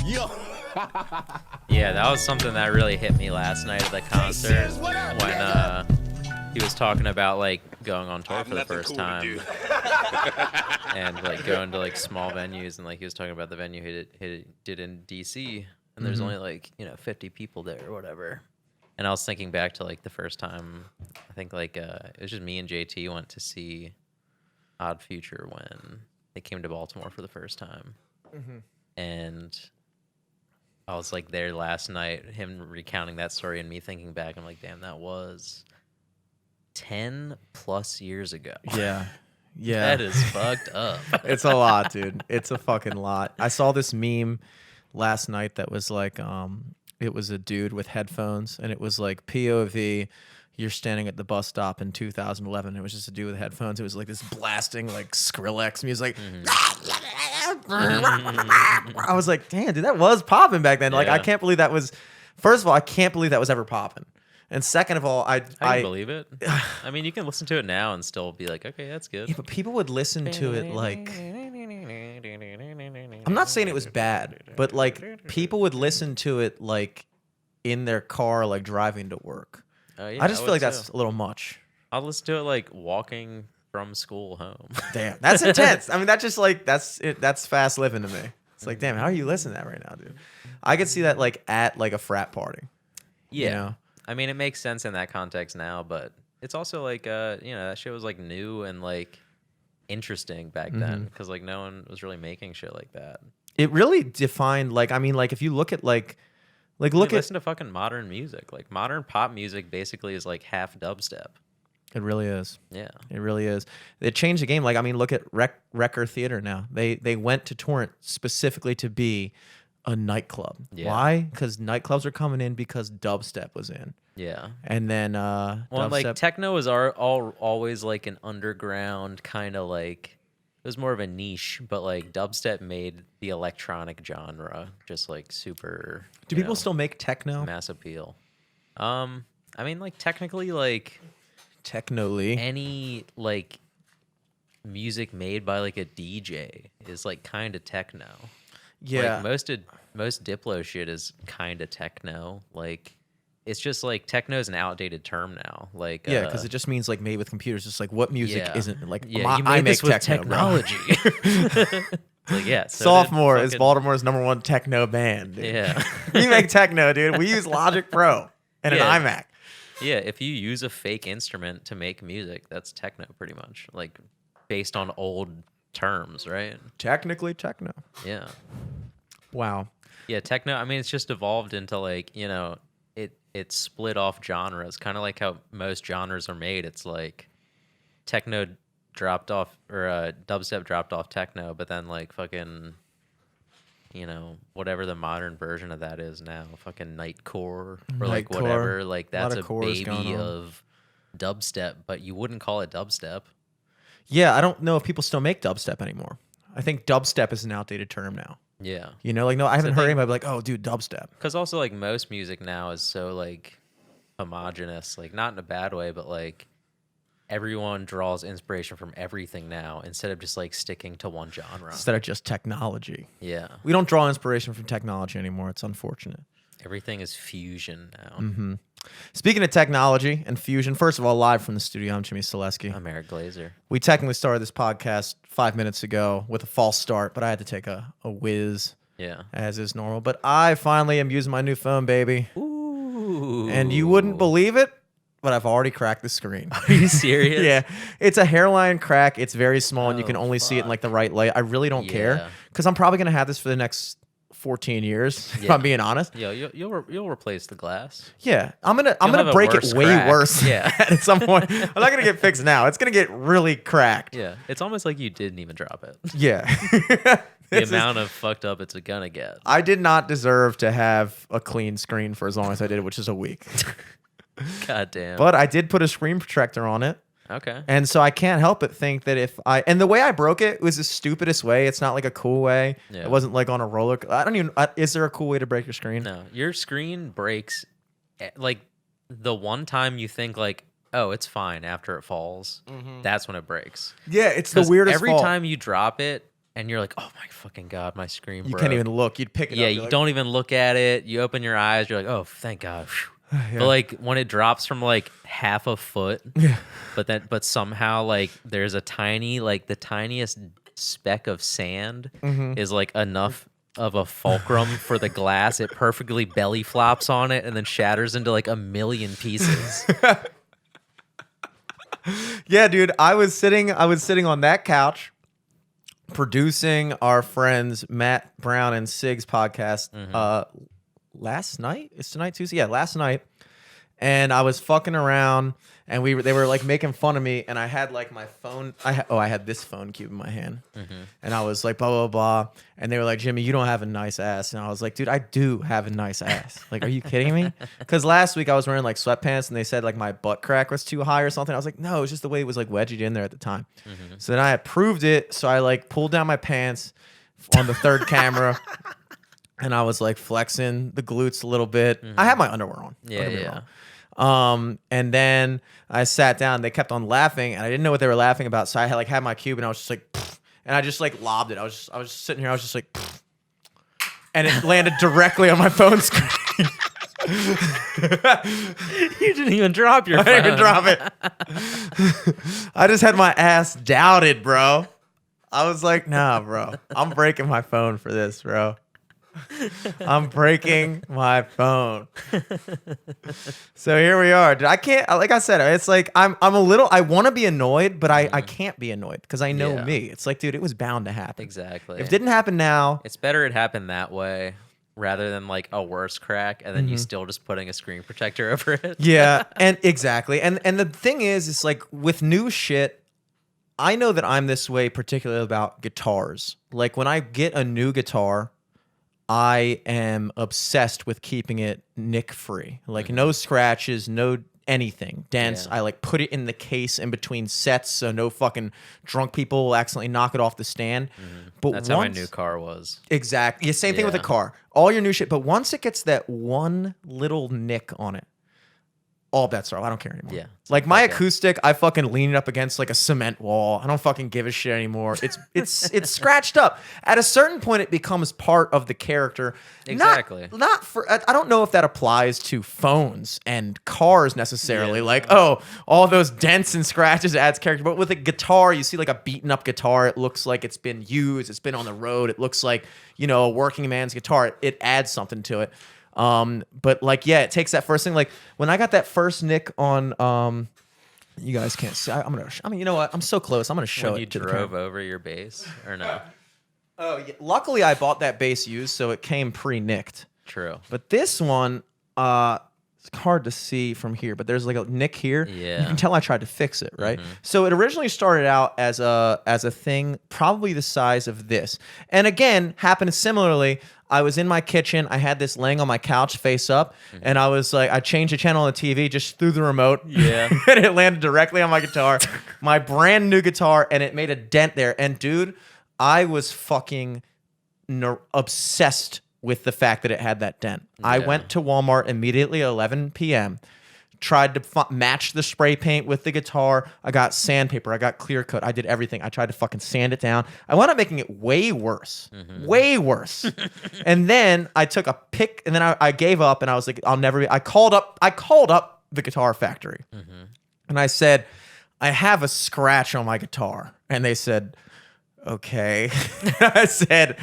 Yo. Yeah, that was something that really hit me last night at the concert when he was talking about like going on tour for the first time and like going to like small venues, and like he was talking about the venue he did in DC, and there's only like 50 people there or whatever. And I was thinking back to like the first time, I think like it was just me and JT went to see Odd Future when they came to Baltimore for the first time, and I was like there last night, him recounting that story and me thinking back. I'm like, damn, that was 10 plus years ago. Yeah. That is fucked up. It's a lot, dude. It's a fucking lot. I saw this meme last night that was like, it was a dude with headphones, and it was like POV, you're standing at the bus stop in 2011. It was just a dude with headphones. It was like this blasting like Skrillex music. I was like, damn, dude, that was popping back then. Like, I can't believe that was. First of all, I can't believe that was ever popping. And second of all, I can believe it. I mean, you can listen to it now and still be like, okay, that's good. Yeah, but people would listen to it like. I'm not saying it was bad, but like people would listen to it like in their car, like driving to work. Yeah, I just feel like that's a little much. I'll listen to it like walking from school home. Damn, that's intense. I mean, that's just like that's fast living to me. It's like, damn, how are you listening to that right now, dude? I could see that like at like a frat party. Yeah. You know? I mean, it makes sense in that context now, but it's also like that shit was like new and like interesting back then, because like no one was really making shit like that. It really defined like, I mean, like if you look at listen to fucking modern music. Like modern pop music basically is like half dubstep. It really is. Yeah. It really is. It changed the game. Like, I mean, look at Wrecker Theater now. They went to Torrent specifically to be a nightclub. Yeah. Why? Because nightclubs are coming in because dubstep was in. Yeah. And then like techno is always like an underground kind of like, it was more of a niche, but like dubstep made the electronic genre just like super. Do people still make techno? Mass appeal. I mean, like technically, like technocally any like music made by like a DJ is like kind of techno. Yeah. Like most Diplo shit is kind of techno. Like it's just like techno is an outdated term now. Like yeah, because it just means like made with computers. Just like what music isn't like. Yeah, I make this with techno, technology. Like yeah, so Sophomore is Baltimore's #1 techno band. Dude. Yeah, we make techno, dude. We use Logic Pro and an iMac. Yeah, if you use a fake instrument to make music, that's techno pretty much. Like based on old terms, right? Technically techno. Yeah. Wow. Yeah, techno. I mean, it's just evolved into like it split off genres, kind of like how most genres are made. It's like techno dropped off, or dubstep dropped off techno, but then like fucking, whatever the modern version of that is now, fucking nightcore or like whatever, like that's a baby of dubstep, but you wouldn't call it dubstep. Yeah, I don't know if people still make dubstep anymore. I think dubstep is an outdated term now. Yeah. Like, no, I haven't heard anybody be like, oh, dude, dubstep. Because also, like, most music now is so, like, homogenous. Like, not in a bad way, but, like, everyone draws inspiration from everything now instead of just, like, sticking to one genre. Instead of just technology. Yeah. We don't draw inspiration from technology anymore. It's unfortunate. Everything is fusion now. Speaking of technology and fusion, first of all, live from the studio, I'm Jimmy Selesky. I'm Eric Glazer. We technically started this podcast 5 minutes ago with a false start, but I had to take a whiz, as is normal. But I finally am using my new phone, baby. Ooh. And you wouldn't believe it, but I've already cracked the screen. Are you serious? Yeah. It's a hairline crack. It's very small, and you can only see it in like the right light. I really don't care, because I'm probably going to have this for the next 14 years, if I'm being honest. Yeah, you'll replace the glass. Yeah, I'm gonna break it way worse. Yeah, at some point. I'm not gonna get fixed now. It's gonna get really cracked. Yeah, it's almost like you didn't even drop it. Yeah, the amount of fucked up it's gonna get. I did not deserve to have a clean screen for as long as I did, which is a week. God damn. But I did put a screen protector on it. Okay. And so I can't help but think that and the way I broke it was the stupidest way. It's not like a cool way. Yeah. It wasn't like on a roller. I don't even, is there a cool way to break your screen? No, your screen breaks like the one time you think like, oh, it's fine after it falls. That's when it breaks. Yeah, it's the weirdest Every time you drop it, and you're like, oh my fucking God, my screen broke. You can't even look. You'd pick it up. Yeah, you don't even look at it. You open your eyes. You're like, oh, thank God. Yeah. But like when it drops from like half a foot, Yeah. but somehow like there's a tiny, like the tiniest speck of sand is like enough of a fulcrum for the glass. It perfectly belly flops on it and then shatters into like a million pieces. Yeah, dude. I was sitting on that couch producing our friends Matt Brown and Sig's podcast last night. It's tonight, Tuesday. Yeah, last night. And I was fucking around, and they were like making fun of me, and I had like my phone. I had this phone cube in my hand, and I was like blah blah blah, and they were like, Jimmy, you don't have a nice ass, and I was like, dude, I do have a nice ass. Like, are you kidding me? Because last week I was wearing like sweatpants, and they said like my butt crack was too high or something. I was like, no, it's just the way it was like wedged in there at the time. So then I had proved it, so I like pulled down my pants on the third camera. And I was like flexing the glutes a little bit. I had my underwear on. Yeah. And then I sat down. They kept on laughing, and I didn't know what they were laughing about. So I had my cube, and I was just like, pfft, and I just like lobbed it. I was just sitting here. I was just like, pfft, and it landed directly on my phone screen. You didn't even drop your phone. I didn't even drop it. I just had my ass doubted, bro. I was like, nah, bro. I'm breaking my phone for this, bro. I'm breaking my phone. So here we are. I can't, like I said, it's like I want to be annoyed, but I can't be annoyed because I know me. It's like, dude, it was bound to happen. Exactly. If it didn't happen now, it's better it happened that way rather than like a worse crack and then you still just putting a screen protector over it. Yeah, and exactly. And the thing is, it's like with new shit, I know that I'm this way particularly about guitars. Like when I get a new guitar, I am obsessed with keeping it nick free. Like no scratches, no anything dents. I like put it in the case in between sets so no fucking drunk people will accidentally knock it off the stand. But that's how my new car was. Exactly. Yeah, same thing with a car. All your new shit. But once it gets that one little nick on it, all bets are off. I don't care anymore. Yeah. Like my acoustic, I fucking lean it up against like a cement wall. I don't fucking give a shit anymore. It's scratched up. At a certain point, it becomes part of the character. Exactly. Not for. I don't know if that applies to phones and cars necessarily. Like, oh, all those dents and scratches adds character. But with a guitar, you see like a beaten up guitar. It looks like it's been used. It's been on the road. It looks like, you know, a working man's guitar. It adds something to it. But like, yeah, it takes that first thing. Like when I got that first nick on, you guys can't see. You know what? I'm so close. I'm gonna show when it. You drove over your bass or no? Oh, yeah. Luckily I bought that bass used, so it came pre-nicked. True. But this one, it's hard to see from here, but there's like a nick here. Yeah. You can tell I tried to fix it, right? So it originally started out as a thing probably the size of this. And again, happened similarly. I was in my kitchen. I had this laying on my couch face up, and I was like, I changed the channel on the TV, just threw the remote. Yeah. And it landed directly on my guitar, my brand new guitar, and it made a dent there. And dude, I was fucking obsessed with the fact that it had that dent. Yeah. I went to Walmart immediately at 11 p.m., tried to match the spray paint with the guitar. I got sandpaper. I got clear coat. I did everything. I tried to fucking sand it down. I wound up making it way worse. Way worse. And then I took a pick, and then I gave up, and I was like, I'll never be. I called up the guitar factory. And I said, I have a scratch on my guitar. And they said, okay. I said,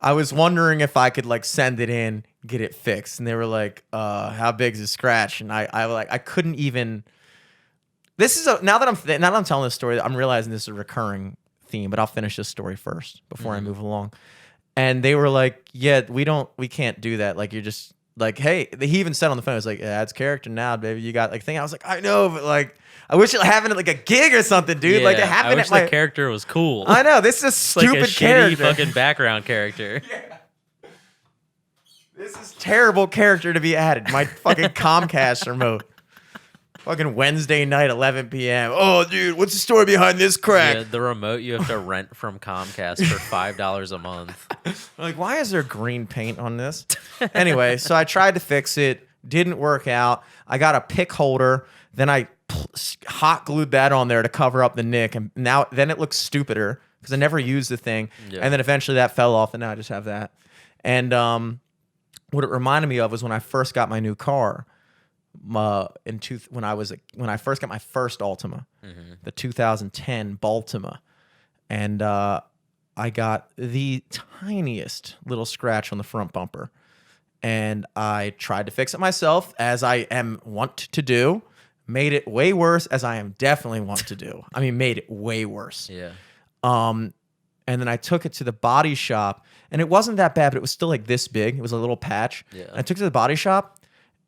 I was wondering if I could like send it in, get it fixed. And they were like, how big's the scratch? And I couldn't even. This is now that I'm telling this story, I'm realizing this is a recurring theme, but I'll finish this story first before I move along. And they were like, yeah, we can't do that. Like, you're just like, hey, he even said on the phone, it's like, it adds character now, baby. You got like thing. I was like, I know, but like, I wish it happened at like a gig or something, dude. Yeah, like it happened. I wish the character was cool. I know, this is a stupid like a character. Shitty fucking background character. Yeah. This is terrible character to be added. My fucking Comcast remote. Fucking Wednesday night, 11 p.m. Oh, dude, what's the story behind this crack? Yeah, the remote you have to rent from Comcast for $5 a month. I'm like, why is there green paint on this? Anyway, so I tried to fix it. Didn't work out. I got a pick holder. Then I hot glued that on there to cover up the nick. And then it looks stupider because I never used the thing. Yeah. And then eventually that fell off, and now I just have that. And what it reminded me of was when I first got my new car. When I first got my first Altima, the 2010 Baltimore, and I got the tiniest little scratch on the front bumper, and I tried to fix it myself, as I am wont to do. Made it way worse, as I am definitely wont to do. I mean, made it way worse. Yeah. And then I took it to the body shop, and it wasn't that bad, but it was still like this big. It was a little patch. Yeah. And I took it to the body shop,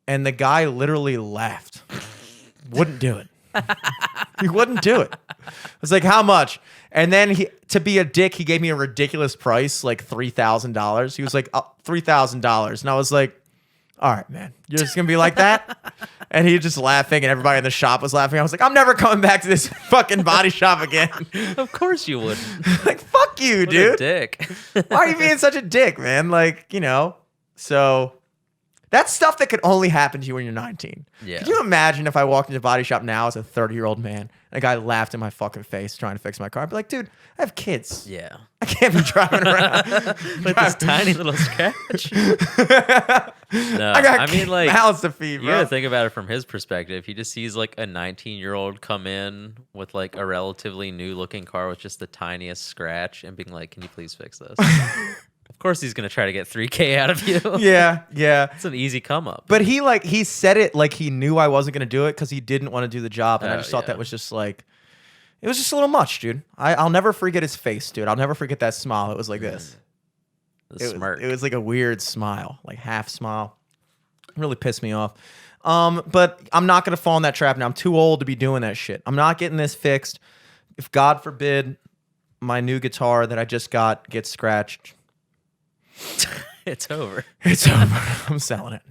and the guy literally laughed. Wouldn't do it. He wouldn't do it. I was like, how much? And then to be a dick, he gave me a ridiculous price, like $3,000. He was like, $3,000. And I was like, all right, man, you're just going to be like that? And he was just laughing, and everybody in the shop was laughing. I was like, I'm never coming back to this fucking body shop again. Of course you wouldn't. Like, fuck you, What dude. a dick. Why are you being such a dick, man? Like, so that's stuff that could only happen to you when you're 19. Yeah. Could you imagine if I walked into a body shop now as a 30-year-old man and a guy laughed in my fucking face trying to fix my car? I'd be like, dude, I have kids. Yeah. I can't be driving around With this tiny little scratch. No, I mean, like, mouths to feed, bro. You gotta think about it from his perspective. He just sees like a 19-year-old come in with like a relatively new-looking car with just the tiniest scratch and being like, "Can you please fix this?" Of course, he's gonna try to get $3,000 out of you. Yeah. It's an easy come up. But he said it like he knew I wasn't gonna do it because he didn't want to do the job, and I Oh, just thought yeah. that was just like. It was just a little much, dude. I'll never forget his face, dude. I'll never forget that smile. It was like this. The smirk. It was like a weird smile, like half smile. It really pissed me off. But I'm not going to fall in that trap now. I'm too old to be doing that shit. I'm not getting this fixed. If God forbid my new guitar that I just got gets scratched, It's over. it's over. I'm selling it.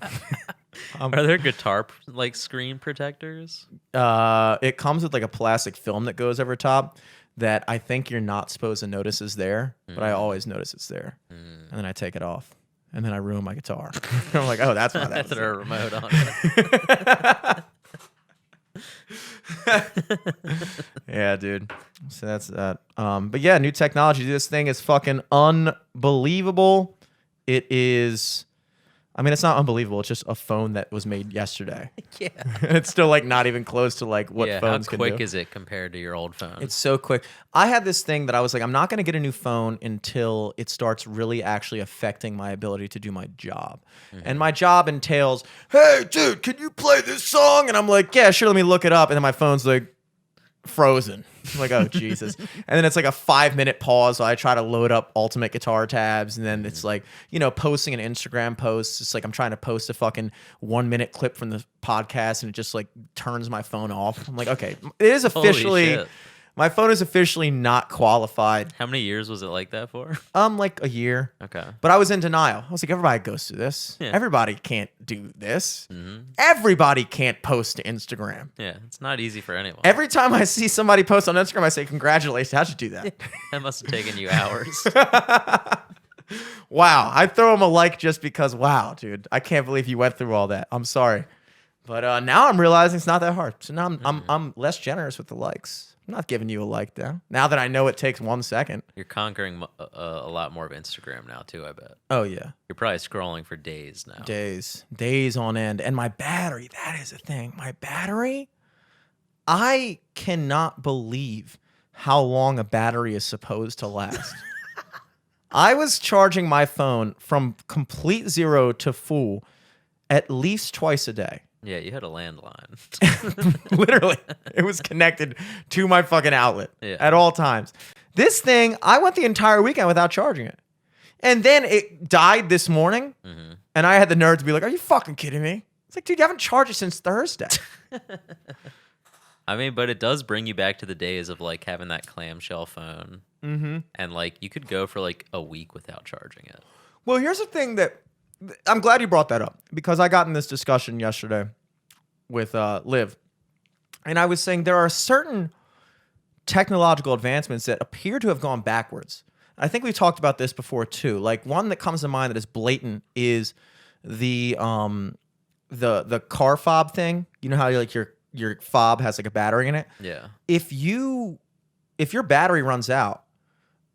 Are there guitar like screen protectors? It comes with like a plastic film that goes over top that I think you're not supposed to notice is there, but I always notice it's there. And then I take it off, and then I ruin my guitar. I'm like, oh, that's why that was Throw a remote on it. Yeah, dude. So that's that. But yeah, new technology. This thing is fucking unbelievable. It is. I mean, it's not unbelievable. It's just a phone that was made yesterday. Yeah. It's still like not even close to like what phones can do. How quick is it compared to your old phone? It's so quick. I had this thing that I was like, I'm not going to get a new phone until it starts really actually affecting my ability to do my job. And my job entails, hey, dude, can you play this song? And I'm like, yeah, sure, let me look it up. And then my phone's like frozen. I'm like, oh, Jesus. And then it's like a 5-minute pause. So I try to load up Ultimate Guitar tabs. And then it's like, posting an Instagram post. It's like I'm trying to post a fucking 1-minute clip from the podcast, and it just like turns my phone off. I'm like, okay, it is officially, my phone is officially not qualified. How many years was it like that for? Like a year. Okay. But I was in denial. I was like, everybody goes through this. Yeah. Everybody can't do this. Everybody can't post to Instagram. Yeah, it's not easy for anyone. Every time I see somebody post on Instagram, I say, congratulations, how'd you do that? That must have taken you hours. Wow. I throw them a like just because, wow, dude, I can't believe you went through all that. I'm sorry. But now I'm realizing it's not that hard. So now I'm less generous with the likes. I'm not giving you a like now that I know it takes 1 second. You're conquering a lot more of Instagram now, too, I bet. Oh, yeah. You're probably scrolling for days now. Days on end. And my battery, that is a thing. My battery, I cannot believe how long a battery is supposed to last. I was charging my phone from complete zero to full at least twice a day. Yeah, you had a landline. Literally. It was connected to my fucking outlet at all times. This thing, I went the entire weekend without charging it. And then it died this morning, and I had the nerve to be like, are you fucking kidding me? It's like, dude, you haven't charged it since Thursday. I mean, but it does bring you back to the days of like having that clamshell phone. And like you could go for like a week without charging it. Well, here's the thing that I'm glad you brought that up, because I got in this discussion yesterday with Liv, and I was saying there are certain technological advancements that appear to have gone backwards. I think we talked about this before too. Like one that comes to mind that is blatant is the car fob thing. You know how like your fob has like a battery in it? Yeah. If your battery runs out,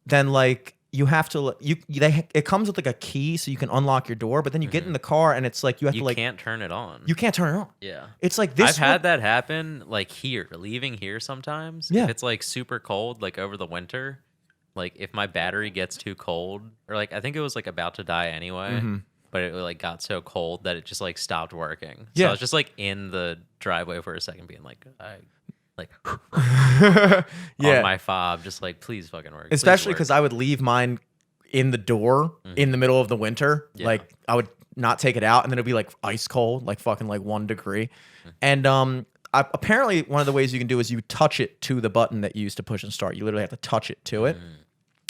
then like you have to it comes with like a key so you can unlock your door, but then you get in the car and it's like you have to like can't turn it on. You can't turn it on. Yeah. It's like this. I've had that happen like leaving here sometimes. Yeah. If it's like super cold, like over the winter, like if my battery gets too cold, or like I think it was like about to die anyway, but it like got so cold that it just like stopped working. So I was just like in the driveway for a second being like, on my fob, just like, please fucking work. Especially because I would leave mine in the door in the middle of the winter. Yeah. Like I would not take it out, and then it'd be like ice cold, like fucking like 1 degree. And apparently one of the ways you can do is you touch it to the button that you used to push and start. You literally have to touch it to it.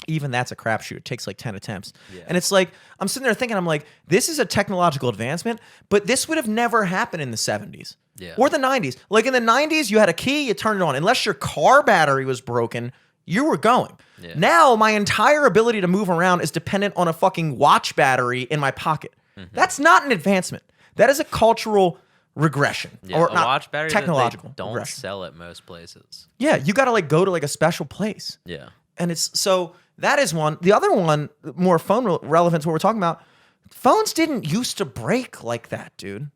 Even that's a crapshoot. It takes like 10 attempts. Yeah. And it's like, I'm sitting there thinking, I'm like, this is a technological advancement, but this would have never happened in the 70s. Yeah. Or the 90s. Like in the 90s, you had a key, you turned it on. Unless your car battery was broken, you were going. Yeah. Now, my entire ability to move around is dependent on a fucking watch battery in my pocket. That's not an advancement. That is a cultural regression. Yeah, or a not watch battery technological that they don't regression. Sell at most places. Yeah, you got to like go to like a special place. Yeah. And it's so that is one. The other one, more phone relevant to what we're talking about, phones didn't used to break like that, dude.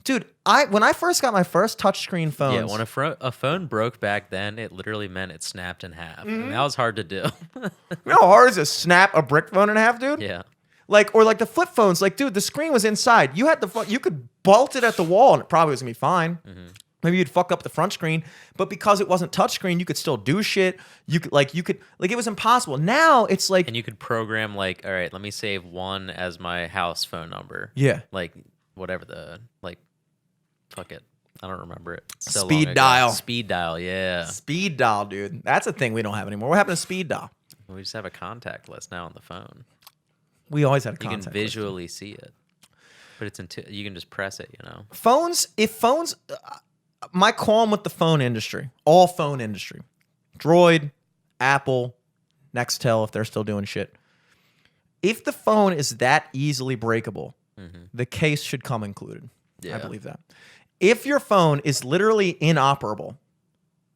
Dude, when I first got my first touchscreen phones. Yeah, when a phone broke back then, it literally meant it snapped in half. And that was hard to do. You know how hard it is to snap a brick phone in half, dude? Yeah. Like, or like the flip phones, like, dude, the screen was inside. You had you could bolt it at the wall and it probably was gonna be fine. Maybe you'd fuck up the front screen, but because it wasn't touchscreen, you could still do shit. You could it was impossible. Now it's like, and you could program like, all right, let me save 1 as my house phone number. Yeah. Like whatever fuck it. I don't remember it. So speed dial. Speed dial, yeah. Speed dial, dude. That's a thing we don't have anymore. What happened to speed dial? We just have a contact list now on the phone. We always had a contact list. You can visually see it. But it's you can just press it, you know. My qualm with the phone industry, all phone industry, Droid, Apple, Nextel, if they're still doing shit. If the phone is that easily breakable, the case should come included. Yeah. I believe that. If your phone is literally inoperable,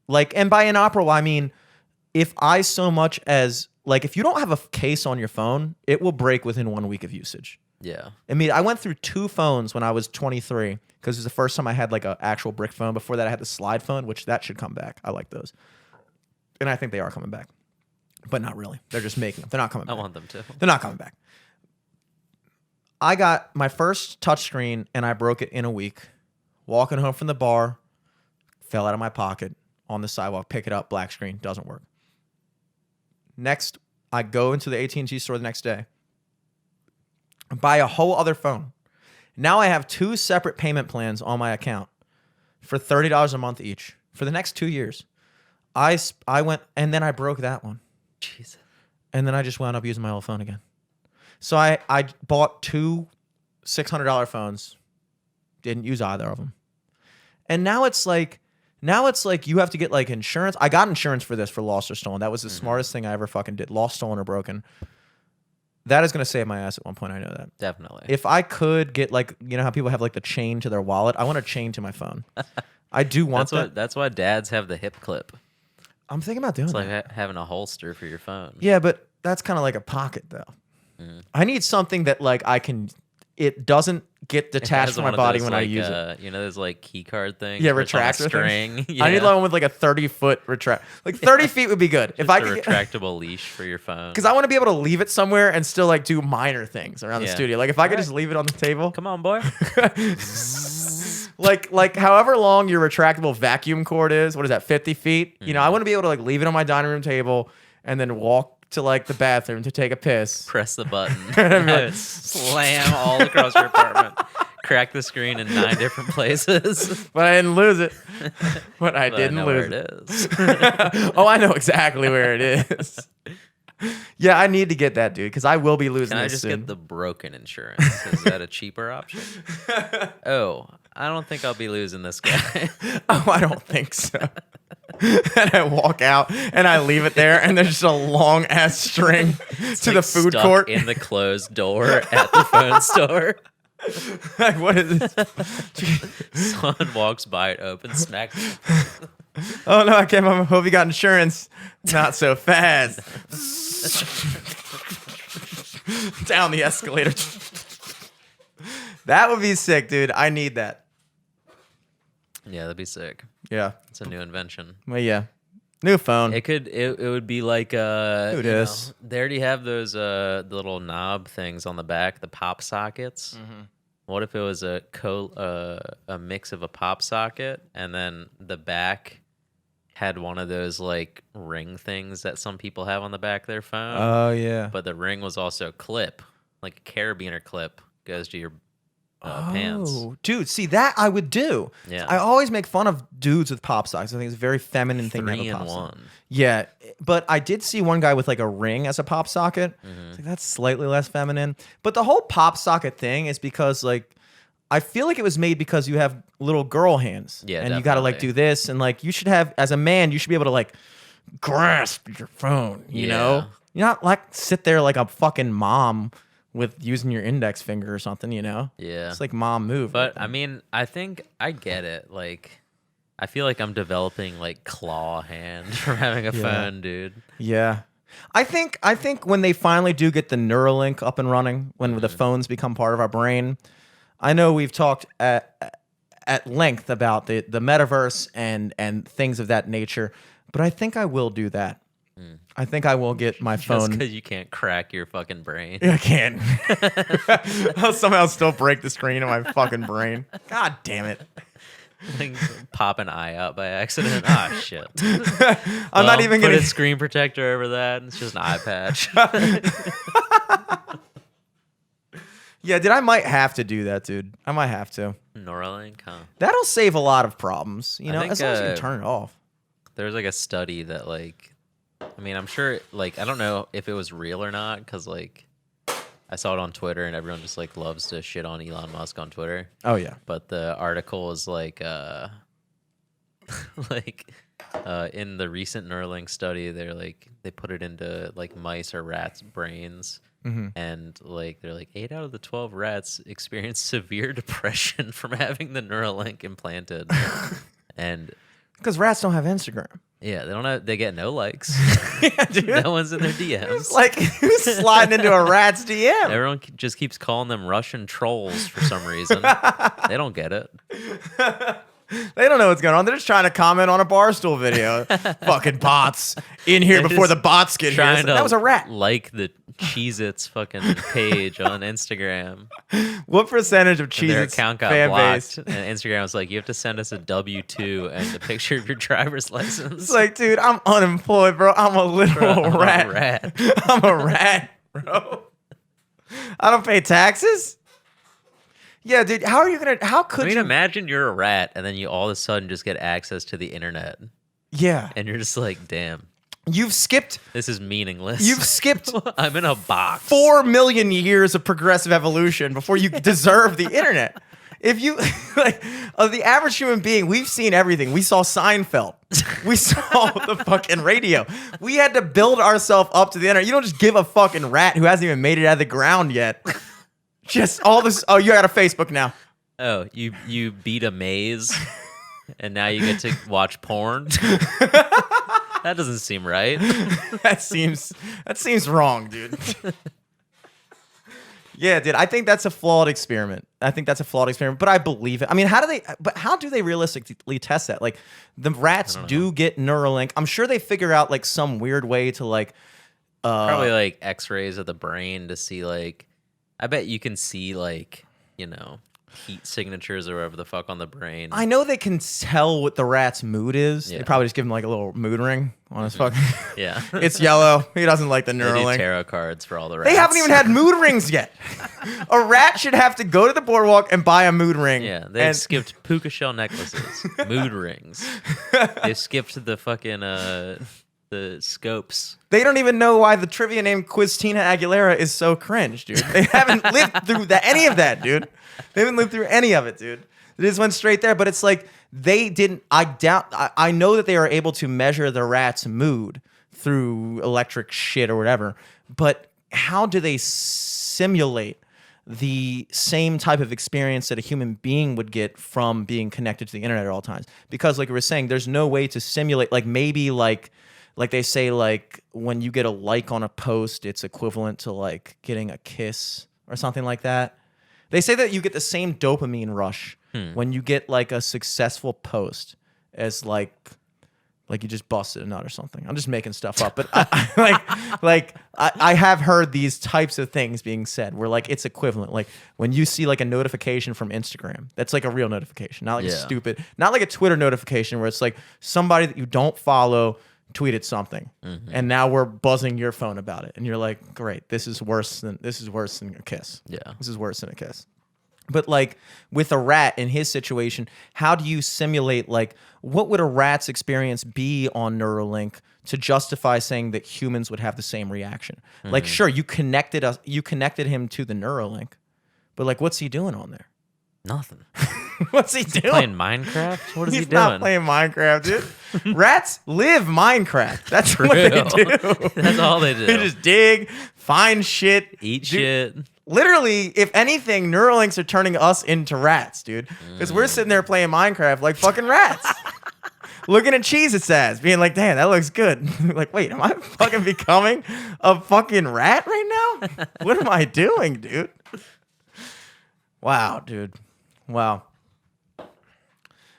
and by inoperable, I mean, if I so much as, if you don't have a case on your phone, it will break within 1 week of usage. Yeah. I mean, I went through 2 phones when I was 23 because it was the first time I had like an actual brick phone. Before that, I had the slide phone, which that should come back. I like those. And I think they are coming back. But not really. They're just making them. They're not coming back. I want them to. They're not coming back. I got my first touchscreen and I broke it in a week. Walking home from the bar, fell out of my pocket on the sidewalk, pick it up, black screen, doesn't work. Next, I go into the AT&T store the next day. Buy a whole other phone. Now I have 2 separate payment plans on my account for $30 a month each for the next 2 years. I went and then I broke that one. Jesus. And then I just wound up using my old phone again. So I bought 2 $600 phones. Didn't use either of them. And now it's like you have to get like insurance. I got insurance for this for lost or stolen. That was the smartest thing I ever fucking did. Lost, stolen, or broken. That is going to save my ass at one point. I know that. Definitely. If I could get you know how people have like the chain to their wallet? I want a chain to my phone. I do want that. That's why dads have the hip clip. I'm thinking about doing that. It's like having a holster for your phone. Yeah, but that's kind of like a pocket though. I need something that it doesn't get detached from my body when I use it. You know those like key card things? Yeah, retractor string. Yeah. I need one with like a 30-foot retract. Like 30 feet would be good. If I could retractable leash for your phone. Because I want to be able to leave it somewhere and still like do minor things around the studio. Like if I could just leave it on the table. Come on, boy. like however long your retractable vacuum cord is, what is that, 50 feet? You know, I want to be able to like leave it on my dining room table and then walk to like the bathroom to take a piss. Press the button. Have it slam all across your apartment. Crack the screen in 9 different places. But I didn't lose it. But I didn't lose it. Is. Oh, I know exactly where it is. Yeah, I need to get that, dude, because I will be losing it soon. Can I just get the broken insurance? Is that a cheaper option? Oh, I don't think I'll be losing this guy. Oh, I don't think so. And I walk out and I leave it there, and there's just a long ass string to the food court in the closed door at the phone store. Like, what is this? Someone walks by, it opens, smacks. Oh no, I came home. I hope you got insurance. Not so fast. Down the escalator. That would be sick, dude. I need that. Yeah, that'd be sick. Yeah. It's a new invention. Well, yeah. New phone. It would be like Who dis? they already have those the little knob things on the back, the pop sockets. What if it was a mix of a pop socket and then the back had one of those like ring things that some people have on the back of their phone? Oh yeah. But the ring was also a clip, like a carabiner clip goes to your pants. Oh, dude, see that I would do. Yeah. I always make fun of dudes with pop sockets. I think it's a very feminine thing to have 3 a in pop socket. 1. Yeah, but I did see one guy with like a ring as a pop socket. It's like, that's slightly less feminine. But the whole pop socket thing is because like I feel like it was made because you have little girl hands. Yeah, and you got to like definitely. do this and like you should have as a man you should be able to like grasp your phone. You know, you're not like sit there like a fucking mom with using your index finger or something. You know. Yeah. It's like mom move. But I mean, I think I get it. Like, I feel like I'm developing like claw hand from having a phone, dude. Yeah. I think when they finally do get the Neuralink up and running, when the phones become part of our brain, I know we've talked at length about the metaverse and things of that nature, but I think I will do that. I think I will get my Just phone. because you can't crack your fucking brain. I can't. I'll somehow still break the screen of my fucking brain. God damn it. Like, pop an eye out by accident. Ah, shit. I'm not even put gonna a screen protector over that. It's just an eye patch. Yeah, dude, I might have to do that, dude. I might have to. Neuralink, huh? That'll save a lot of problems, you I know, think, as long as you can turn it off. There's like a study that like, I mean, I'm sure like I don't know if it was real or not because like I saw it on Twitter and everyone just like loves to shit on Elon Musk on Twitter. Oh yeah. But the article is like in the recent Neuralink study, they put it into like mice or rats' brains. And like they're like 8 out of the 12 rats experienced severe depression from having the Neuralink implanted. And Because rats don't have Instagram. yeah, they get no likes. Yeah, dude. No one's in their DMs. Like, who's sliding into a rat's DM? Everyone just keeps calling them Russian trolls for some reason. They don't get it. They don't know what's going on. They're just trying to comment on a Barstool video. Fucking bots in here They're before the just bots get here. It's like, that was a rat. Like the Cheez-Its fucking page on Instagram. What percentage of And their Cheez-Its account got fan blocked. base? And Instagram was like, you have to send us a W-2 and a picture of your driver's license. It's like, dude, I'm unemployed, bro. I'm a literal I'm a rat. rat. I'm a rat, bro. I don't pay taxes. Yeah, dude. How could I mean, you? imagine you're a rat and then you all of a sudden just get access to the internet. Yeah. And you're just like, damn, You've skipped this is meaningless. You've skipped I'm in a box. 4 million years of progressive evolution before you deserve the internet. If you like of the average human being, we've seen everything. We saw Seinfeld. We saw the fucking radio. We had to build ourselves up to the internet. You don't just give a fucking rat who hasn't even made it out of the ground yet. Just all this. Oh, you got a Facebook now. Oh, you beat a maze and now you get to watch porn? That doesn't seem right. That seems wrong, dude. Yeah, dude. I think that's a flawed experiment. But I believe it. I mean, how do they realistically test that? Like, the rats do get Neuralink. I'm sure they figure out like some weird way to like Probably like x-rays of the brain to see like, I bet you can see like, you know, heat signatures or whatever the fuck on the brain. I know they can tell what the rat's mood is. Yeah. They probably just give him like a little mood ring on his fucking. Yeah. It's yellow. He doesn't like the They do Neuralink. tarot cards for all the rats. They haven't even had mood rings yet. A rat should have to go to the boardwalk and buy a mood ring. Yeah, they've skipped puka shell necklaces, mood rings. They've skipped the fucking the scopes. They don't even know why the trivia name Quiztina Aguilera is so cringe, dude. They haven't lived through any of that, dude. They haven't lived through any of it, dude. They just went straight there. But it's like they didn't. I know that they are able to measure the rat's mood through electric shit or whatever. But how do they simulate the same type of experience that a human being would get from being connected to the internet at all times. Because like we were saying, there's no way to simulate, like maybe like they say, like when you get a like on a post, it's equivalent to like getting a kiss or something like that. They say that you get the same dopamine rush when you get like a successful post as like you just busted a nut or something. I'm just making stuff up, but I have heard these types of things being said where like it's equivalent. Like when you see like a notification from Instagram, that's like a real notification, not like a stupid, not like a Twitter notification where it's like somebody that you don't follow tweeted something, and now we're buzzing your phone about it, and you're like, great, this is worse than a kiss. Yeah, this is worse than a kiss. But like with a rat in his situation, how do you simulate, like what would a rat's experience be on Neuralink to justify saying that humans would have the same reaction? Like, sure, you connected him to the Neuralink, but like, what's he doing on there? Nothing. What's he doing? Playing Minecraft? What is he doing? He's not playing Minecraft, dude. Rats live Minecraft. That's what they do. That's all they do. They just dig, find shit, eat shit. Literally, if anything, Neuralinks are turning us into rats, dude. Because we're sitting there playing Minecraft like fucking rats. Looking at Cheez-Its ads, being like, damn, that looks good. Like, wait, am I fucking becoming a fucking rat right now? What am I doing, dude? Wow, dude. Wow.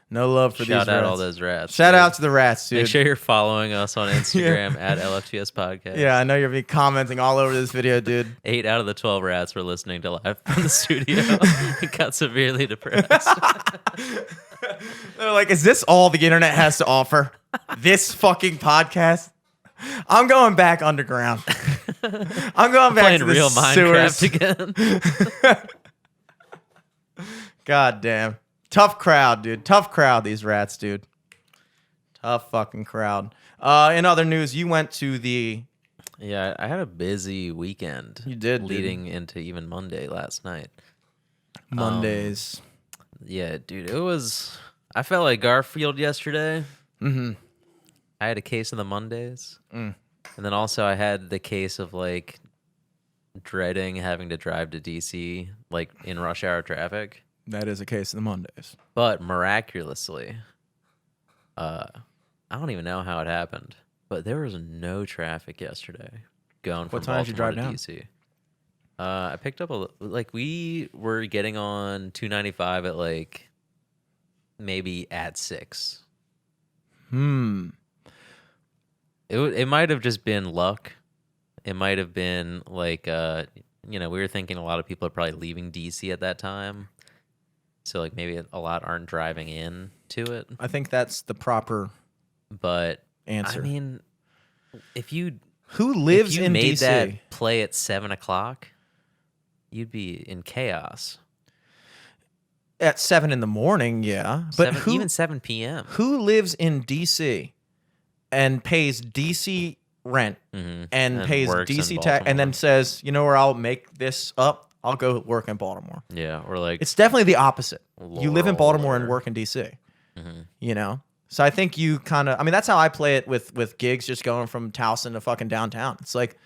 No love for these rats. Shout out all those rats. Shout out to the rats, dude. Make sure you're following us on Instagram at LFTS Podcast. Yeah, I know you'll be commenting all over this video, dude. 8 out of the 12 rats were listening to live from the studio and got severely depressed. They're like, is this all the internet has to offer? This fucking podcast? I'm going back underground. I'm going back playing to the real sewers. Minecraft again. God damn. Tough crowd, dude. Tough crowd, these rats, dude. Tough fucking crowd. In other news, you went to the... Yeah, I had a busy weekend. You did, leading into even Monday last night. Mondays. Yeah, dude, it was... I felt like Garfield yesterday. Mm-hmm. I had a case of the Mondays. And then also I had the case of, like, dreading having to drive to D.C., like, in rush hour traffic. That is a case of the Mondays. But miraculously, I don't even know how it happened, but there was no traffic yesterday going from Baltimore to DC. I picked up we were getting on 295 at like maybe at 6. It might have just been luck. It might have been like we were thinking a lot of people are probably leaving DC at that time. So, like, maybe a lot aren't driving in to it. I think that's the proper answer. I mean, Who lives in made DC? that play at 7 o'clock, you'd be in chaos. At 7 in the morning, yeah. But even 7 p.m. Who lives in DC and pays DC rent and pays DC tax and then says, you know where I'll make this up? I'll go work in Baltimore. Yeah, or like... It's definitely the opposite. You live in Baltimore or... and work in D.C., you know? So I think you kind of... I mean, that's how I play it with gigs, just going from Towson to fucking downtown. It's like,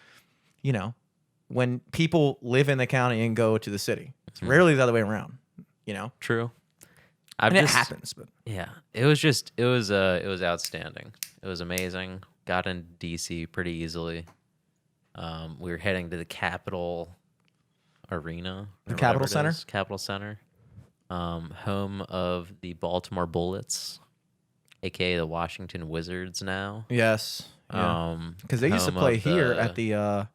you know, when people live in the county and go to the city. It's rarely the other way around, you know? True. It happens, but... Yeah, it was outstanding. It was amazing. Got in D.C. pretty easily. We were heading to the Capitol... Arena, the Capitol Center, home of the Baltimore Bullets, aka the Washington Wizards now. Yes, because they used to play here at the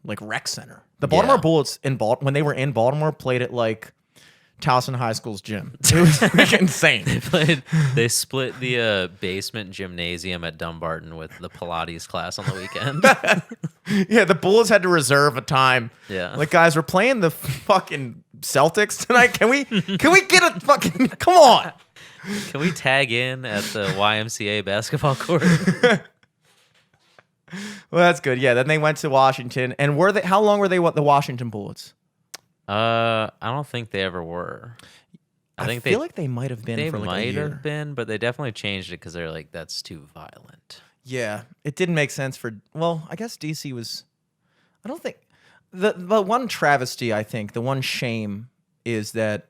like rec center. The Baltimore Bullets when they were in Baltimore played at like Towson High School's gym. It was insane. They split the basement gymnasium at Dumbarton with the Pilates class on the weekend. Yeah, the Bulls had to reserve a time. Yeah, like guys, we're playing the fucking Celtics tonight. Can we get a fucking come on? Can we tag in at the YMCA basketball court? Well, that's good. Yeah, then they went to Washington, and how long were they the Washington Bullets? I don't think they ever were. I feel like they might have been for like a year. They might have been, but they definitely changed it because they're like, that's too violent. Yeah, it didn't make sense for... Well, I guess DC was... The one travesty, I think, the one shame is that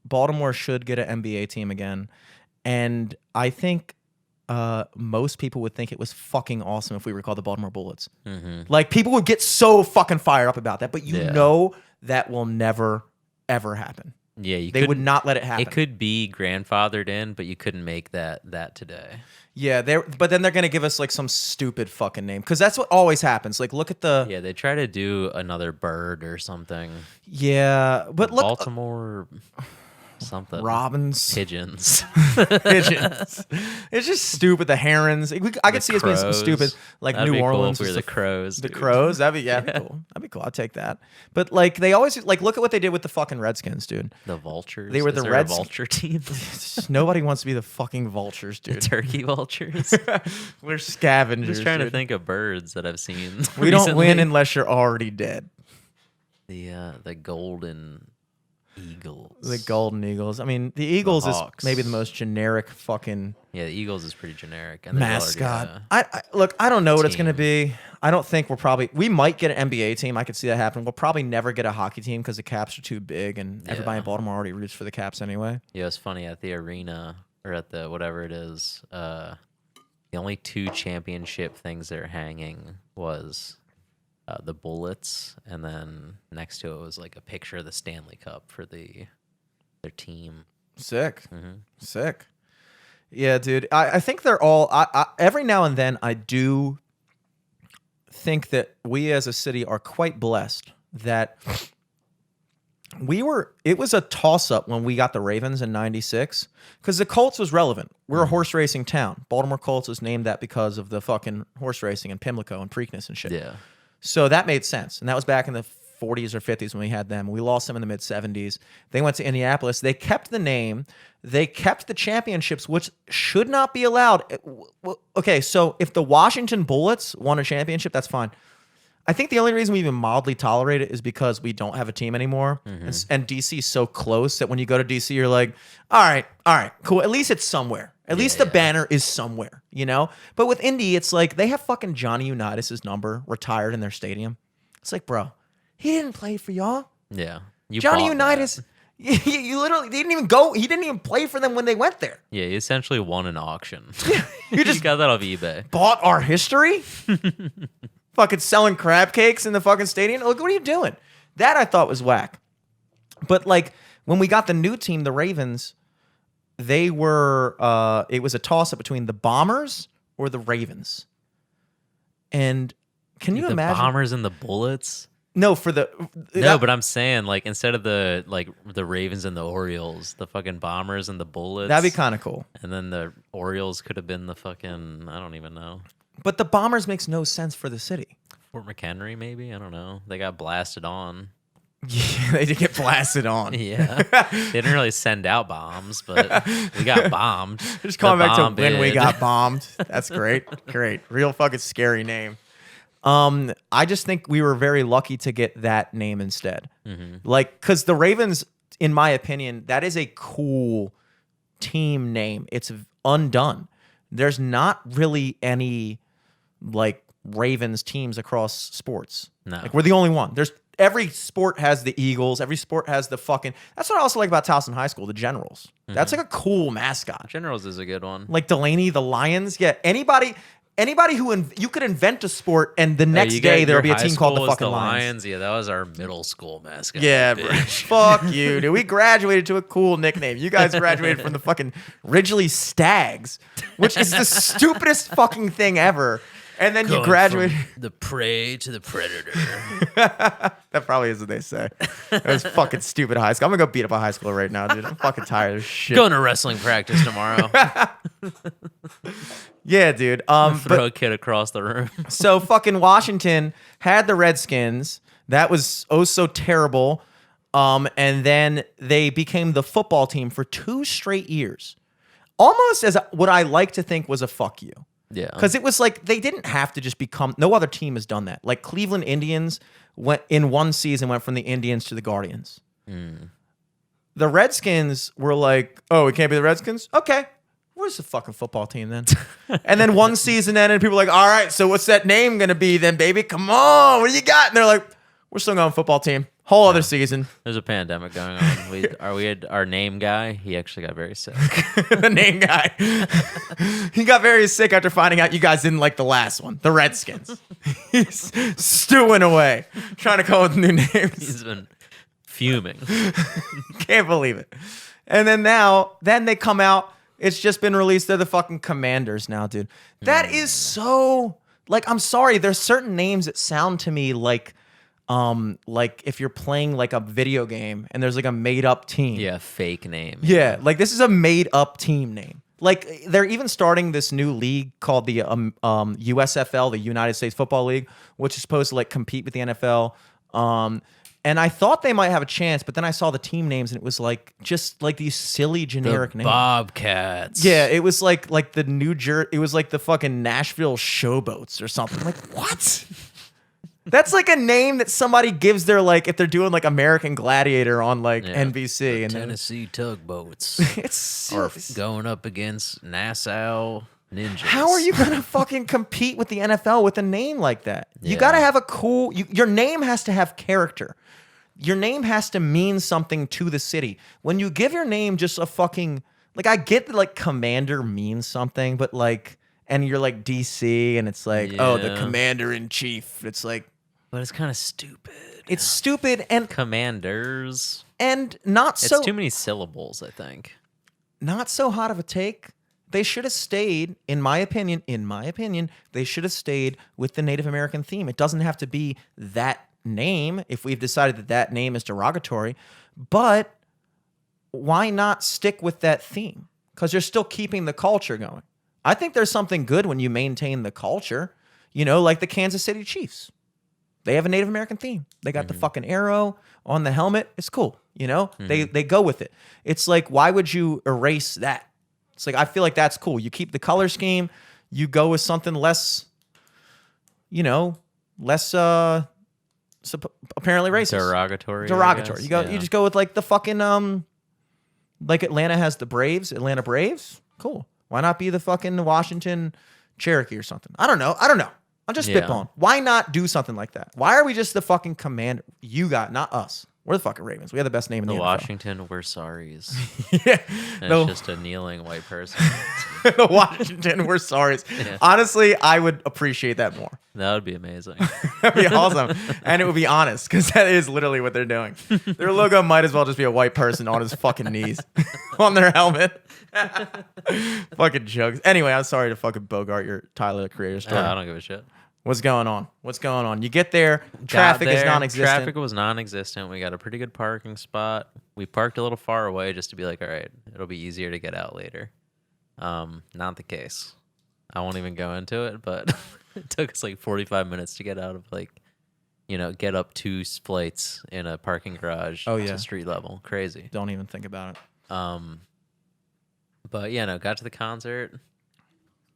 Baltimore should get an NBA team again, and I think most people would think it was fucking awesome if we were called the Baltimore Bullets. Like, people would get so fucking fired up about that, but you know that will never ever happen. Yeah, they would not let it happen. It could be grandfathered in, but you couldn't make that today. Yeah, but then they're gonna give us like some stupid fucking name, because that's what always happens. Like, look at the they try to do another bird or something. Yeah, but look, Baltimore something robins, pigeons. pigeons. It's just stupid. The herons. I could see us being some stupid, like That'd New be Orleans. Cool if we're the crows. The crows. That'd be cool. That'd be cool. I'd take that. But like, they always like look at what they did with the fucking Redskins, dude. The vultures. They were the Reds. Vulture team. Nobody wants to be the fucking vultures, dude. The turkey vultures. We're scavengers. I'm just trying to think of birds that I've seen. We don't win unless you're already dead. The golden eagles. The golden eagles. I mean, the eagles is maybe the most generic fucking. Yeah, the eagles is pretty generic. And mascot. I look. I don't know what it's gonna be. I don't think we might get an NBA team. I could see that happen. We'll probably never get a hockey team because the Caps are too big, and everybody in Baltimore already roots for the Caps anyway. Yeah, it's funny at the arena or at the whatever it is. The only 2 championship things they're hanging was the Bullets, and then next to it was like a picture of the Stanley Cup for their team. Sick. Sick. Yeah, dude. I think they're all. Every now and then, I do think that we as a city are quite blessed that it was a toss-up when we got the Ravens in 96, because the Colts was relevant. We're a horse racing town. Baltimore Colts was named that because of the fucking horse racing and Pimlico and Preakness and shit. Yeah. So that made sense. And that was back in the 40s or 50s when we had them. We lost them in the mid-70s. They went to Indianapolis. They kept the name. They kept the championships, which should not be allowed. Okay, so if the Washington Bullets won a championship, that's fine. I think the only reason we even mildly tolerate it is because we don't have a team anymore. And DC is so close that when you go to DC, you're like, all right, cool. At least it's somewhere. At least the banner is somewhere, you know? But with Indy, it's like they have fucking Johnny Unitas' number retired in their stadium. It's like, bro, he didn't play for y'all. Yeah. Johnny Unitas, you literally didn't even go. He didn't even play for them when they went there. Yeah, he essentially won an auction. You just got that off eBay. Bought our history? Fucking selling crab cakes in the fucking stadium? Look, what are you doing? That I thought was whack. But like when we got the new team, the Ravens, they were it was a toss-up between the Bombers or the Ravens. And can you imagine the Bombers and the Bullets? No, but I'm saying like instead of the Ravens and the Orioles, the fucking Bombers and the Bullets. That'd be kind of cool. And then the Orioles could have been the fucking, I don't even know. But the Bombers makes no sense for the city. Fort McHenry, maybe? I don't know. They got blasted on. Yeah, they did get blasted on. Yeah. They didn't really send out bombs, but we got bombed. Just calling back to when we got bombed. That's great. Great. Real fucking scary name. I just think we were very lucky to get that name instead. Like, because the Ravens, in my opinion, that is a cool team name. It's undone. There's not really any like Ravens teams across sports. No. Like, we're the only one. Every sport has the Eagles. Every sport has the fucking. That's what I also like about Towson High School, the Generals. That's like a cool mascot. Generals is a good one. Like Delaney, the Lions. Yeah, anybody who you could invent a sport, and the next day there'll be a team called the fucking Lions. Yeah, that was our middle school mascot. Yeah, bro. Fuck you, dude. We graduated to a cool nickname. You guys graduated from the fucking Ridgely Stags, which is the stupidest fucking thing ever. And then you graduated from the prey to the predator. That probably is what they say. That was fucking stupid high school. I'm gonna go beat up a high schooler right now, dude. I'm fucking tired of shit. Going to wrestling practice tomorrow. Yeah, dude. Throw a kid across the room. So fucking Washington had the Redskins. That was oh so terrible. And then they became the football team for 2 straight years. Almost as what I like to think was a fuck you. Yeah. Because it was like they didn't have to just become. No other team has done that. Like Cleveland Indians went in one season, went from the Indians to the Guardians. The Redskins were like, oh, we can't be the Redskins? Okay. where's the fucking football team then? And then one season ended, and people are like, all right, so what's that name going to be then, baby? Come on, what do you got? And they're like, we're still going football team. Whole other season. There's a pandemic going on. We had our name guy. He actually got very sick. The name guy. He got very sick after finding out you guys didn't like the last one, the Redskins. He's stewing away, trying to come up with new names. He's been fuming. Can't believe it. And then then they come out. It's just been released. They're the fucking Commanders now, dude. That is so, like, I'm sorry. There's certain names that sound to me like if you're playing like a video game and there's like a made up team. Yeah, fake name. Yeah, like this is a made up team name. Like they're even starting this new league called the USFL, the United States Football League, which is supposed to like compete with the NFL. And I thought they might have a chance, but then I saw the team names and it was like just like these silly generic names. Bobcats. Yeah, it was like the New Jersey. It was like the fucking Nashville Showboats or something. Like what? That's like a name that somebody gives their, like, if they're doing like American Gladiator on like NBC. And Tennessee tugboats. It's or going up against Nassau Ninjas. How are you gonna fucking compete with the NFL with a name like that? Yeah. You gotta have a cool. Your name has to have character. Your name has to mean something to the city. When you give your name just a fucking, like, I get that like Commander means something, but like, and you're like DC, and it's like, oh, the Commander in Chief. It's like. But it's kind of stupid. It's stupid and Commanders. And not so. It's too many syllables, I think. Not so hot of a take. They should have stayed, in my opinion, they should have stayed with the Native American theme. It doesn't have to be that name if we've decided that that name is derogatory. But why not stick with that theme? Because you're still keeping the culture going. I think there's something good when you maintain the culture. You know, like the Kansas City Chiefs. They have a Native American theme. They got the fucking arrow on the helmet. It's cool. You know, they go with it. It's like, why would you erase that? It's like, I feel like that's cool. You keep the color scheme. You go with something less, you know, less apparently racist. Derogatory. You go. You just go with like the fucking like Atlanta has the Braves. Atlanta Braves. Cool. Why not be the fucking Washington Cherokee or something? I don't know. I'm just spitballing. Why not do something like that? Why are we just the fucking Commander? You got, not us. We're the fucking Ravens. We have the best name in the NFL. Washington, we're sorries. Yeah. And it's just a kneeling white person. The Washington, we're sorries. Yeah. Honestly, I would appreciate that more. That would be amazing. That'd be awesome. And it would be honest, because that is literally what they're doing. Their logo might as well just be a white person on his fucking knees on their helmet. Fucking jokes. Anyway, I'm sorry to fucking bogart your Tyler, the Creator story. I don't give a shit. What's going on? You get there, traffic is non-existent. Traffic was non-existent. We got a pretty good parking spot. We parked a little far away just to be like, all right, it'll be easier to get out later. Not the case. I won't even go into it, but it took us like 45 minutes to get out of like, you know, get up 2 flights in a parking garage to street level. Crazy. Don't even think about it. But yeah, no, got to the concert.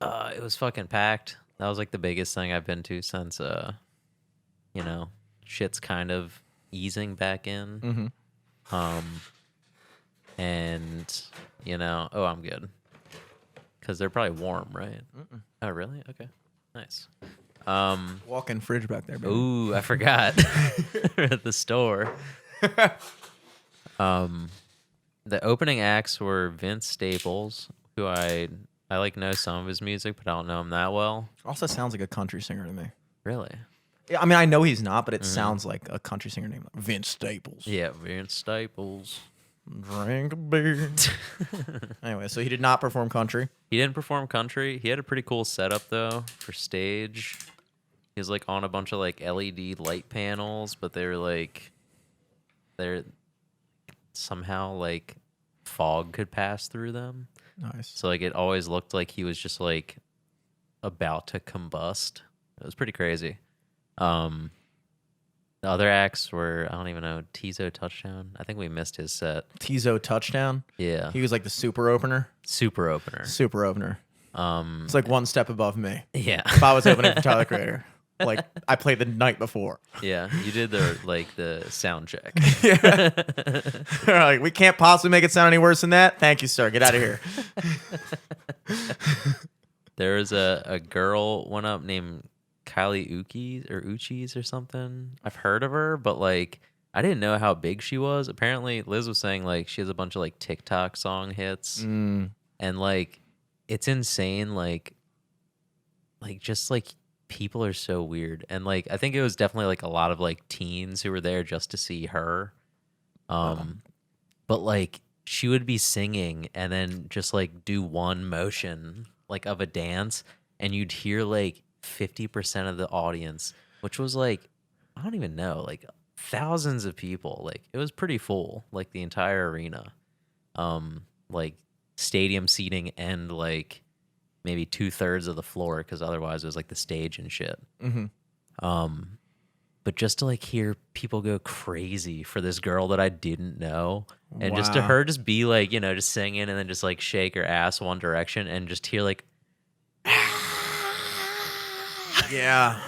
It was fucking packed. That was like the biggest thing I've been to since, you know, shit's kind of easing back in. And, you know, I'm good. Because they're probably warm, right? Oh, really? Okay. Nice. Walk-in fridge back there, baby. Ooh, I forgot. At the store. The opening acts were Vince Staples, who I like know some of his music, but I don't know him that well. Also sounds like a country singer to me. Really? Yeah, I mean, I know he's not, but it sounds like a country singer named Vince Staples. Yeah, Vince Staples. Drink a beer. Anyway, so he did not perform country. He didn't perform country. He had a pretty cool setup, though, for stage. He was, like, on a bunch of, like, LED light panels, but they're somehow, like, fog could pass through them. Nice. So, like, it always looked like he was just, like, about to combust. It was pretty crazy. The other acts were, I don't even know, Tezo Touchdown. I think we missed his set. Tezo Touchdown? Yeah. He was like the super opener? Super opener. It's like one step above me. Yeah. If I was opening for Tyler, the Creator. Like, I played the night before. Yeah, you did the sound check. Yeah. They're like, we can't possibly make it sound any worse than that. Thank you, sir. Get out of here. There was a girl went up named Kylie Ookies or something. I've heard of her, but like I didn't know how big she was. Apparently, Liz was saying like she has a bunch of like TikTok song hits, and like it's insane. Just like people are so weird, and like I think it was definitely like a lot of like teens who were there just to see her. But like she would be singing and then just like do one motion like of a dance, and you'd hear like 50% of the audience, which was like I don't even know, like thousands of people. Like it was pretty full, like the entire arena, like stadium seating and like maybe 2/3 of the floor because otherwise it was like the stage and shit. But just to like hear people go crazy for this girl that I didn't know, and just to Wow. her just be like, you know, just singing and then just like shake her ass one direction and just hear like Yeah.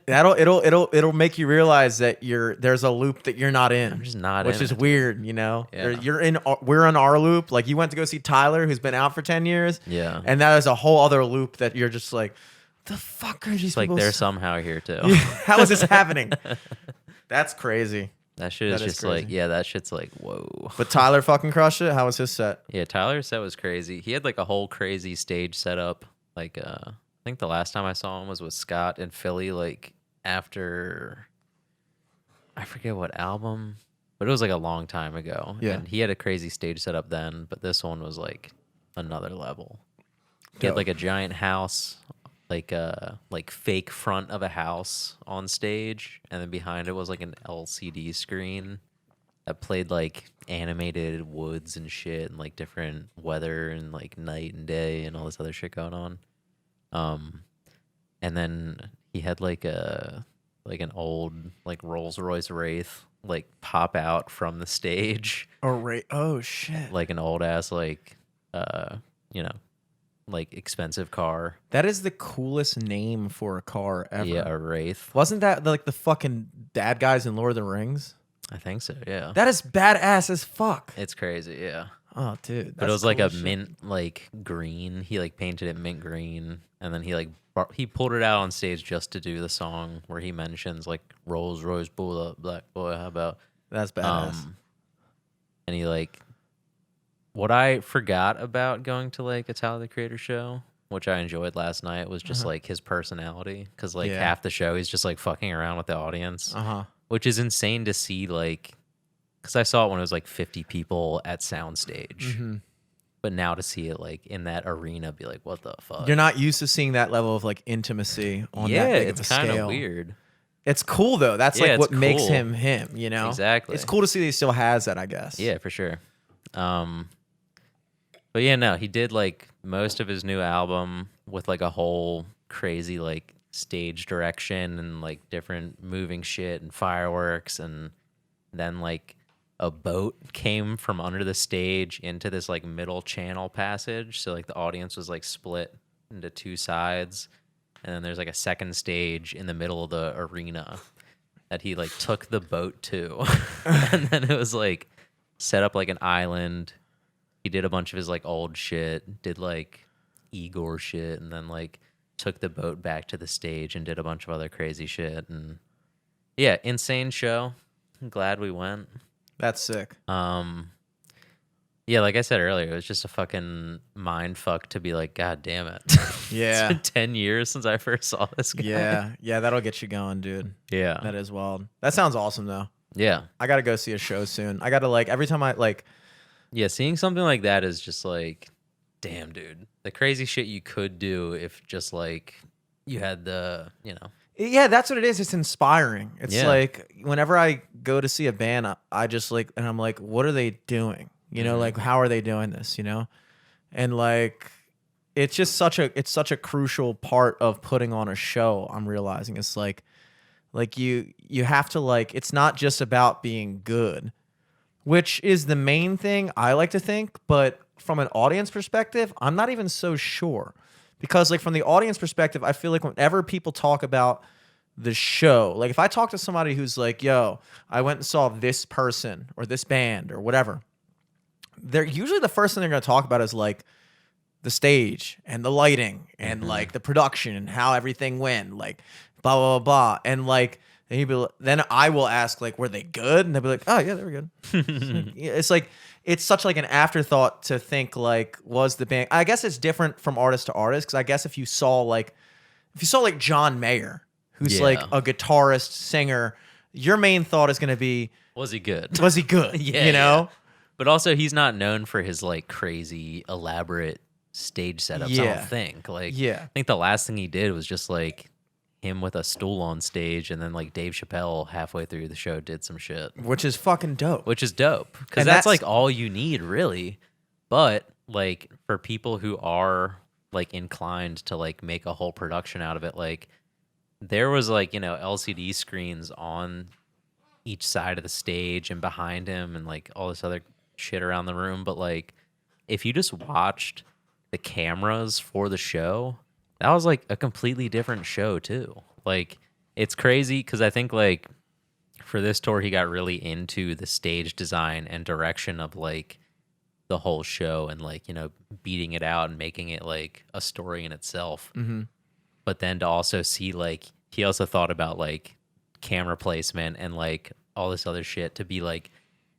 It'll make you realize that there's a loop that you're not in. I'm just not which in is it. weird, you know. Yeah. We're in our loop. Like you went to go see Tyler, who's been out for 10 years. Yeah. And that is a whole other loop that you're just like, the fuck are these It's like people? they're somehow here too. How is this happening? That's crazy. That shit is That is just like, crazy. yeah, that shit's like, whoa. But Tyler fucking crushed it. How was his set? Yeah, Tyler's set was crazy. He had like a whole crazy stage setup. Like, I think the last time I saw him was with Scott in Philly, like after, I forget what album, but it was like a long time ago. Yeah. And he had a crazy stage setup then, but this one was like another level. He had Dope. like a giant house, like fake front of a house on stage, and then behind it was like an LCD screen that played like animated woods and shit and like different weather and like night and day and all this other shit going on. And then he had like an old like Rolls Royce Wraith like pop out from the stage, Oh shit. like an old ass like you know, like expensive car. That is the coolest name for a car ever. Yeah, a Wraith. Wasn't that like the fucking bad guys in Lord of the Rings? I think so. Yeah, That is badass as fuck. it's crazy. Yeah. Oh, dude. But it that's was like cool a as shit. mint like green. He like painted it mint green, and then he like he pulled it out on stage just to do the song where he mentions like Rolls Royce Bull Up Black Boy. How about That's badass. and he like what I forgot about going to like a Tyler the Creator show, which I enjoyed last night, was just like his personality, because like Yeah. half the show he's just like fucking around with the audience, which is insane to see. Like, because I saw it when it was like 50 people at soundstage. But now to see it like in that arena, be like, what the fuck? You're not used to seeing that level of like intimacy on that big of a it's kind scale. of weird. It's cool though. That's Yeah, like what it's makes cool. him, you know? Exactly. It's cool to see that he still has that, I guess. Yeah, for sure. But yeah, no, he did like most of his new album with like a whole crazy like stage direction and like different moving shit and fireworks, and then like a boat came from under the stage into this like middle channel passage, so like the audience was like split into two sides, and then there's like a second stage in the middle of the arena that he like took the boat to. And then it was like set up like an island. He did a bunch of his like old shit, did like Igor shit, and then like took the boat back to the stage and did a bunch of other crazy shit. And yeah, insane show. I'm glad we went. That's sick. Yeah, like I said earlier, it was just a fucking mind fuck to be like, God damn it. Yeah. It's been 10 years since I first saw this guy. Yeah, that'll get you going, dude. Yeah. That is wild. That sounds awesome though. Yeah. I gotta go see a show soon. I gotta like every time I like Yeah, seeing something like that is just like, damn, dude. The crazy shit you could do if just like you had the, you know. yeah, that's what it is. It's inspiring. It's Yeah. like whenever I go to see a band, I just like, and I'm like, what are they doing? You know, like how are they doing this? You know, and like it's just such a crucial part of putting on a show. I'm realizing it's like you have to like, it's not just about being good, which is the main thing I like to think, but from an audience perspective, I'm not even so sure. Because like from the audience perspective, I feel like whenever people talk about the show, like if I talk to somebody who's like, yo, I went and saw this person or this band or whatever, they're usually the first thing they're going to talk about is like the stage and the lighting and like the production and how everything went, like blah blah blah blah, and like then I will ask like, were they good? And they'll be like, oh yeah, they were good. It's such like an afterthought to think like, was the band? I guess it's different from artist to artist, because I guess if you saw like John Mayer, who's like a guitarist singer, your main thought is going to be, was he good? Was he good? Yeah, you know. Yeah. But also, he's not known for his like crazy elaborate stage setups. I don't think. Like, I think the last thing he did was just like him with a stool on stage, and then like Dave Chappelle halfway through the show did some shit, which is fucking dope. Which is dope, because that's like all you need, really. But like for people who are like inclined to like make a whole production out of it, like there was like, you know, LCD screens on each side of the stage and behind him and like all this other shit around the room. But like if you just watched the cameras for the show, that was like a completely different show too. Like it's crazy, because I think like for this tour he got really into the stage design and direction of like the whole show, and like, you know, beating it out and making it like a story in itself. But then to also see like he also thought about like camera placement and like all this other shit, to be like,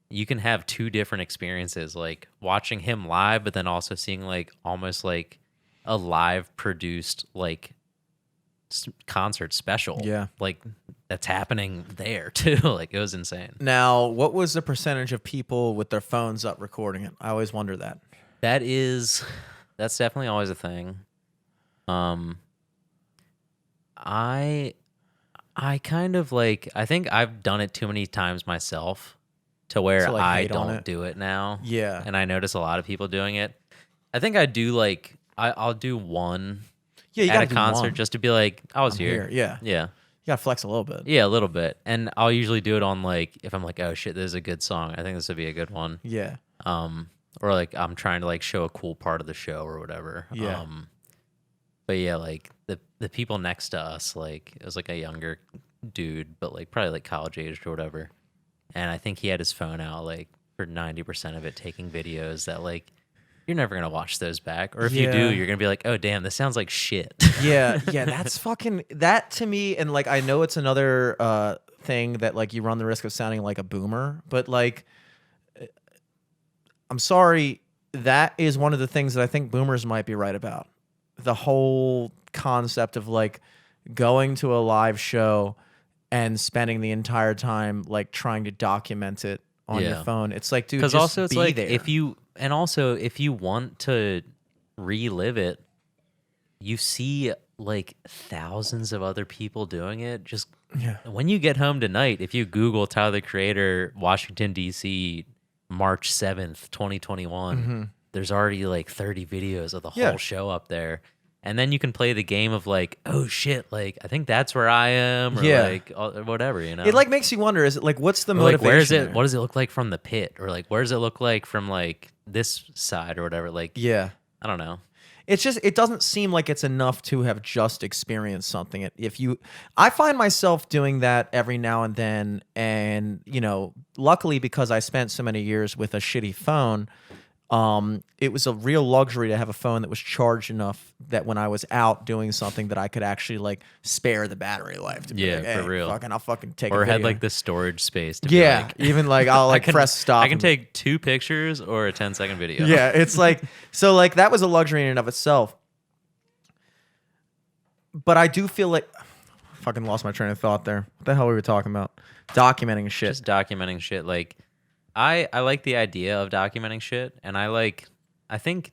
you can have two different experiences, like watching him live, but then also seeing like almost like a live produced like concert special. Yeah. Like that's happening there too. Like it was insane. Now, what was the percentage of people with their phones up recording it? I always wonder that. That's definitely always a thing. I kind of like, I think I've done it too many times myself to where like I don't do it now. Yeah. And I notice a lot of people doing it. I think I do like, I'll do one at a concert just to be like, I was here. Yeah. Yeah. You gotta flex a little bit. Yeah, a little bit. And I'll usually do it on like, if I'm like, oh shit, this is a good song, I think this would be a good one. Yeah. Or like I'm trying to like show a cool part of the show or whatever. Yeah. But yeah, like the people next to us, like it was like a younger dude, but like probably like college aged or whatever. And I think he had his phone out like for 90% of it, taking videos that like you're never gonna watch those back, or if you do, you're gonna be like, oh damn, this sounds like shit. Yeah, that's fucking that to me. And like I know it's another thing that like you run the risk of sounding like a boomer, but like I'm sorry, that is one of the things that I think boomers might be right about. The whole concept of like going to a live show and spending the entire time like trying to document it on your phone. It's like, dude, because also it's like there. if you want to relive it, you see like thousands of other people doing it. Just when you get home tonight, if you Google Tyler the Creator, Washington D.C., March 7th, 2021, there's already like 30 videos of the whole show up there. And then you can play the game of like, oh shit, like I think that's where I am, or like whatever, you know. It like makes you wonder, is it like what's the motivation? Like, where is it? there? What does it look like from the pit, or like where does it look like from like this side or whatever? Like, I don't know. It's just, it doesn't seem like it's enough to have just experienced something. I find myself doing that every now and then, and you know, luckily because I spent so many years with a shitty phone. It was a real luxury to have a phone that was charged enough that when I was out doing something that I could actually like spare the battery life. To be like, hey, for real. I'll fucking take or a video. had like the storage space to be like, even like I'll like press stop. I can take 2 pictures or a 10-second video. Yeah, it's like, so like that was a luxury in and of itself. But I do feel like, fucking lost my train of thought there. What the hell were we talking about? Documenting shit. Just documenting shit. Like, I like the idea of documenting shit, and I think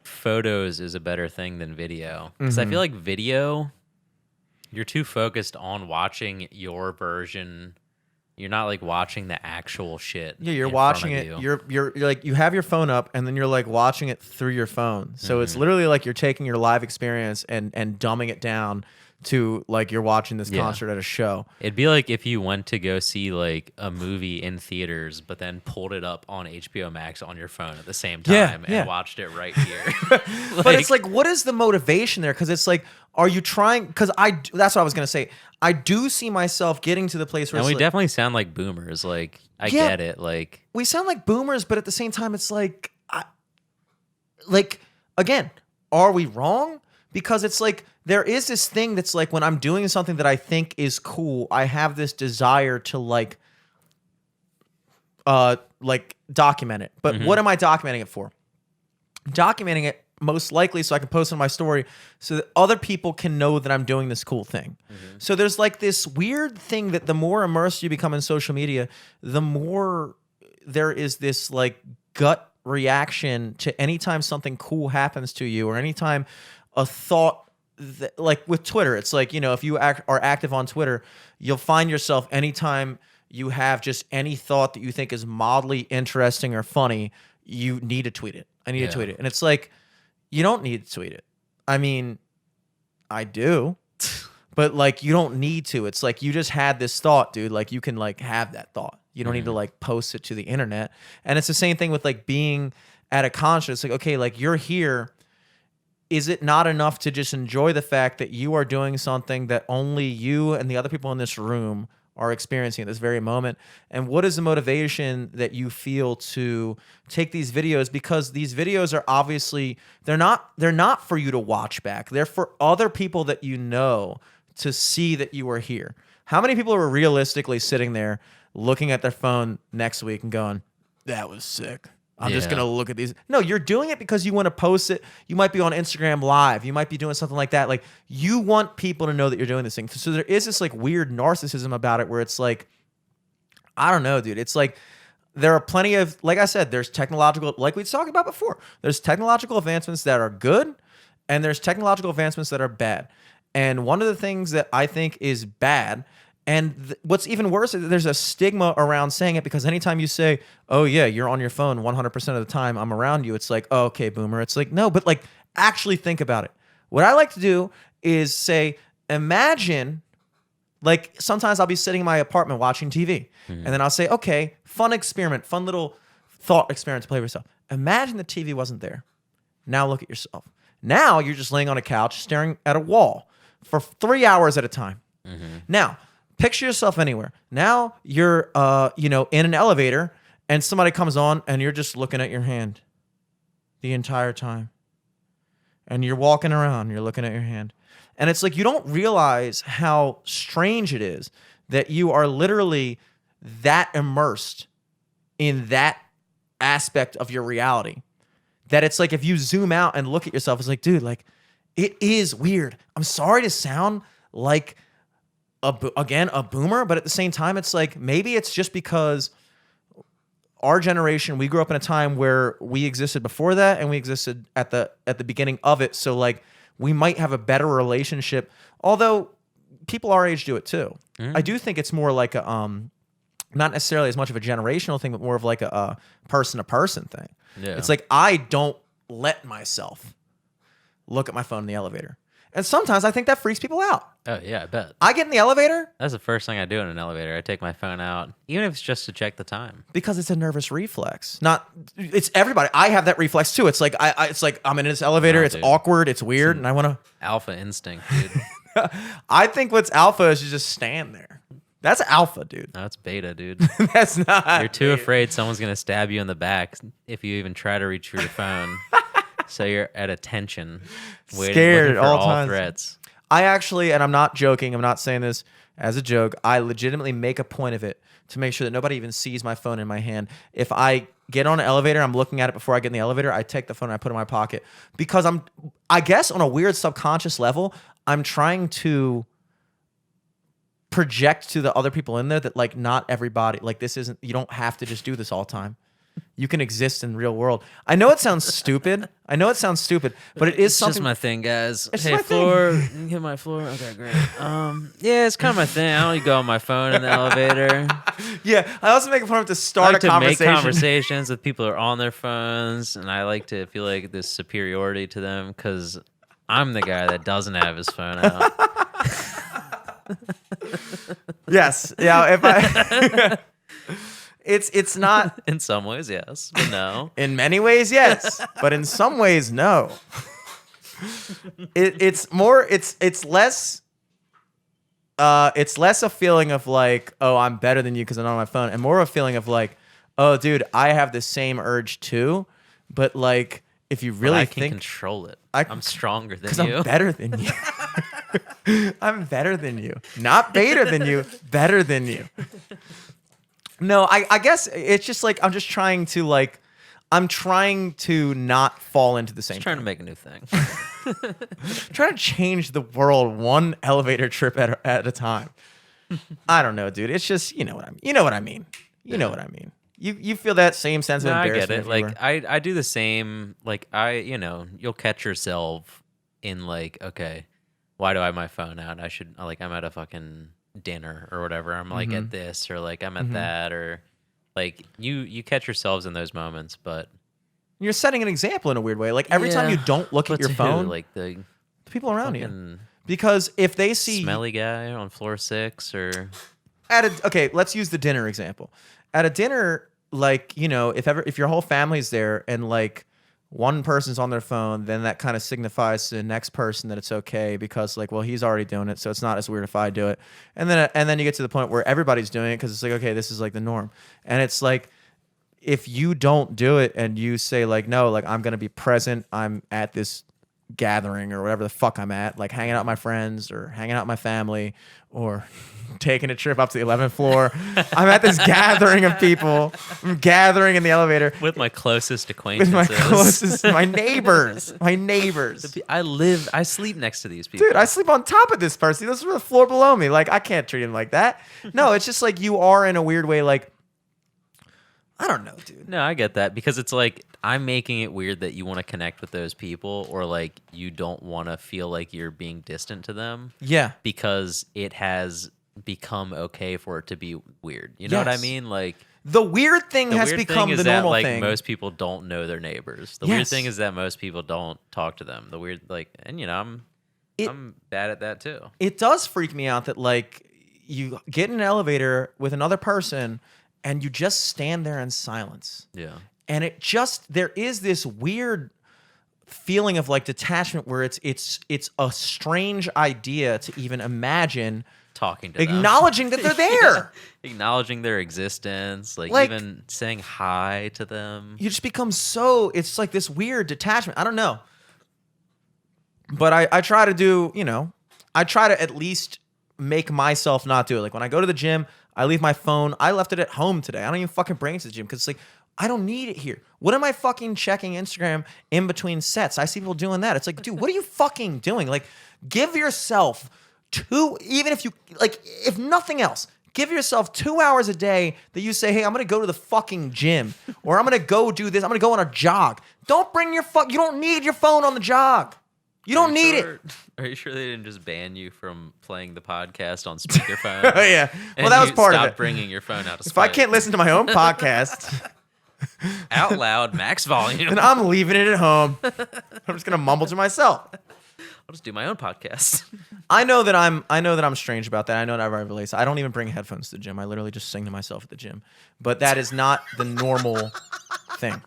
photos is a better thing than video, because I feel like video, you're too focused on watching your version. You're not like watching the actual shit. Yeah, you're watching it. You're like, you have your phone up, and then you're like watching it through your phone. So it's literally like you're taking your live experience and dumbing it down to like you're watching this concert at a show. It'd be like if you went to go see like a movie in theaters, but then pulled it up on HBO Max on your phone at the same time and watched it right here. But it's like, what is the motivation there? Because it's like, are you trying? Because that's what I was gonna say. I do see myself getting to the place where and it's we like, definitely sound like boomers. Like I get it. Like we sound like boomers, but at the same time, it's like again, are we wrong? Because it's like there is this thing that's like when I'm doing something that I think is cool, I have this desire to like document it. But what am I documenting it for? Documenting it most likely so I can post on my story so that other people can know that I'm doing this cool thing. So there's like this weird thing that the more immersed you become in social media, the more there is this like gut reaction to anytime something cool happens to you or anytime a thought that, like with Twitter, it's like, if you are active on Twitter, you'll find yourself anytime you have just any thought that you think is mildly interesting or funny, you need to tweet it. I need to tweet it. And it's like, you don't need to tweet it. I mean, I do, but like, you don't need to. It's like, you just had this thought, dude. Like, you can like have that thought. You don't need to like post it to the internet. And it's the same thing with like being at a concert. It's like, okay, like you're here. Is it not enough to just enjoy the fact that you are doing something that only you and the other people in this room are experiencing at this very moment? And what is the motivation that you feel to take these videos? Because these videos are obviously, they're not for you to watch back. They're for other people that you know to see that you are here. How many people are realistically sitting there looking at their phone next week and going, that was sick. I'm just going to look at these. No, you're doing it because you want to post it. You might be on Instagram Live. You might be doing something like that. Like, you want people to know that you're doing this thing. So there is this like weird narcissism about it where it's like, I don't know, dude. It's like there are plenty of, like I said, there's technological, like we talked about before, there's technological advancements that are good and there's technological advancements that are bad. And one of the things that I think is bad, and what's even worse is that there's a stigma around saying it, because anytime you say, oh yeah, you're on your phone 100% of the time, I'm around you, it's like, oh, okay, boomer. It's like, no, but like actually think about it. What I like to do is say, imagine, like sometimes I'll be sitting in my apartment watching TV and then I'll say, okay, fun experiment, fun little thought experiment to play with yourself. Imagine the TV wasn't there. Now look at yourself. Now you're just laying on a couch staring at a wall for 3 hours at a time. Now, picture yourself anywhere. Now you're, in an elevator and somebody comes on and you're just looking at your hand the entire time. And you're walking around, you're looking at your hand. And it's like, you don't realize how strange it is that you are literally that immersed in that aspect of your reality. That it's like, if you zoom out and look at yourself, it's like, dude, like, it is weird. I'm sorry to sound like a boomer, but at the same time, it's like, maybe it's just because our generation, we grew up in a time where we existed before that and we existed at the beginning of it. So like, we might have a better relationship, although people our age do it too. I do think it's more like a not necessarily as much of a generational thing, but more of like a person to person thing. Yeah. It's like, I don't let myself look at my phone in the elevator. And sometimes I think that freaks people out. Oh, yeah, I bet. I get in the elevator. That's the first thing I do in an elevator. I take my phone out, even if it's just to check the time. Because it's a nervous reflex. It's everybody. I have that reflex too. It's like, it's like I'm in this elevator. It's awkward. It's weird. And I want to. Alpha instinct, dude. I think what's alpha is you just stand there. That's alpha, dude. No, it's beta, dude. That's not. You're too afraid someone's going to stab you in the back if you even try to reach for your phone. So you're at attention, scared for all times. threats. I actually, and I'm not joking, I'm not saying this as a joke, I legitimately make a point of it to make sure that nobody even sees my phone in my hand. If I get on an elevator, I'm looking at it before I get in the elevator, I take the phone and I put it in my pocket. Because I guess on a weird subconscious level, I'm trying to project to the other people in there that like not everybody, like this isn't, you don't have to just do this all the time. You can exist in the real world. I know it sounds stupid. But it is something. It's just my thing, guys. It's hey, my floor, thing. you can hit my floor. Okay, great. Yeah, it's kind of my thing. I don't go on my phone in the elevator. Yeah, I also make fun of to I start like a conversation. To make conversations with people who are on their phones, and I like to feel like this superiority to them because I'm the guy that doesn't have his phone out. Yes. Yeah. If I. It's not. In some ways, yes, but no. In many ways, yes, but in some ways, no. It's more. It's less. It's less a feeling of like, oh, I'm better than you because I'm not on my phone, and more of a feeling of like, oh, dude, I have the same urge too, but like if you really I can think control it. I- I'm stronger than because you. I'm better than you. I'm better than you. Not better than you, better than you. No, I guess it's just like I'm trying to not fall into the same Just trying to thing. make a new thing. Trying to change the world one elevator trip at a time. I don't know, dude. It's just you know what I mean. You know what I mean. You know what I mean. You feel that same sense of No, I embarrassment. get it. Like I do the same. Like you'll catch yourself in like, okay, why do I have my phone out? I'm at a fucking dinner or whatever. I'm like at this or like I'm at that or like you catch yourselves in those moments, but you're setting an example in a weird way. Like every time you don't look at your phone, like the people around you. fucking Because if they see smelly guy on floor 6 or okay, let's use the dinner example. At a dinner, like, if your whole family's there and like one person's on their phone, then that kind of signifies to the next person that it's okay because like, well, he's already doing it, so it's not as weird if I do it. And then you get to the point where everybody's doing it because it's like, okay, this is like the norm. And it's like if you don't do it and you say like, no, like I'm gonna be present, I'm at this gathering or whatever the fuck I'm at, like hanging out with my friends or hanging out with my family or taking a trip up to the 11th floor. I'm at this gathering of people. I'm gathering in the elevator with my closest with acquaintances. my neighbors. My neighbors. I sleep next to these people. Dude, I sleep on top of this person. This is the floor below me. Like, I can't treat him like that. No, it's just like you are in a weird way, like, I don't know, dude. No, I get that because it's like I'm making it weird that you want to connect with those people or like you don't want to feel like you're being distant to them. Yeah. Because it has become okay for it to be weird. You know what I Yes. mean? Like the weird thing the has weird become thing is the that, normal like, thing. most people don't know their neighbors. The weird Yes. thing is that most people don't talk to them. The weird and I'm bad at that too. It does freak me out that like you get in an elevator with another person and you just stand there in silence. Yeah. And there is this weird feeling of like detachment where it's a strange idea to even imagine Talking to them. acknowledging that they're there. Acknowledging their existence, like even saying hi to them. You just become it's like this weird detachment. I don't know. But I try to do, I try to at least make myself not do it. Like when I go to the gym, I leave my phone. I left it at home today. I don't even fucking bring it to the gym because it's like, I don't need it here. What am I fucking checking Instagram in between sets? I see people doing that. It's like, dude, what are you fucking doing? Like, give yourself even if you, like, if nothing else, give yourself 2 hours a day that you say, hey, I'm going to go to the fucking gym or I'm going to go do this. I'm going to go on a jog. Don't bring you don't need your phone on the jog. You don't need it. Are you sure they didn't just ban you from playing the podcast on speakerphone? Oh, yeah. Well, that was part of it. Stop bringing your phone out of If I can't listen to my own podcast out loud, max volume, then I'm leaving it at home. I'm just going to mumble to myself. I'll just do my own podcast. I know that I'm strange about that. I know that I relate. I don't even bring headphones to the gym. I literally just sing to myself at the gym. But that is not the normal thing.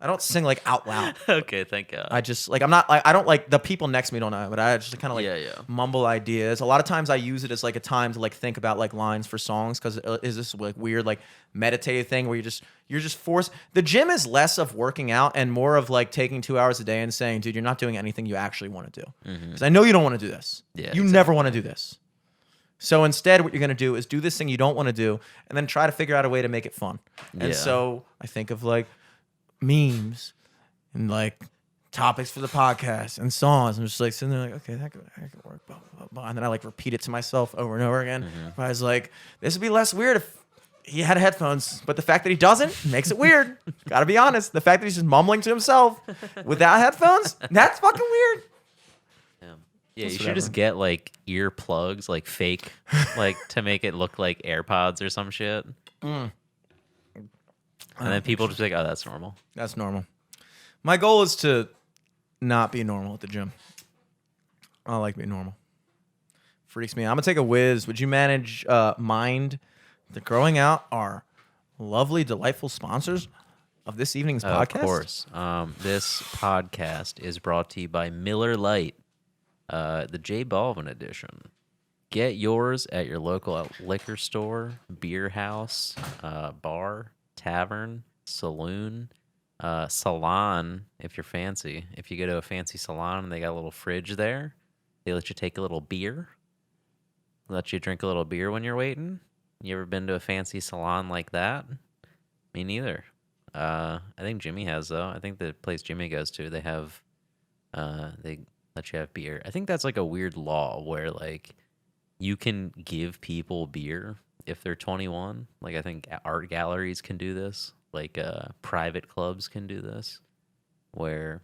I don't sing like out loud. Okay, thank God. I just like I don't like the people next to me don't know, but I just kind of like mumble ideas. A lot of times I use it as like a time to like think about like lines for songs because is this like weird like meditative thing where you're just forced. The gym is less of working out and more of like taking 2 hours a day and saying, dude, you're not doing anything you actually want to do. Because I know you don't want to do this. Yeah, you never want to do this. So instead, what you're going to do is do this thing you don't want to do and then try to figure out a way to make it fun. And so I think of like memes and like topics for the podcast and songs. I'm just like sitting there like, okay, that could work. Blah, blah, blah. And then I like repeat it to myself over and over again. But I was like, this would be less weird if he had headphones. But the fact that he doesn't makes it weird. Gotta be honest. The fact that he's just mumbling to himself without headphones, that's fucking weird. Yeah, you should just get like ear plugs, like fake, like to make it look like AirPods or some shit. And then people just be like, oh, that's normal. That's normal. My goal is to not be normal at the gym. I like being normal. Freaks me out. I'm going to take a whiz. Would you manage mind the Growing Out our lovely, delightful sponsors of this evening's podcast? Of course. This podcast is brought to you by Miller Lite, the J Balvin edition. Get yours at your local liquor store, beer house, bar, tavern, saloon, Salon, if you're fancy. If you go to a fancy salon and they got a little fridge there, they let you take a little beer. Let you drink a little beer when you're waiting. You ever been to a fancy salon like that? Me neither. I think Jimmy has, though. I think the place Jimmy goes to, they have, they let you have beer. I think that's like a weird law where like you can give people beer if they're 21. Like I think art galleries can do this. Like private clubs can do this, where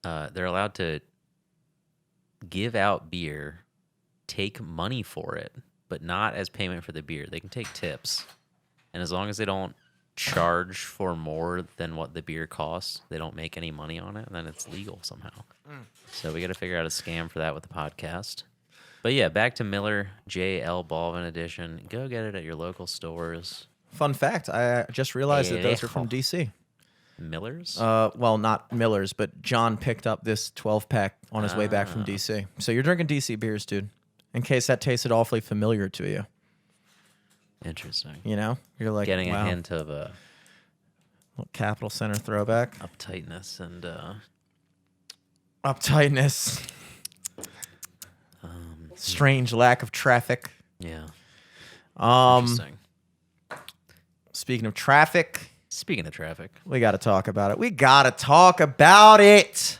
they're allowed to give out beer, take money for it, but not as payment for the beer. They can take tips, and as long as they don't charge for more than what the beer costs, they don't make any money on it, and then it's legal somehow. So we got to figure out a scam for that with the podcast. But yeah, back to Miller J.L. Baldwin edition. Go get it at your local stores. Fun fact, I just realized that those are from DC. Miller's? Well, not Miller's, but John picked up this 12-pack on his way back from DC. So you're drinking DC beers, dude, in case that tasted awfully familiar to you. Interesting. You know? You're like, getting wow. a hint of a Capital Center throwback. uptightness and Uptightness. Strange lack of traffic. yeah. Interesting. Speaking of traffic, we got to talk about it.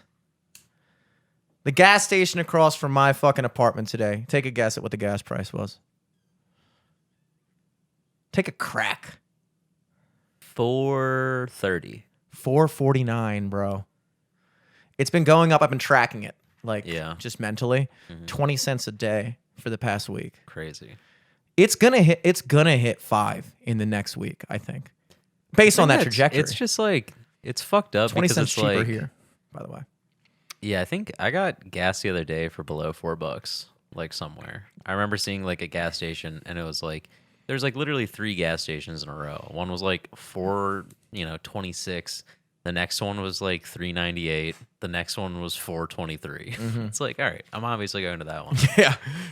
The gas station across from my fucking apartment today. Take a guess at what the gas price was. Take a crack. $4.30. $4.49, bro. It's been going up. I've been tracking it, just mentally. 20 cents a day for the past week. Crazy. It's gonna hit $5 in the next week, I think. Based on that trajectory. It's just like it's fucked up 20 because cents it's cheaper like, here, by the way. Yeah, I think I got gas the other day for below $4, like somewhere. I remember seeing like a gas station and it was like there's like literally 3 gas stations in a row. One was like 4.26. The next one was like $3.98. The next one was $4.23. It's like, all right, I'm obviously going to that one.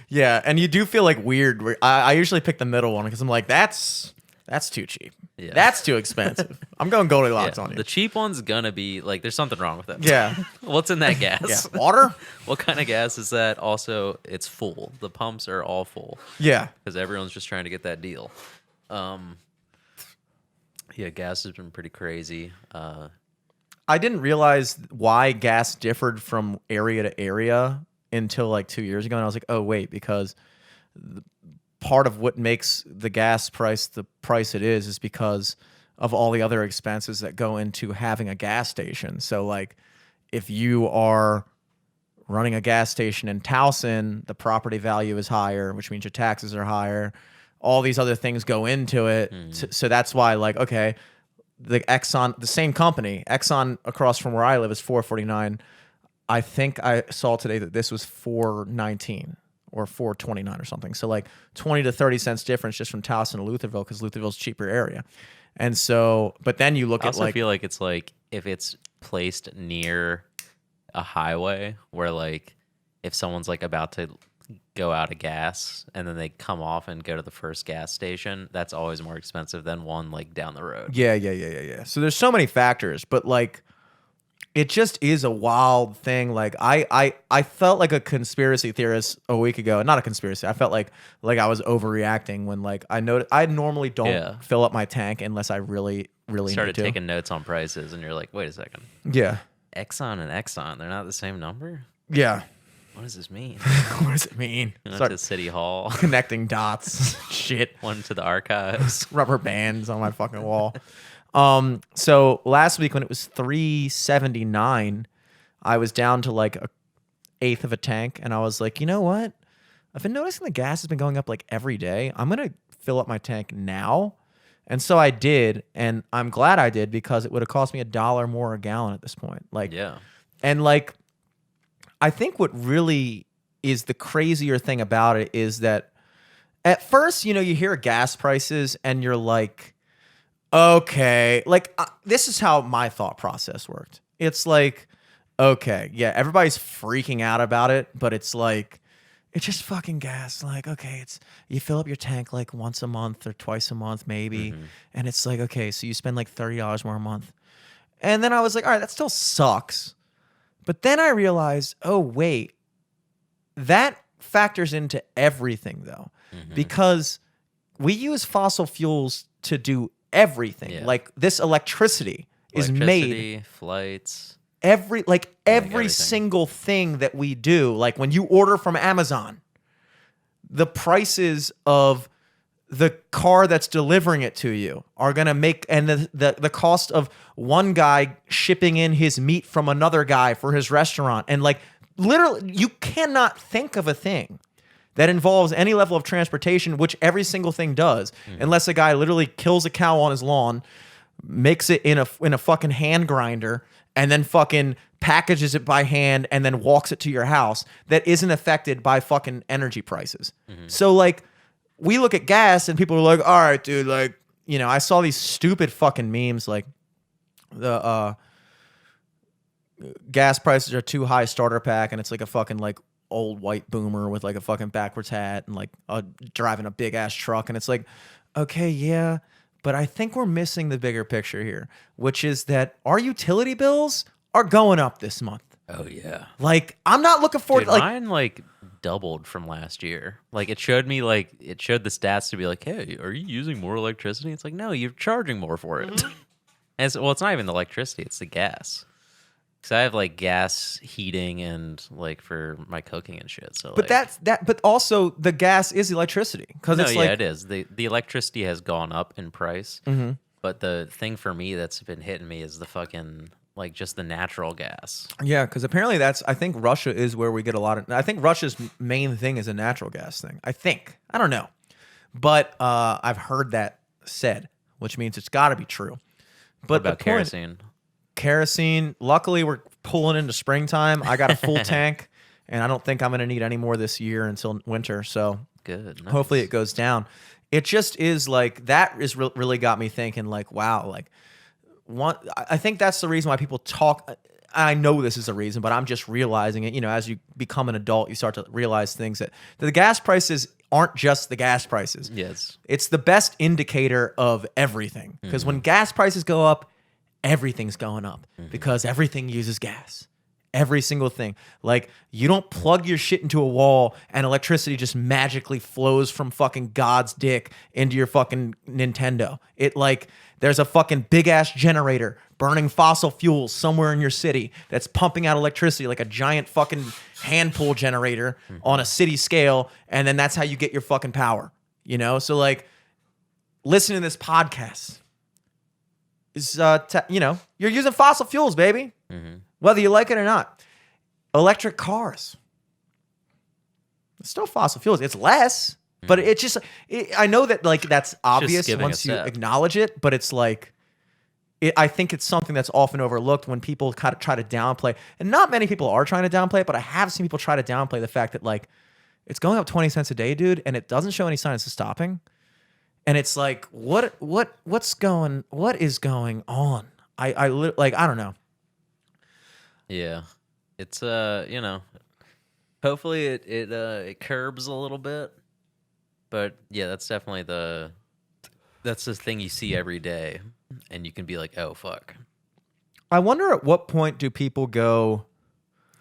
Yeah, and you do feel like weird. I usually pick the middle one because I'm like, that's too cheap. Yeah. That's too expensive. I'm going Goldilocks on you. The cheap one's gonna be like, there's something wrong with it. Yeah. What's in that gas? Yeah. Water? What kind of gas is that? Also, it's full. The pumps are all full. Yeah. Because everyone's just trying to get that deal. Yeah, gas has been pretty crazy. I didn't realize why gas differed from area to area until like 2 years ago. And I was like, oh, wait, because part of what makes the gas price the price it is because of all the other expenses that go into having a gas station. So like if you are running a gas station in Towson, the property value is higher, which means your taxes are higher. All these other things go into it. So that's why, like, okay, the Exxon, the same company, Exxon across from where I live is $4.49. I think I saw today that this was $4.19 or $4.29 or something. So like 20 to 30 cents difference just from Towson to Lutherville because Lutherville's a cheaper area. And so, but then you look I at also like, feel like it's like if it's placed near a highway where like if someone's like about to go out of gas and then they come off and go to the first gas station, that's always more expensive than one like down the road. Yeah. So there's so many factors, but like it just is a wild thing. Like I felt like a conspiracy theorist a week ago. Not a conspiracy. I felt like I was overreacting when like I normally don't fill up my tank unless I really started need to. Taking notes on prices and you're like, wait a second. Yeah. Exxon and Exxon, they're not the same number? Yeah. What does this mean? What does it mean? Went to City Hall. Connecting dots. Shit. Went to the archives. Rubber bands on my fucking wall. So last week when it was $3.79, I was down to like an eighth of a tank, and I was like, you know what? I've been noticing the gas has been going up like every day. I'm gonna fill up my tank now. And so I did, and I'm glad I did because it would have cost me $1 more a gallon at this point. Like, yeah. And like, I think what really is the crazier thing about it is that at first, you hear gas prices and you're like, okay, like this is how my thought process worked. It's like, okay, yeah, everybody's freaking out about it, but it's like, it's just fucking gas. Like, okay, you fill up your tank like once a month or twice a month maybe. And it's like, okay, so you spend like $30 more a month. And then I was like, all right, that still sucks. But then I realized, oh, wait, that factors into everything, though, because we use fossil fuels to do everything. Yeah. Like this electricity is made. Flights. Every single thing that we do, like when you order from Amazon, the prices of the car that's delivering it to you are going to make, and the cost of one guy shipping in his meat from another guy for his restaurant. And like literally, you cannot think of a thing that involves any level of transportation, which every single thing does, unless a guy literally kills a cow on his lawn, makes it in a fucking hand grinder, and then fucking packages it by hand and then walks it to your house, that isn't affected by fucking energy prices. So like, we look at gas and people are like, all right, dude, like, you know, I saw these stupid fucking memes like the gas prices are too high starter pack, and it's like a fucking like old white boomer with like a fucking backwards hat and like driving a big ass truck, and it's like, okay, yeah, but I think we're missing the bigger picture here, which is that our utility bills are going up this month. Oh yeah. Like, I'm not looking forward Dude, to like mine like doubled from last year. Like it showed the stats to be like, hey, are you using more electricity? It's like, no, you're charging more for it. And it's not even the electricity, it's the gas. Because I have like gas heating and like for my cooking and shit. So, but like, but also the gas is electricity, because it's like, it is. The electricity has gone up in price. But the thing for me that's been hitting me is the fucking like just the natural gas. yeah, because apparently I think Russia is where we get a lot of. I think Russia's main thing is a natural gas thing. I don't know, but I've heard that said, which means it's got to be true. But What about kerosene? Kerosene. Luckily, we're pulling into springtime. I got a full tank, and I don't think I'm going to need any more this year until winter. So Good. Nice. hopefully it goes down. It just is like that is really got me thinking like, wow, like I think that's the reason why people talk. I know this is a reason, but I'm just realizing it. You know, as you become an adult, you start to realize things that the gas prices aren't just the gas prices. Yes. It's the best indicator of everything, because when gas prices go up, everything's going up because everything uses gas. Every single thing. Like, you don't plug your shit into a wall and electricity just magically flows from fucking God's dick into your fucking Nintendo. It like, there's a fucking big ass generator burning fossil fuels somewhere in your city that's pumping out electricity like a giant fucking hand pull generator on a city scale, and then that's how you get your fucking power. You know? So like, listen to this podcast. Is you know, you're using fossil fuels, baby. Whether you like it or not. Electric cars. It's still fossil fuels. It's less, but it's just, I know that like that's obvious once you acknowledge it, but it's like, I think it's something that's often overlooked when people kind of try to downplay, and not many people are trying to downplay it, but I have seen people try to downplay the fact that like, it's going up 20 cents a day, dude, and it doesn't show any signs of stopping. And it's like, what is going on? I don't know. Yeah. It's you know, hopefully it curbs a little bit. But yeah, that's definitely the thing you see every day, and you can be like, "Oh fuck." I wonder at what point do people go,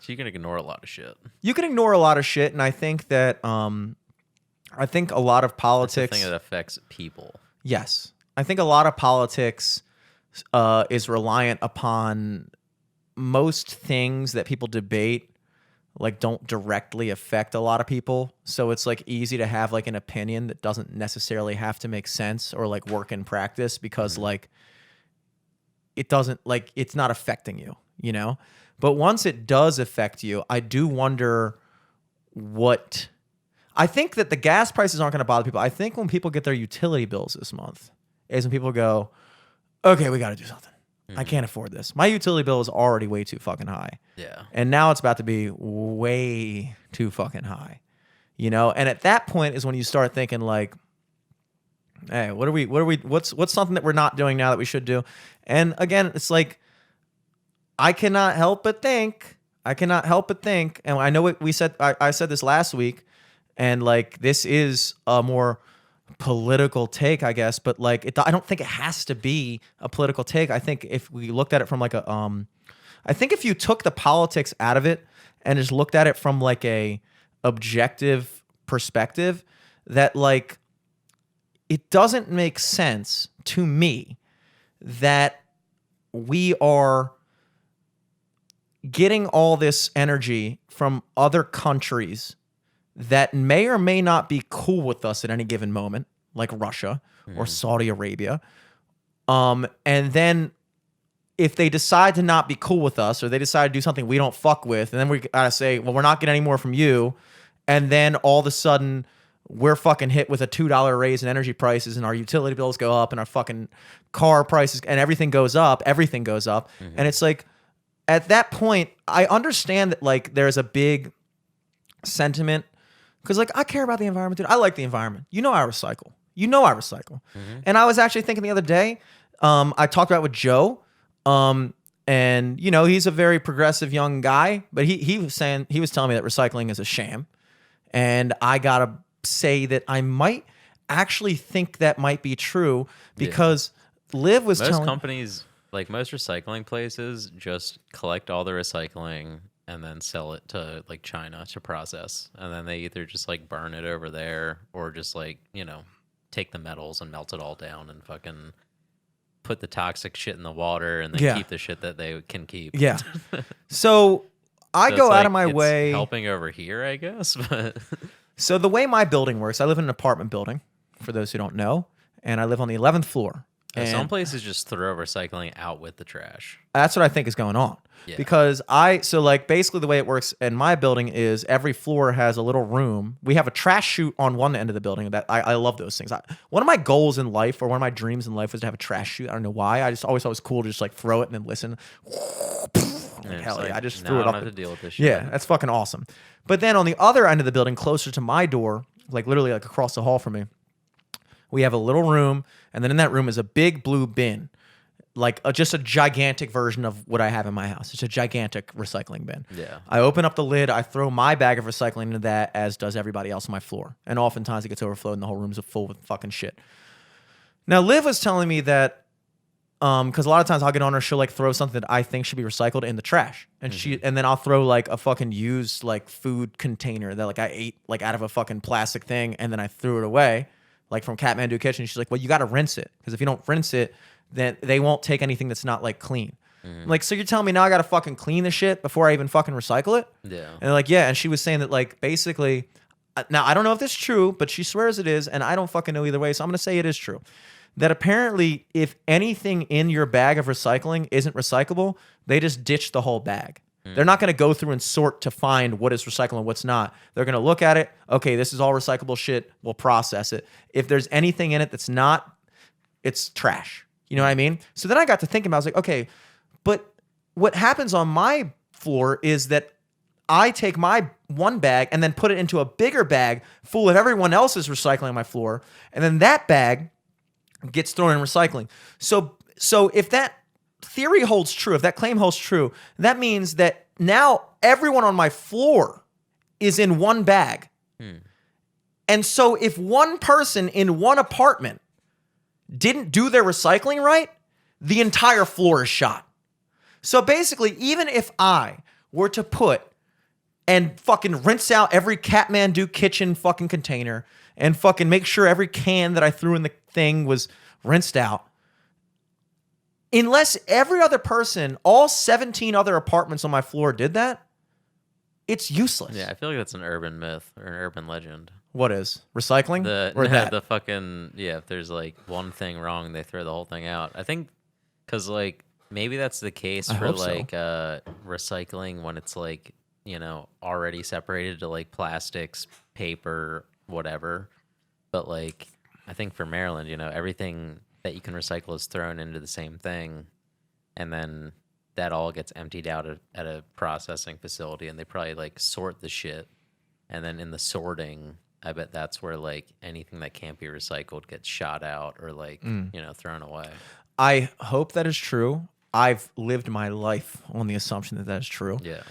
so you can ignore a lot of shit. You can ignore a lot of shit, and I think that I think a lot of politics, that's the thing that affects people. Yes. I think a lot of politics is reliant upon most things that people debate like don't directly affect a lot of people. So it's like easy to have like an opinion that doesn't necessarily have to make sense or like work in practice, because like it doesn't, like, it's not affecting you, you know? But once it does affect you, I do wonder what... I think that the gas prices aren't going to bother people. I think when people get their utility bills this month is when people go, okay, we got to do something. I can't afford this. My utility bill is already way too fucking high. Yeah. And now it's about to be way too fucking high. You know? And at that point is when you start thinking like, hey, what's something that we're not doing now that we should do? And again, it's like, I cannot help but think, and I know what we said, I said this last week, and like, this is a more political take, I guess, but like I don't think it has to be a political take. I think if we looked at it from like I think if you took the politics out of it and just looked at it from like a objective perspective, that like it doesn't make sense to me that we are getting all this energy from other countries that may or may not be cool with us at any given moment, like Russia or Saudi Arabia. And then if they decide to not be cool with us, or they decide to do something we don't fuck with, and then we gotta say, well, we're not getting any more from you. And then all of a sudden we're fucking hit with a $2 raise in energy prices, and our utility bills go up, and our fucking car prices, and everything goes up. And it's like, at that point, I understand that like there's a big sentiment, because like I care about the environment, dude. I like the environment. I recycle. And I was actually thinking the other day, I talked about it with Joe, and he's a very progressive young guy, but he was telling me that recycling is a sham, and I gotta say that I might actually think that might be true, because Liv was most companies, like most recycling places, just collect all the recycling and then sell it to like China to process, and then they either just like burn it over there, or just like take the metals and melt it all down and fucking put the toxic shit in the water, and then keep the shit that they can keep. Yeah. So I go out of my way, helping over here, I guess. But so the way my building works, I live in an apartment building, for those who don't know, and I live on the 11th floor. And some places just throw recycling out with the trash. That's what I think is going on. Yeah. Because basically the way it works in my building is every floor has a little room. We have a trash chute on one end of the building. That I love those things. One of my goals in life, or one of my dreams in life, was to have a trash chute. I don't know why. I just always thought it was cool to just like throw it and then listen. Hell yeah, I just threw it up. I don't have to deal with this shit. Yeah, that's fucking awesome. But then on the other end of the building, closer to my door, like literally like across the hall from me, we have a little room, and then in that room is a big blue bin, like just a gigantic version of what I have in my house. It's a gigantic recycling bin. Yeah. I open up the lid, I throw my bag of recycling into that, as does everybody else on my floor. And oftentimes it gets overflowed, and the whole room's full with fucking shit. Now, Liv was telling me that, because a lot of times I'll get on her, she'll like throw something that I think should be recycled in the trash, and and then I'll throw like a fucking used like food container that like I ate like out of a fucking plastic thing, and then I threw it away, like from Kathmandu Kitchen. She's like, well, you got to rinse it, because if you don't rinse it, then they won't take anything that's not like clean. Like, so you're telling me now I got to fucking clean the shit before I even fucking recycle it? Yeah. And they're like, yeah. And she was saying that like basically, now I don't know if this is true, but she swears it is, and I don't fucking know either way, so I'm going to say it is true. That apparently if anything in your bag of recycling isn't recyclable, they just ditch the whole bag. They're not going to go through and sort to find what is recyclable and what's not. They're going to look at it. Okay, this is all recyclable shit. We'll process it. If there's anything in it that's not, it's trash. You know what I mean? So then I got to thinking about it. I was like, okay, but what happens on my floor is that I take my one bag and then put it into a bigger bag full of everyone else's recycling on my floor. And then that bag gets thrown in recycling. So if that theory holds true, if that claim holds true, that means that now everyone on my floor is in one bag. And so if one person in one apartment didn't do their recycling right, the entire floor is shot. So basically, even if I were to put and fucking rinse out every Kathmandu Kitchen fucking container and fucking make sure every can that I threw in the thing was rinsed out, unless every other person, all 17 other apartments on my floor did that, it's useless. Yeah, I feel like that's an urban myth or an urban legend. What is? Recycling? The fucking, if there's like one thing wrong, they throw the whole thing out. I think because like maybe that's the case for like recycling when it's like, already separated to like plastics, paper, whatever. But like, I think for Maryland, everything that you can recycle is thrown into the same thing, and then that all gets emptied out at a processing facility, and they probably like sort the shit, and then in the sorting, I bet that's where like anything that can't be recycled gets shot out or like thrown away. I hope that is true. I've lived my life on the assumption that is true. Yeah.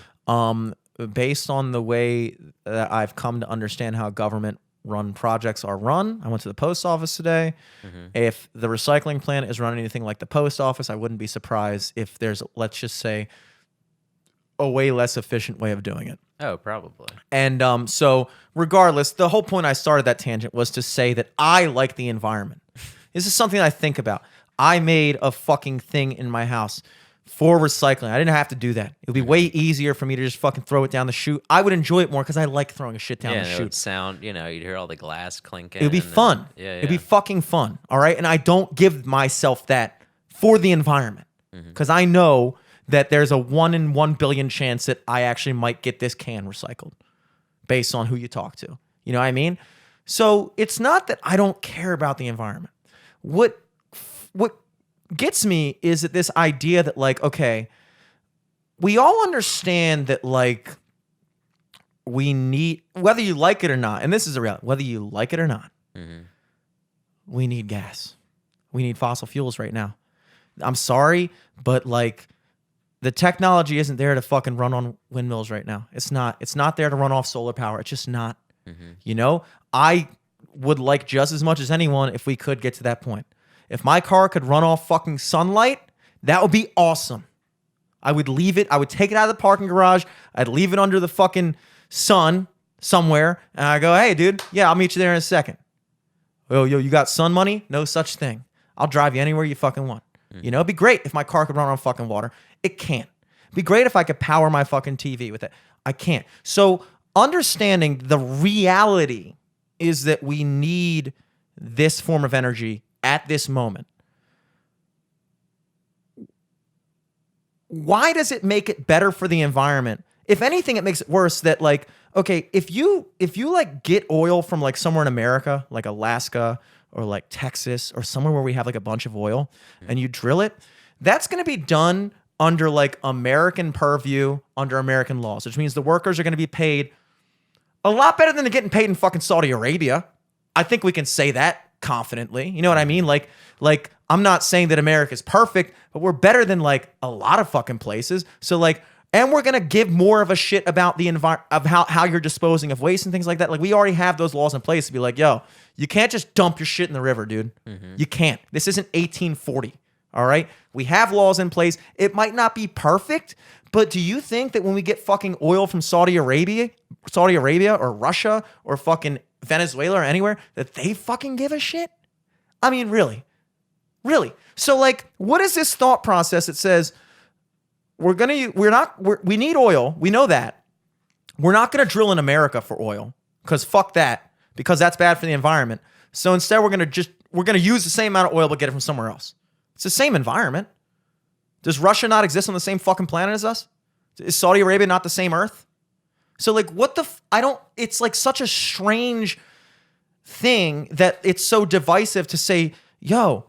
Based on the way that I've come to understand how government run projects are run. I went to the post office today. If the recycling plant is running anything like the post office, I wouldn't be surprised if there's, let's just say, a way less efficient way of doing it. Oh, probably. And so regardless, the whole point I started that tangent was to say that I like the environment. This is something I think about. I made a fucking thing in my house for recycling. I didn't have to do that. It would be way easier for me to just fucking throw it down the chute. I would enjoy it more because I like throwing a shit down the It chute. would sound, you'd hear all the glass clinking. It would be fun. It'd be fucking fun. All right. And I don't give myself that for the environment because I know that there's a 1 in 1 billion chance that I actually might get this can recycled based on who you talk to. You know what I mean? So it's not that I don't care about the environment. What gets me is that this idea that, like, okay, we all understand that, like, we need, whether you like it or not, and this is a reality, whether you like it or not, we need gas. We need fossil fuels right now. I'm sorry, but, like, the technology isn't there to fucking run on windmills right now. It's not. It's not there to run off solar power. It's just not. You know, I would like just as much as anyone if we could get to that point. If my car could run off fucking sunlight, that would be awesome. I would leave it. I would take it out of the parking garage. I'd leave it under the fucking sun somewhere. And I go, hey, dude, yeah, I'll meet you there in a second. Oh, yo, you got sun money? No such thing. I'll drive you anywhere you fucking want. You know, it'd be great if my car could run on fucking water. It can't. It'd be great if I could power my fucking TV with it. I can't. So understanding the reality is that we need this form of energy at this moment. Why does it make it better for the environment? If anything, it makes it worse that, like, okay, if you like get oil from like somewhere in America, like Alaska or like Texas or somewhere where we have like a bunch of oil and you drill it, that's going to be done under like American purview, under American laws, which means the workers are going to be paid a lot better than they're getting paid in fucking Saudi Arabia. I think we can say that confidently. You know what I mean? Like I'm not saying that America's perfect, but we're better than like a lot of fucking places. So like, and we're going to give more of a shit about the environment, of how you're disposing of waste and things like that. Like, we already have those laws in place to be like, yo, you can't just dump your shit in the river, dude. You can't. This isn't 1840. All right. We have laws in place. It might not be perfect, but do you think that when we get fucking oil from Saudi Arabia or Russia or fucking Venezuela or anywhere, that they fucking give a shit? I mean, really? So like, what is this thought process that says we need oil. We know that. We're not going to drill in America for oil because fuck that, because that's bad for the environment. So instead we're going to use the same amount of oil but get it from somewhere else. It's the same environment. Does Russia not exist on the same fucking planet as us? Is Saudi Arabia not the same Earth? So like, what the it's like such a strange thing that it's so divisive to say, yo,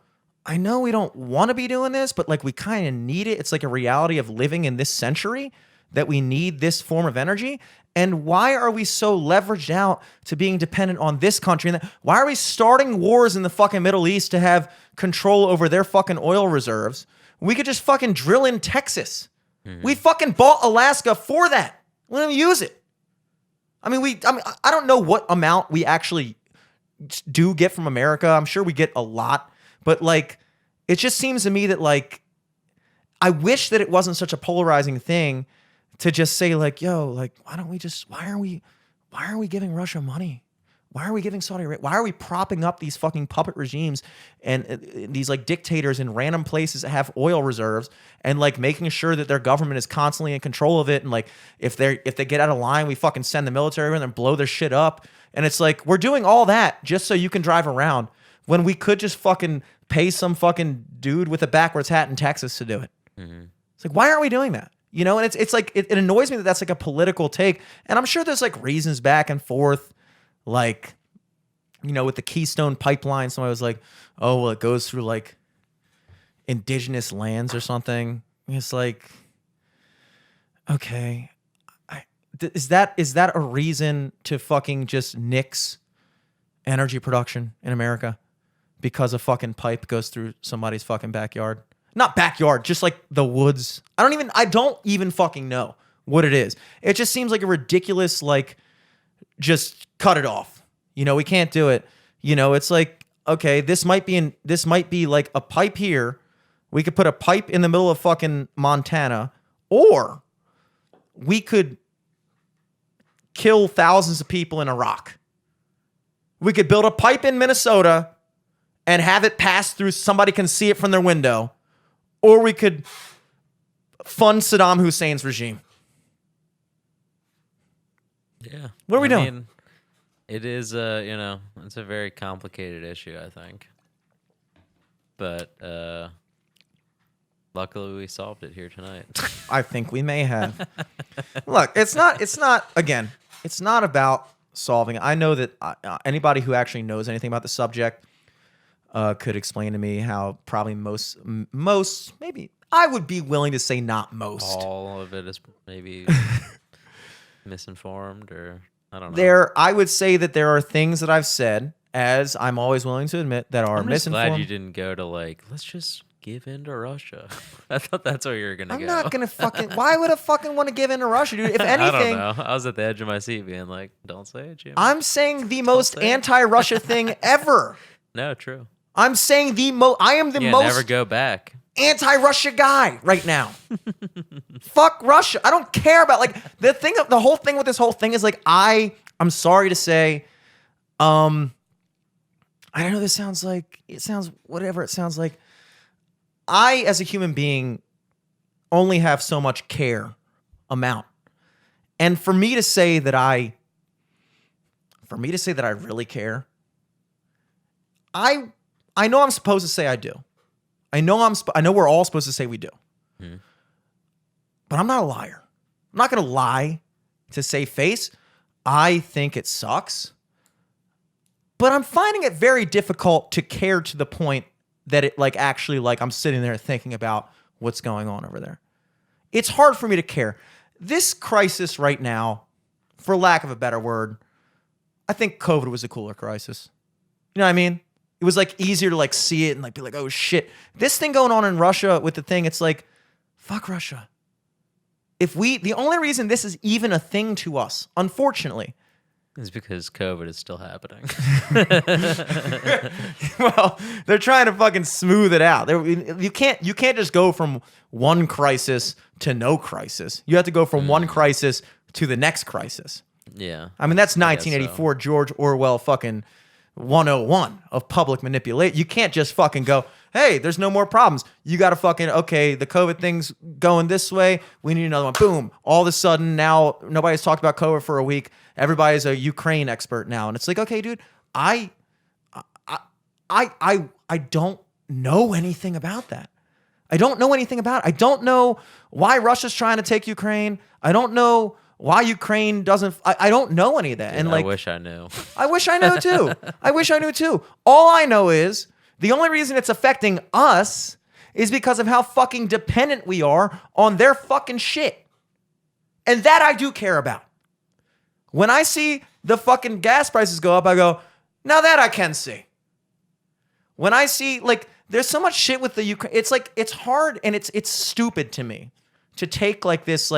I know we don't want to be doing this, but like we kind of need it. It's like a reality of living in this century that we need this form of energy. And why are we so leveraged out to being dependent on this country? And why are we starting wars in the fucking Middle East to have control over their fucking oil reserves? We could just fucking drill in Texas. We fucking bought Alaska for that. We don't even use it. I mean, I don't know what amount we actually do get from America. I'm sure we get a lot. But like, it just seems to me that like, I wish that it wasn't such a polarizing thing to just say like, yo, like, why are we giving Russia money? Why are we giving Saudi Arabia? Why are we propping up these fucking puppet regimes and these like dictators in random places that have oil reserves and like making sure that their government is constantly in control of it? And like, if they get out of line, we fucking send the military in and blow their shit up. And it's like, we're doing all that just so you can drive around when we could just fucking pay some fucking dude with a backwards hat in Texas to do it. It's like, why aren't we doing that? You know, and it's like, it annoys me that that's like a political take. And I'm sure there's like reasons back and forth. Like, you know, with the Keystone Pipeline, somebody was like, oh, well, it goes through like indigenous lands or something. It's like, okay, is that a reason to fucking just nix energy production in America because a fucking pipe goes through somebody's fucking backyard? Not backyard, just like the woods. I don't even fucking know what it is. It just seems like a ridiculous, like, just cut it off. We can't do it. It's like, okay, this might be like a pipe here. We could put a pipe in the middle of fucking Montana, or we could kill thousands of people in Iraq. We could build a pipe in Minnesota and have it pass through, somebody can see it from their window, or we could fund Saddam Hussein's regime. Yeah. What are we doing? Mean, it is, it's a very complicated issue, I think. But luckily we solved it here tonight. I think we may have. Look, it's not about solving it. I know that anybody who actually knows anything about the subject could explain to me how probably most, maybe I would be willing to say not most. All of it is maybe misinformed, or I don't know. I would say that there are things that I've said, as I'm always willing to admit, that are I'm just misinformed. glad you didn't go to let's just give in to Russia. I thought that's where you were gonna go. I'm not gonna fucking. Why would I fucking want to give in to Russia, dude? If anything, I don't know. I was at the edge of my seat, being like, "Don't say it, Jim." I'm saying the most anti-Russia thing ever. No, true. I'm saying I am the most never go back. Anti-Russia guy right now. Fuck Russia. I don't care about the whole thing with this whole thing is I'm sorry to say, I don't know. It sounds whatever it sounds like. I, as a human being, only have so much care amount. And for me to say that I really care, I know I'm supposed to say I do. I know we're all supposed to say we do. Hmm. But I'm not a liar. I'm not going to lie to save face. I think it sucks. But I'm finding it very difficult to care to the point that it actually I'm sitting there thinking about what's going on over there. It's hard for me to care. This crisis right now, for lack of a better word, I think COVID was a cooler crisis. You know what I mean? It was easier to see it and be like, oh shit. This thing going on in Russia with the thing, it's fuck Russia. The only reason this is even a thing to us, unfortunately, is because COVID is still happening. Well, they're trying to fucking smooth it out. You can't just go from one crisis to no crisis. You have to go from one crisis to the next crisis. Yeah. I mean, that's 1984 George Orwell fucking 101 of public manipulation. You can't just fucking go, hey, there's no more problems. You got to fucking, okay, the COVID thing's going this way. We need another one. Boom. All of a sudden now nobody's talked about COVID for a week. Everybody's a Ukraine expert now. And it's okay, dude, I don't know anything about that. I don't know anything about it. I don't know why Russia's trying to take Ukraine. I don't know why Ukraine doesn't. I don't know any of that. Dude, and I wish I knew. I wish I knew too. I wish I knew too. All I know is the only reason it's affecting us is because of how fucking dependent we are on their fucking shit. And that I do care about. When I see the fucking gas prices go up, I go, now that I can see. When I see there's so much shit with the Ukraine, it's hard and it's stupid to me to take this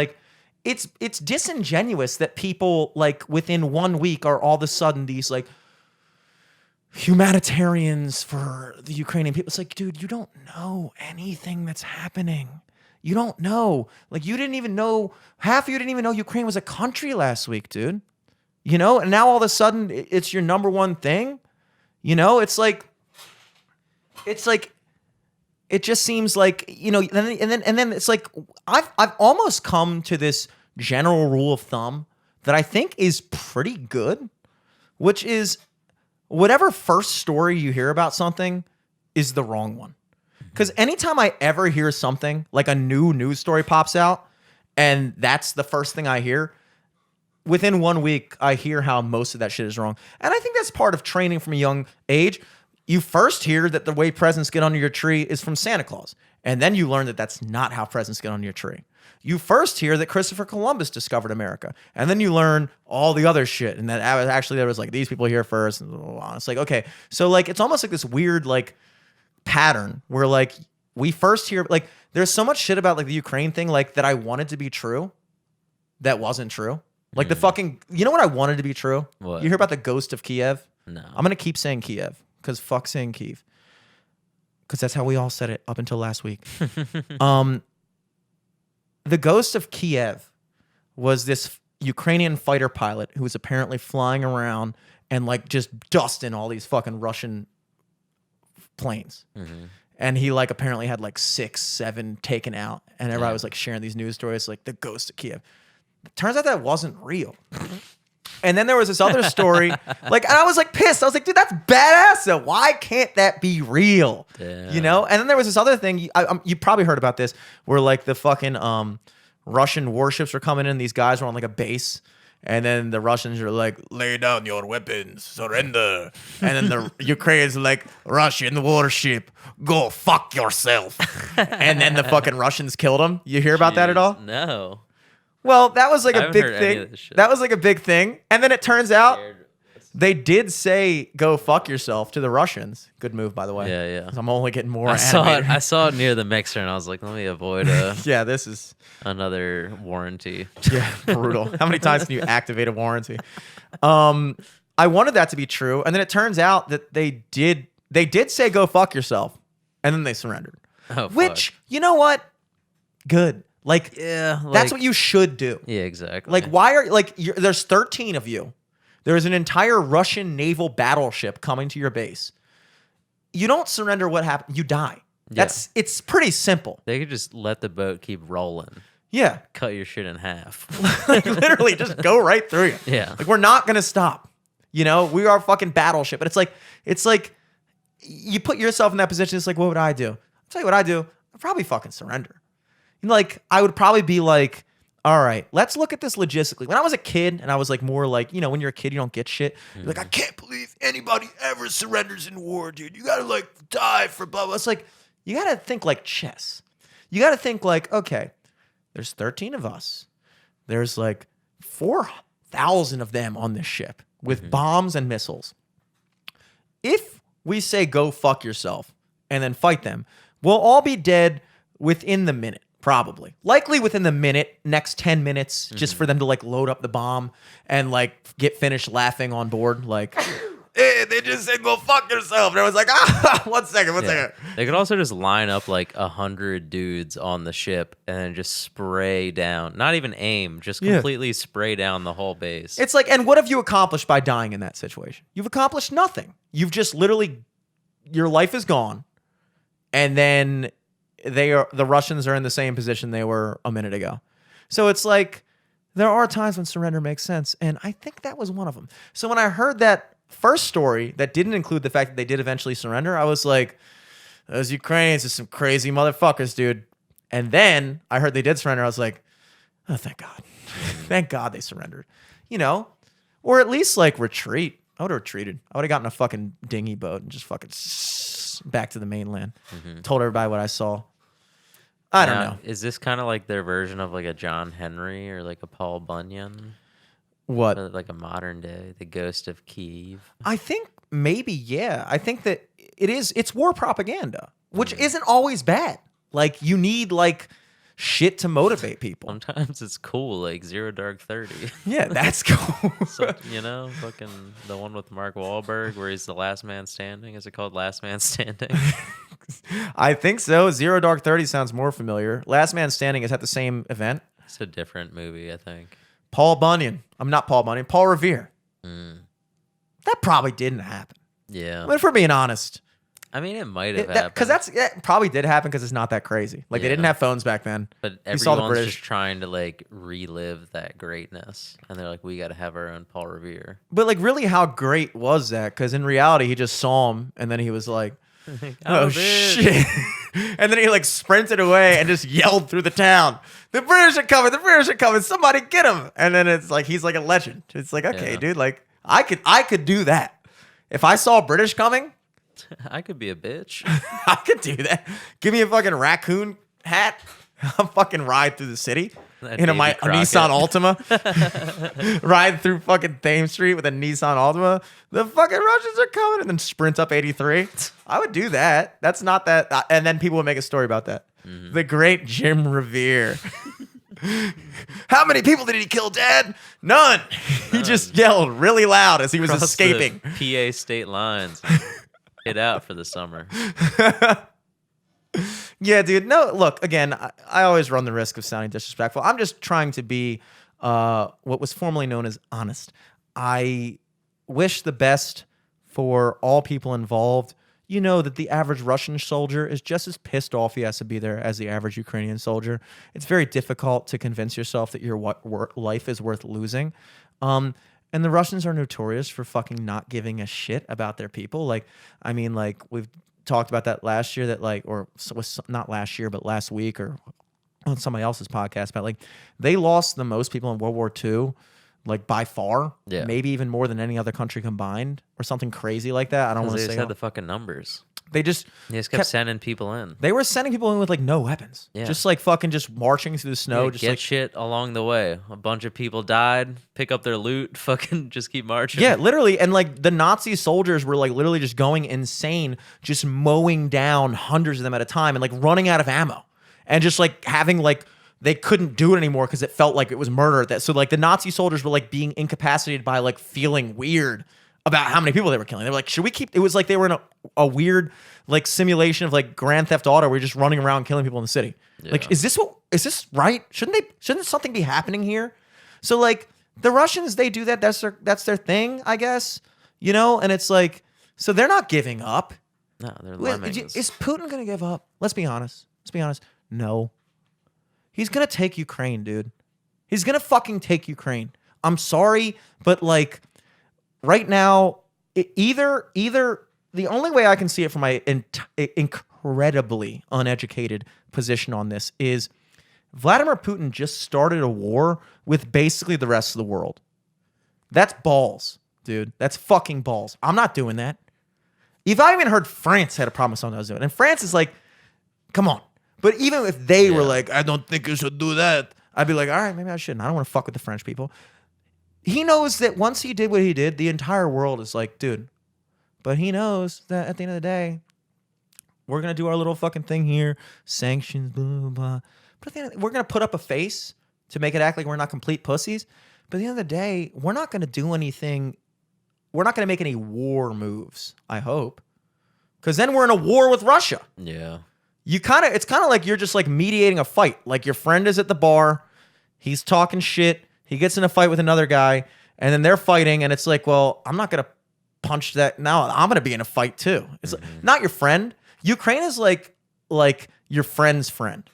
it's disingenuous that people within 1 week are all of a sudden these humanitarians for the Ukrainian people. It's dude, you don't know anything that's happening. You don't know. You didn't even know, half of you didn't even know Ukraine was a country last week, dude. And now all of a sudden it's your number one thing. It just seems and then it's I've almost come to this general rule of thumb that I think is pretty good, which is whatever first story you hear about something is the wrong one. Because anytime I ever hear something a new news story pops out and that's the first thing I hear, within 1 week, I hear how most of that shit is wrong. And I think that's part of training from a young age. You first hear that the way presents get under your tree is from Santa Claus. And then you learn that that's not how presents get under your tree. You first hear that Christopher Columbus discovered America. And then you learn all the other shit. And that actually there was these people here first. And it's okay. So it's almost this weird pattern where we first hear there's so much shit about the Ukraine thing that I wanted to be true that wasn't true. Like the fucking, you know what I wanted to be true? What? You hear about the ghost of Kiev? No. I'm going to keep saying Kiev because fuck saying Kiev. Because that's how we all said it up until last week. The ghost of Kiev was this Ukrainian fighter pilot who was apparently flying around and like just dusting all these fucking Russian planes. And he like apparently had like 6, 7 taken out. And everybody was like sharing these news stories like the ghost of Kiev. Turns out that wasn't real. And then there was this other story, like, and I was like pissed. I was like, dude, that's badass. So why can't that be real? Yeah. You know? And then there was this other thing. You probably heard about this, where like the fucking Russian warships were coming in. These guys were on like a base, and then the Russians are like, lay down your weapons, surrender. And then the Ukrainians are like, Russian warship, go fuck yourself. And then the fucking Russians killed them. You hear about that at all? No. Well, that was like I a haven't big heard any thing. of this shit. That was like a big thing. And then it turns out they did say go fuck yourself to the Russians. Good move, by the way. Yeah, yeah. 'Cause I'm only getting more I saw it. animated. I saw it near the mixer, and I was like, let me avoid Yeah, this is another warranty. brutal. How many times can you activate a warranty? I wanted that to be true, and then it turns out that they did say go fuck yourself, and then they surrendered. Oh, Which, fuck. you know what? Good. Like, Yeah, that's what you should do. Yeah, exactly. Like, why are there's 13 of you. There's an entire Russian naval battleship coming to your base. You don't surrender, what happened? You die. It's pretty simple. They could just let the boat keep rolling. Yeah. Cut your shit in half. Like, literally, just go right through you. Yeah. Like, we're not gonna stop. You know, we are a fucking battleship. But it's like you put yourself in that position. It's like, what would I do? I'll tell you what I do. I'd probably fucking surrender. Like, I would probably be like, all right, let's look at this logistically. When I was a kid, and I was like more like, you know, when you're a kid, you don't get shit. You're like, I can't believe anybody ever surrenders in war, dude. You gotta like die for blah, blah. It's like, you gotta think like chess. You gotta think like, okay, there's 13 of us. There's like 4,000 of them on this ship with bombs and missiles. If we say go fuck yourself and then fight them, we'll all be dead within the minute. Probably. Likely within the minute, next 10 minutes, just for them to like load up the bomb and like get finished laughing on board. Like, hey, they just said go fuck yourself. And I was like, one second. They could also just line up like 100 dudes on the ship and then just spray down. Not even aim, just completely spray down the whole base. It's like, and what have you accomplished by dying in that situation? You've accomplished nothing. You've just literally, your life is gone. And then the Russians are in the same position they were a minute ago. So it's like, there are times when surrender makes sense. And I think that was one of them. So when I heard that first story that didn't include the fact that they did eventually surrender, I was like, those Ukrainians are some crazy motherfuckers, dude. And then I heard they did surrender. I was like, oh, thank God. Thank God they surrendered. You know, or at least like retreat. I would have retreated. I would have gotten a fucking dinghy boat and just fucking back to the mainland. Told everybody what I saw. I don't know. Is this kind of like their version of like a John Henry or like a Paul Bunyan? What? Like a modern day, the ghost of Kiev? I think maybe, yeah. I think that it's war propaganda, which isn't always bad. Like, you need like shit to motivate people. Sometimes it's cool, like Zero Dark 30. Yeah, that's cool. So, you know, fucking the one with Mark Wahlberg where he's the last man standing. Is it called Last Man Standing? I think so. Zero Dark 30 sounds more familiar. Last Man Standing is at the same event. It's a different movie, I think. Paul Bunyan. I'm not Paul Bunyan. Paul Revere. That probably didn't happen. Yeah. I mean, if we're being honest. I mean, it might have happened. Because that probably did happen because it's not that crazy. Like, they didn't have phones back then. But You saw the everyone's British. just trying to, like, relive that greatness. And they're like, we got to have our own Paul Revere. But, like, really, how great was that? Because in reality, he just saw him, and then he was like, oh, shit. And then he, like, sprinted away and just yelled through the town, the British are coming, the British are coming, somebody get him. And then it's like, he's like a legend. It's like, okay, dude, like, I could do that. If I saw British coming, I could be a bitch. I could do that. Give me a fucking raccoon hat. I'll fucking ride through the city in a Nissan Altima. Ride through fucking Thames Street with a Nissan Altima. The fucking Russians are coming, and then sprint up 83. I would do that. That's not that. And then people would make a story about that. The great Jim Revere. How many people did he kill, Dad? None. He just yelled really loud as he was Across escaping. the PA state lines. Hit out for the summer. Yeah, dude. No, look, again, I always run the risk of sounding disrespectful. I'm just trying to be what was formerly known as honest. I wish the best for all people involved. You know that the average Russian soldier is just as pissed off he has to be there as the average Ukrainian soldier. It's very difficult to convince yourself that your life is worth losing. And the Russians are notorious for fucking not giving a shit about their people. Like, I mean, like, we've talked about that last year, that like, or was not last year, but last week, or on somebody else's podcast, about like, they lost the most people in World War II, like by far, maybe even more than any other country combined, or something crazy like that. I don't want to say. They just had the fucking numbers. They just kept sending people in. They were sending people in with like no weapons, just like fucking just marching through the snow, just get like shit along the way. A bunch of people died. Pick up their loot. Fucking just keep marching. Yeah, literally, and like the Nazi soldiers were like literally just going insane, just mowing down hundreds of them at a time, and like running out of ammo, and just like having like. They couldn't do it anymore because it felt like it was murder. So like the Nazi soldiers were like being incapacitated by like feeling weird about how many people they were killing. They were like, should we keep? It was like they were in a weird like simulation of like Grand Theft Auto where you're just running around killing people in the city. Yeah. Like, is this right? Shouldn't something be happening here? So like the Russians, they do that. That's their thing, I guess. You know, and it's like, so they're not giving up. No, they're lemmings. Is Putin gonna give up? Let's be honest. No. He's going to take Ukraine, dude. He's going to fucking take Ukraine. I'm sorry, but like right now, either the only way I can see it from my incredibly uneducated position on this is Vladimir Putin just started a war with basically the rest of the world. That's balls, dude. That's fucking balls. I'm not doing that. If I even heard France had a problem with something I was doing, and France is like, come on. But even if they were like, I don't think you should do that, I'd be like, all right, maybe I shouldn't. I don't want to fuck with the French people. He knows that once he did what he did, the entire world is like, dude. But he knows that at the end of the day, we're going to do our little fucking thing here. Sanctions, blah, blah, blah. But at the end of the day, we're going to put up a face to make it act like we're not complete pussies. But at the end of the day, we're not going to do anything. We're not going to make any war moves, I hope. Because then we're in a war with Russia. Yeah. It's kind of like you're just like mediating a fight. Like your friend is at the bar, he's talking shit, he gets in a fight with another guy, and then they're fighting, and it's like, well, I'm not gonna punch that now. I'm gonna be in a fight too. It's like, not your friend. Ukraine is like your friend's friend.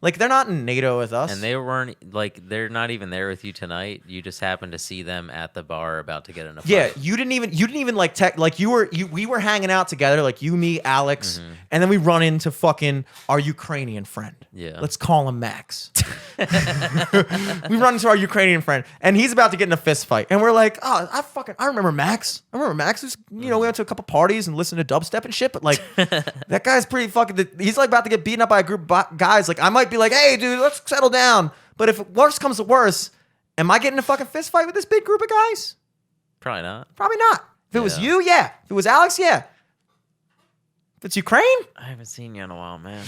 Like they're not in NATO with us, and they weren't like they're not even there with you tonight. You just happened to see them at the bar about to get in a fight. Yeah, you didn't even like we were hanging out together, like you, me, Alex, and then we run into fucking our Ukrainian friend. Yeah, let's call him Max. We run into our Ukrainian friend, and he's about to get in a fist fight, and we're like, oh, I remember Max. Who's we went to a couple parties and listened to dubstep and shit, but like that guy's pretty fucking. He's like about to get beaten up by a group of guys. Like I might be like, hey, dude, let's settle down. But if worse comes to worse, am I getting in a fucking fist fight with this big group of guys? Probably not. Probably not. If it was you, yeah. If it was Alex, yeah. If it's Ukraine? I haven't seen you in a while, man.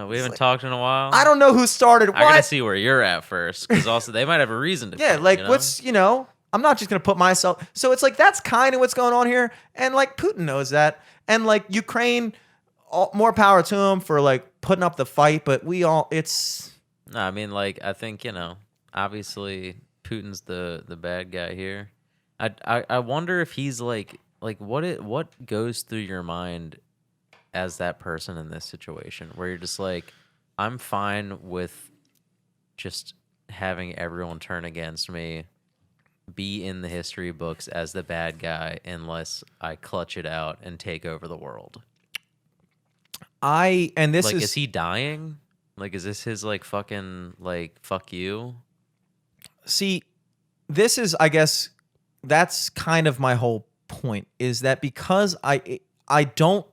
We haven't talked in a while. I don't know who started what. I gotta see where you're at first, because also they might have a reason to. Yeah, like I'm not just gonna put myself. So it's like that's kind of what's going on here, and like Putin knows that, and like Ukraine, more power to him for like putting up the fight. But it's. No, I mean, like I think obviously Putin's the bad guy here. I wonder if he's like what goes through your mind as that person in this situation where you're just like, I'm fine with just having everyone turn against me, be in the history books as the bad guy unless I clutch it out and take over the world. Is he dying? Like, is this his like fucking like fuck you? See, this is, I guess, that's kind of my whole point, is that because I don't,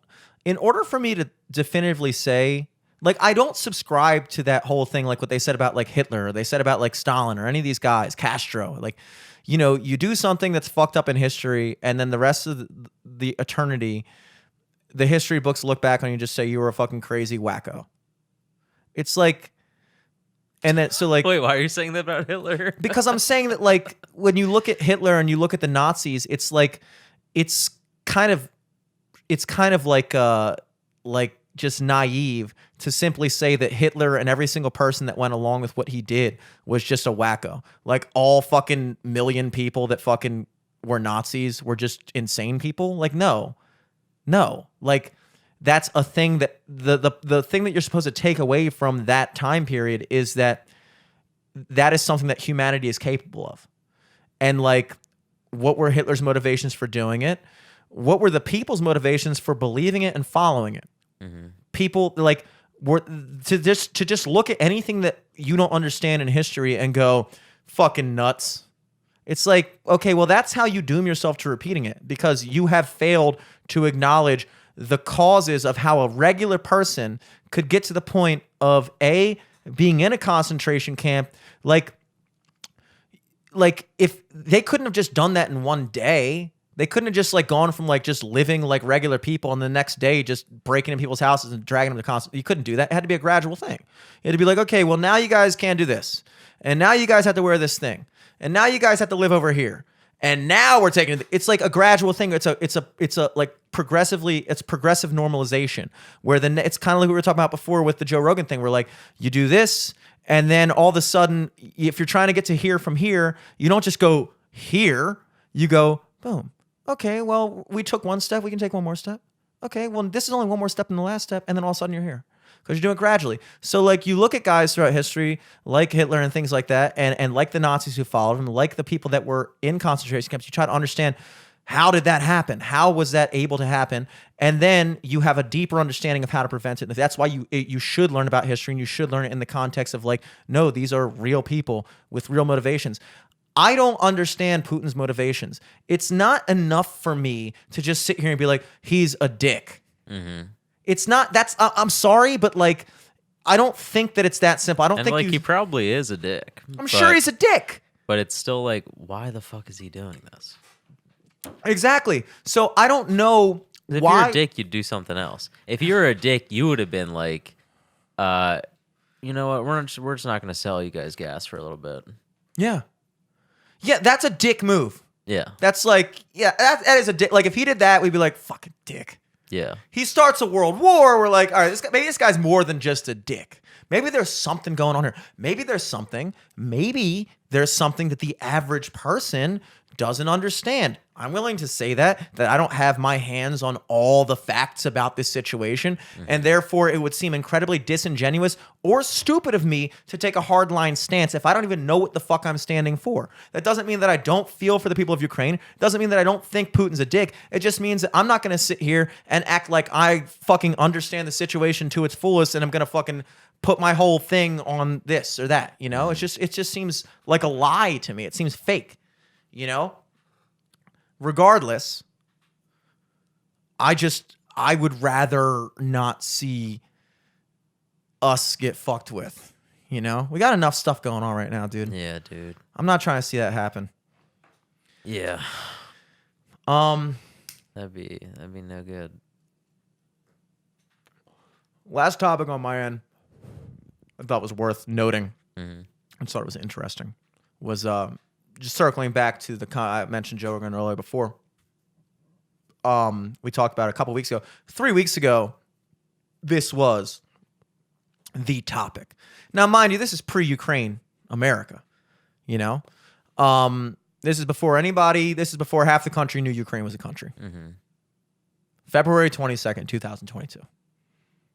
in order for me to definitively say, like, I don't subscribe to that whole thing, like what they said about like Hitler, or they said about like Stalin, or any of these guys, Castro, like, you do something that's fucked up in history, and then the rest of the eternity, the history books look back on you and just say you were a fucking crazy wacko. It's like, And then so like Wait, why are you saying that about Hitler? because I'm saying that like when you look at Hitler and you look at the Nazis, it's like it's kind of like just naive to simply say that Hitler and every single person that went along with what he did was just a wacko. Like all fucking million people that fucking were Nazis were just insane people. Like no. Like that's a thing that the thing that you're supposed to take away from that time period is that is something that humanity is capable of. And like what were Hitler's motivations for doing it? What were the people's motivations for believing it and following it? Mm-hmm. People like were to just look at anything that you don't understand in history and go fucking nuts. It's like, okay, well, that's how you doom yourself to repeating it because you have failed to acknowledge the causes of how a regular person could get to the point of being in a concentration camp. Like if they couldn't have just done that in one day, they couldn't have just like gone from like just living like regular people and the next day just breaking in people's houses and dragging them to concentration. You couldn't do that. It had to be a gradual thing. It had to be like, okay, well, now you guys can't do this. And now you guys have to wear this thing. And now you guys have to live over here. And now we're taking it's like a gradual thing. It's a like progressive normalization where it's kind of like we were talking about before with the Joe Rogan thing where like you do this and then all of a sudden if you're trying to get to here from here, you don't just go here, you go boom. Okay, well, we took one step, we can take one more step. Okay, well, this is only one more step than the last step, and then all of a sudden you're here. Because you're doing it gradually. So, like, you look at guys throughout history, like Hitler and things like that, and like the Nazis who followed him, like the people that were in concentration camps, you try to understand how did that happen? How was that able to happen? And then you have a deeper understanding of how to prevent it. And that's why you should learn about history, and you should learn it in the context of, like, no, these are real people with real motivations. I don't understand Putin's motivations. It's not enough for me to just sit here and be like, he's a dick. Mm-hmm. It's not, I'm sorry, but like, I don't think that it's that simple. I don't think he probably is a dick. I'm sure he's a dick. But it's still like, why the fuck is he doing this? Exactly. So I don't know if why. If you're a dick, you'd do something else. If you were a dick, you would have been like, you know what, we're just not going to sell you guys gas for a little bit. Yeah. Yeah, that's a dick move. Yeah. That's like, yeah, that is a dick. Like, if he did that, we'd be like, fucking dick. Yeah. He starts a world war. We're like, all right, maybe this guy's more than just a dick. Maybe there's something going on here. Maybe there's something that the average person doesn't understand. I'm willing to say that I don't have my hands on all the facts about this situation, and therefore it would seem incredibly disingenuous or stupid of me to take a hardline stance if I don't even know what the fuck I'm standing for. That doesn't mean that I don't feel for the people of Ukraine. It doesn't mean that I don't think Putin's a dick. It just means that I'm not going to sit here and act like I fucking understand the situation to its fullest and I'm going to fucking put my whole thing on this or that, you know? It just seems like a lie to me. It seems fake, you know? Regardless, I would rather not see us get fucked with, you know? We got enough stuff going on right now, dude. Yeah, dude. I'm not trying to see that happen. Yeah. That'd be no good. Last topic on my end I thought was worth noting. I thought it was interesting. Was just circling back to I mentioned Joe Rogan earlier before. We talked about it a couple weeks ago. 3 weeks ago, this was the topic. Now, mind you, this is pre-Ukraine America. You know, this is before half the country knew Ukraine was a country. February 22nd, 2022.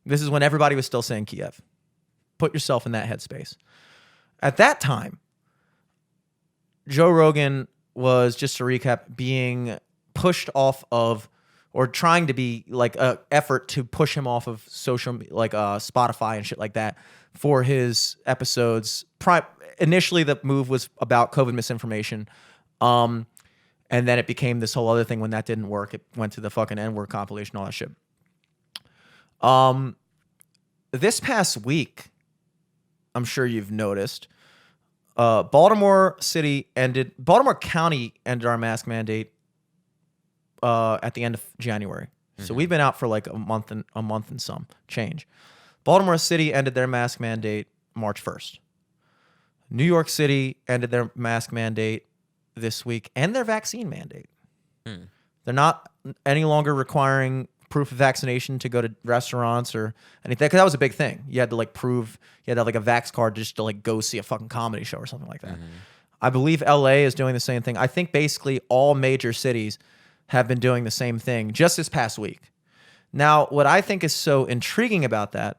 This is when everybody was still saying Kiev. Put yourself in that headspace. At that time, Joe Rogan was, just to recap, being pushed off of, or trying to be like an effort to push him off of social, like Spotify and shit like that for his episodes. Initially, the move was about COVID misinformation. And then it became this whole other thing. When that didn't work, it went to the fucking N-word compilation, all that shit. This past week, I'm sure you've noticed, Baltimore County ended our mask mandate at the end of January. So we've been out for like a month and some change. Baltimore City ended their mask mandate March 1st. New York City ended their mask mandate this week and their vaccine mandate. They're not any longer requiring proof of vaccination to go to restaurants or anything, because that was a big thing. You had to like prove, you had to have like a vax card just to like go see a fucking comedy show or something like that. I believe LA is doing the same thing. I think basically all major cities have been doing the same thing just this past week. Now, what I think is so intriguing about that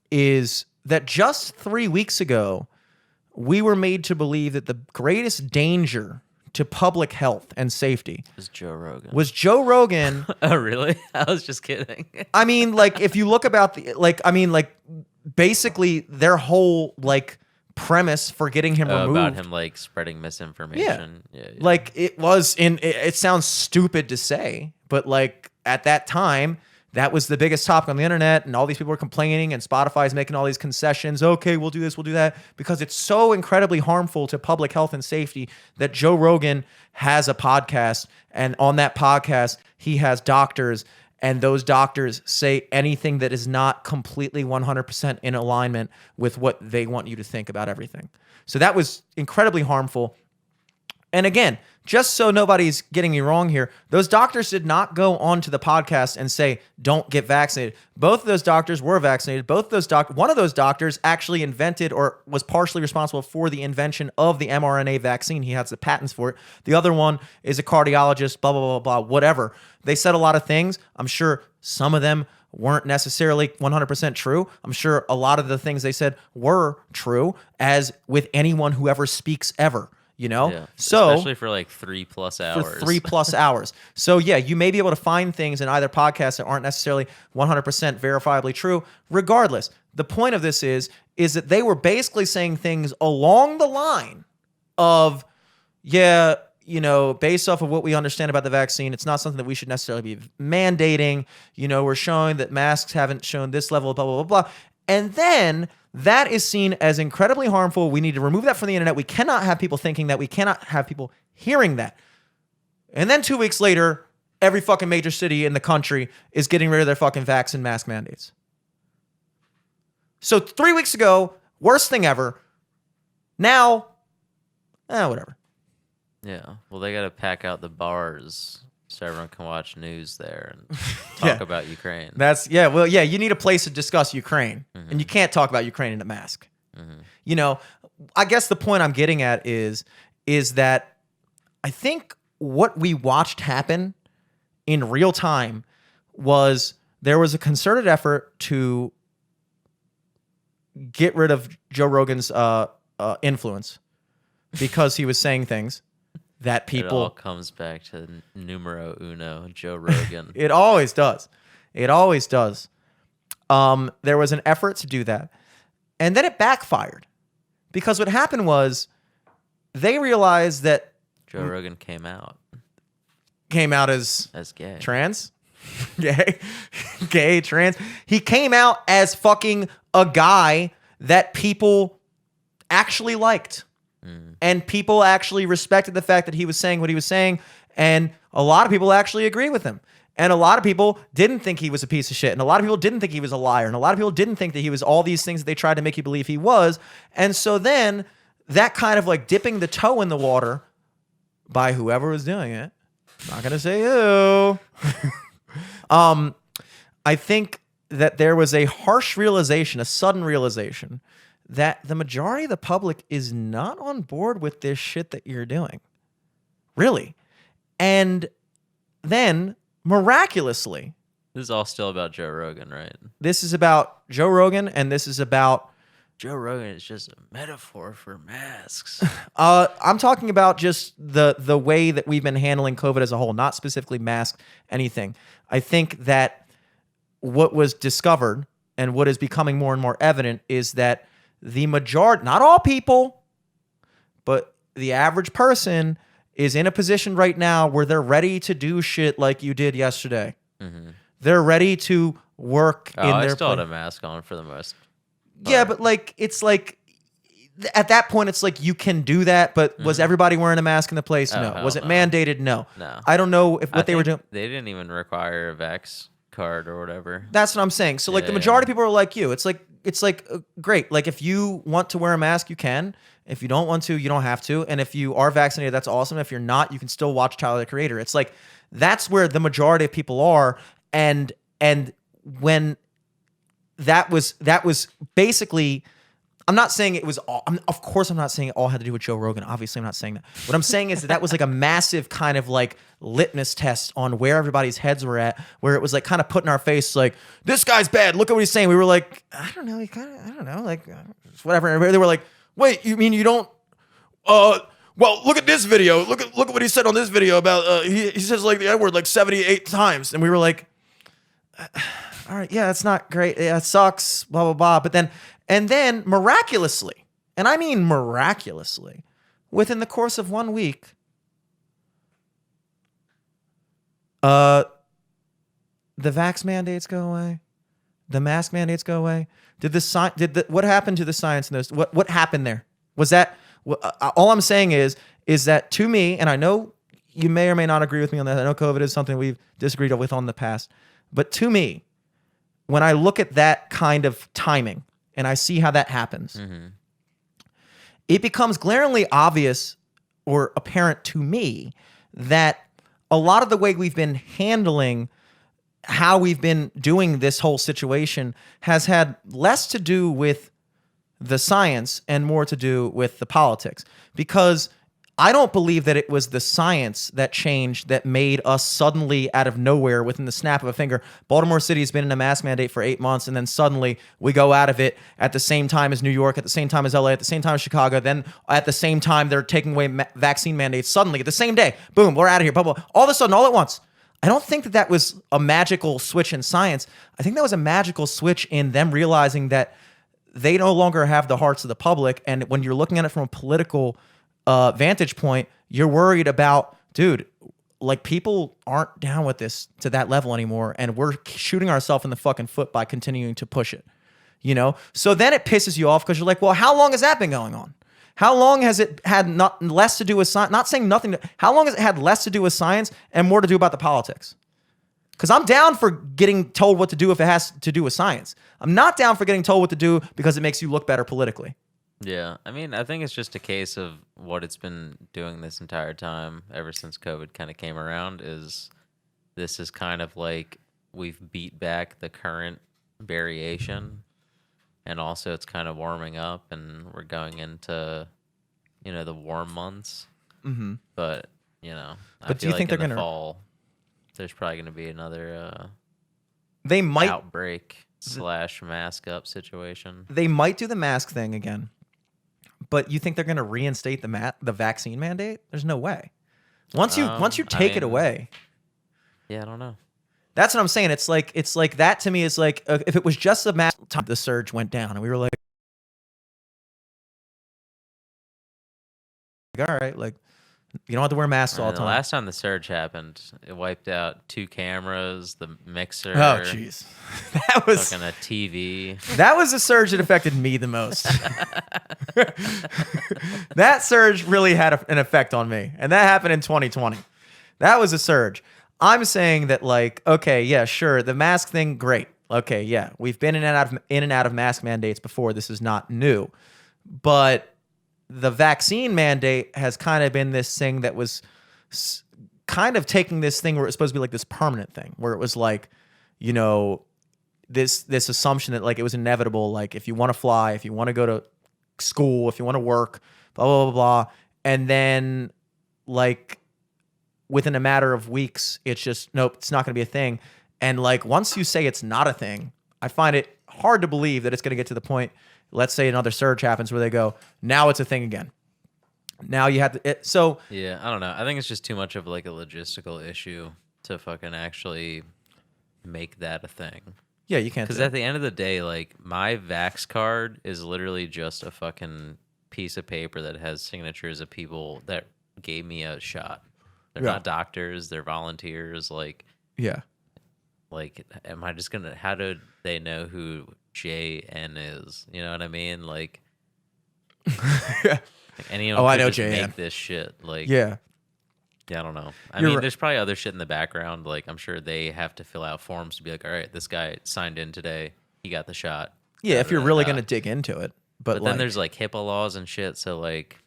is that just 3 weeks ago, we were made to believe that the greatest danger to public health and safety was Joe Rogan. Oh, really? I was just kidding. I mean, like, if you look about the, like, I mean, like, basically their whole, like, premise for getting him removed. About him, like, spreading misinformation. Yeah. Like, it sounds stupid to say, but, like, at that time, that was the biggest topic on the internet, and all these people were complaining, and Spotify's making all these concessions. Okay, we'll do this, we'll do that, because it's so incredibly harmful to public health and safety that Joe Rogan has a podcast, and on that podcast, he has doctors, and those doctors say anything that is not completely 100% in alignment with what they want you to think about everything. So that was incredibly harmful. And again, just so nobody's getting me wrong here, those doctors did not go onto the podcast and say, don't get vaccinated. Both of those doctors were vaccinated. One of those doctors actually invented or was partially responsible for the invention of the mRNA vaccine. He has the patents for it. The other one is a cardiologist, blah, blah, blah, blah, whatever. They said a lot of things. I'm sure some of them weren't necessarily 100% true. I'm sure a lot of the things they said were true, as with anyone who ever speaks ever. You know, yeah. So especially for like 3+ hours. For 3+ hours. So yeah, you may be able to find things in either podcast that aren't necessarily 100% verifiably true. Regardless, the point of this is that they were basically saying things along the line of, yeah, you know, based off of what we understand about the vaccine, it's not something that we should necessarily be mandating. You know, we're showing that masks haven't shown this level of blah, blah, blah, blah. And then that is seen as incredibly harmful. We need to remove that from the internet. We cannot have people thinking that. We cannot have people hearing that. And then 2 weeks later, every fucking major city in the country is getting rid of their fucking vax and mask mandates. So 3 weeks ago, worst thing ever. Now, whatever. Yeah. Well, they got to pack out the bars so everyone can watch news there and talk about Ukraine. You need a place to discuss Ukraine. And you can't talk about Ukraine in a mask. You know, I guess the point I'm getting at is that I think what we watched happen in real time was there was a concerted effort to get rid of Joe Rogan's influence because he was saying things that people... It all comes back to numero uno, Joe Rogan. It always does. It always does. There was an effort to do that. And then it backfired. Because what happened was they realized that... Joe Rogan came out. Came out as gay. Trans? Gay, trans. He came out as fucking a guy that people actually liked. And people actually respected the fact that he was saying what he was saying. And a lot of people actually agree with him. And a lot of people didn't think he was a piece of shit. And a lot of people didn't think he was a liar. And a lot of people didn't think that he was all these things that they tried to make you believe he was. And so then that kind of like dipping the toe in the water by whoever was doing it. I'm not going to say who. I think that there was a harsh realization, a sudden realization, that the majority of the public is not on board with this shit that you're doing. Really. And then, miraculously... This is all still about Joe Rogan, right? This is about Joe Rogan, and this is about... Joe Rogan is just a metaphor for masks. I'm talking about just the way that we've been handling COVID as a whole, not specifically masks, anything. I think that what was discovered and what is becoming more and more evident is that the majority, not all people, but the average person is in a position right now where they're ready to do shit like you did yesterday. They're ready to work in their... I still had a mask on for the most part. Yeah, but like, it's like, at that point, it's like you can do that, but was everybody wearing a mask in the place? No. Was it mandated? No. I don't know if what they were doing. They didn't even require a vax card or whatever. That's what I'm saying. So like the majority of people are like you. It's like great. Like if you want to wear a mask, you can. If you don't want to, you don't have to. And if you are vaccinated, that's awesome. If you're not, you can still watch Tyler the Creator. It's like that's where the majority of people are. And when that was basically, I'm not saying it was all, of course I'm not saying it all had to do with Joe Rogan. Obviously I'm not saying that. What I'm saying is that was like a massive kind of like litmus test on where everybody's heads were at, where it was like kind of put in our face like, this guy's bad, look at what he's saying. We were like, I don't know, I don't know, like whatever. And they were like, wait, you mean you don't well, look at this video. Look at what he said on this video about he says like the N-word like 78 times. And we were like, all right, yeah, that's not great. Yeah, it sucks, blah, blah, blah. But then miraculously, and I mean miraculously, within the course of 1 week, the vax mandates go away, the mask mandates go away. What happened to the science in those? What happened there? Was that all I'm saying is that to me, and I know you may or may not agree with me on that. I know COVID is something we've disagreed with on the past, but to me, when I look at that kind of timing and I see how that happens, it becomes glaringly obvious or apparent to me that a lot of the way we've been handling how we've been doing this whole situation has had less to do with the science and more to do with the politics. Because I don't believe that it was the science that changed that made us suddenly out of nowhere within the snap of a finger. Baltimore City has been in a mask mandate for 8 months, and then suddenly we go out of it at the same time as New York, at the same time as LA, at the same time as Chicago. Then at the same time, they're taking away vaccine mandates. Suddenly, at the same day, boom, we're out of here. Blah, blah. All of a sudden, all at once. I don't think that was a magical switch in science. I think that was a magical switch in them realizing that they no longer have the hearts of the public. And when you're looking at it from a political vantage point, you're worried about, dude, like people aren't down with this to that level anymore, and we're shooting ourselves in the fucking foot by continuing to push it, you know? So then it pisses you off because you're like, well, how long has that been going on? How long has it had less to do with science? Not saying nothing. How long has it had less to do with science and more to do about the politics? Because I'm down for getting told what to do if it has to do with science. I'm not down for getting told what to do because it makes you look better politically. Yeah, I mean, I think it's just a case of what it's been doing this entire time, ever since COVID kind of came around, is this is kind of like we've beat back the current variation, and also it's kind of warming up, and we're going into, you know, the warm months. Mm-hmm. But, you know, I feel do you think like they're in the gonna fall, there's probably going to be another they might outbreak / mask up situation. They might do the mask thing again. But you think they're going to reinstate the vaccine mandate? There's no way. Once you take it away. Yeah, I don't know. That's what I'm saying. It's like that to me is like if it was just the mask time, the surge went down and we were like, all right, like you don't have to wear masks all the time. The last time the surge happened, it wiped out 2 cameras, the mixer. Oh, jeez. That was fucking a TV. That was the surge that affected me the most. That surge really had an effect on me, and that happened in 2020. That was a surge. I'm saying that, like, okay, yeah, sure, the mask thing, great. Okay, yeah, we've been in and out of mask mandates before. This is not new, but the vaccine mandate has kind of been this thing that was kind of taking this thing where it's supposed to be like this permanent thing, where it was like, you know, this assumption that like it was inevitable. Like if you want to fly, if you want to go to school, if you want to work, blah, blah, blah, blah. And then like within a matter of weeks, it's just, nope, it's not going to be a thing. And like, once you say it's not a thing, I find it hard to believe that it's going to get to the point, let's say another surge happens where they go, now it's a thing again. Now you have to, so. Yeah, I don't know. I think it's just too much of like a logistical issue to fucking actually make that a thing. Yeah, you can't. Because at the end of the day, like my Vax card is literally just a fucking piece of paper that has signatures of people that gave me a shot. They're not doctors, they're volunteers. Like, yeah. Like, am I just gonna, how do they know who JN is? You know what I mean? Like, like any of them I know just JN. make this shit. Like, yeah, I don't know. I mean, there's probably other shit in the background. Like, I'm sure they have to fill out forms to be like, all right, this guy signed in today. He got the shot. Yeah, if you're really going gonna dig into it. But then there's like HIPAA laws and shit, so like,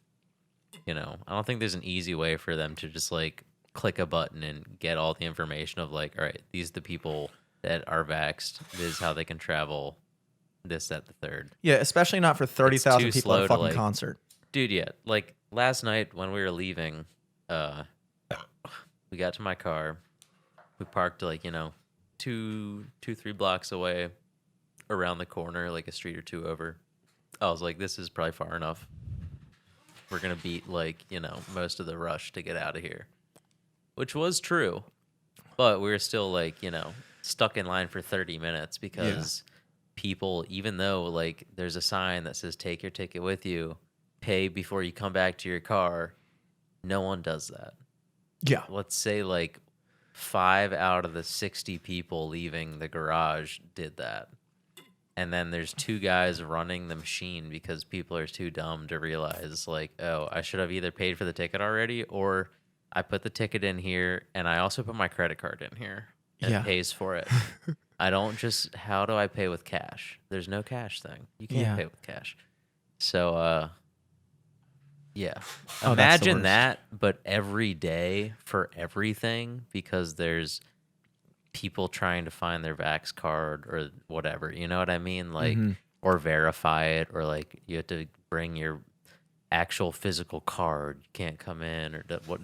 I don't think there's an easy way for them to just like click a button and get all the information of like, all right, these are the people that are vaxxed. This is how they can travel. This, that, the third. Yeah, especially not for 30,000 people at a fucking like, concert. Dude, yeah. Like last night when we were leaving, we got to my car. We parked like, 3 blocks away around the corner, like a street or two over. I was like, this is probably far enough. We're going to beat like, most of the rush to get out of here. Which was true. But we were still like, stuck in line for 30 minutes because people, even though like there's a sign that says take your ticket with you, pay before you come back to your car, no one does that. Yeah. Let's say like 5 out of the 60 people leaving the garage did that. And then there's 2 guys running the machine because people are too dumb to realize like, oh, I should have either paid for the ticket already or I put the ticket in here and I also put my credit card in here and it pays for it. I don't just, how do I pay with cash? There's no cash thing. You can't pay with cash. So, yeah. Oh, imagine that, but every day for everything because there's people trying to find their Vax card or whatever. You know what I mean? Like, or verify it, or like you have to bring your actual physical card. You can't come in or what,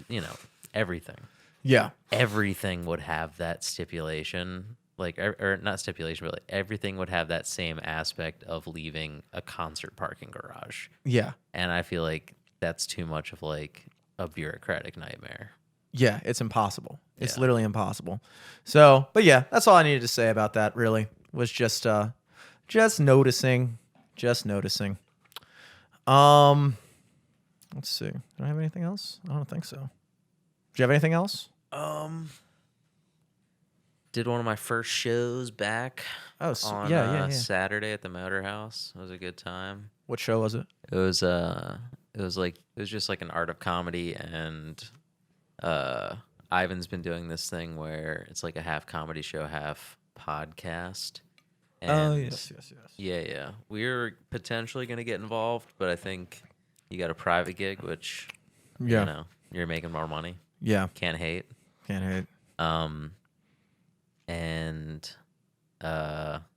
everything. Yeah. Everything would have that stipulation. Like, or not stipulation, but like everything would have that same aspect of leaving a concert parking garage. Yeah. And I feel like that's too much of like a bureaucratic nightmare. Yeah, it's impossible. It's literally impossible. So, but yeah, that's all I needed to say about that. Really, was just noticing. Let's see. Do I have anything else? I don't think so. Do you have anything else? Did one of my first shows back. On Saturday at the Motor House. It was a good time. What show was it? It was just like an art of comedy, and Ivan's been doing this thing where it's like a half comedy show, half podcast. And yes. Yeah. We're potentially going to get involved, but I think you got a private gig, which you're making more money. Yeah. Can't hate. And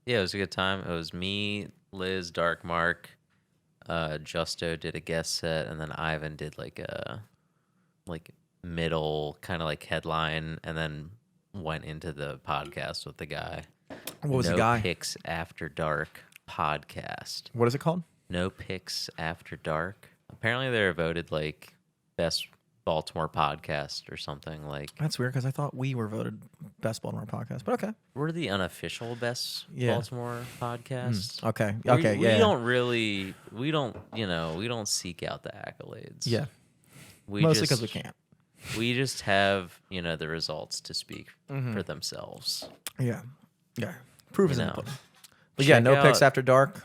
it was a good time. It was me, Liz, Dark Mark, Justo did a guest set, and then Ivan did like a middle kind of like headline, and then went into the podcast with the guy. What was the guy? No Picks After Dark podcast. What is it called? No Picks After Dark. Apparently they're voted like best Baltimore podcast or something like. That's weird because I thought we were voted best Baltimore podcast, but okay. We're the unofficial best Baltimore podcast. Okay. We don't seek out the accolades. Yeah. Mostly because we can't. We just have, the results to speak for themselves. Yeah. Yeah. Proof is in the pudding. But No Picks After Dark.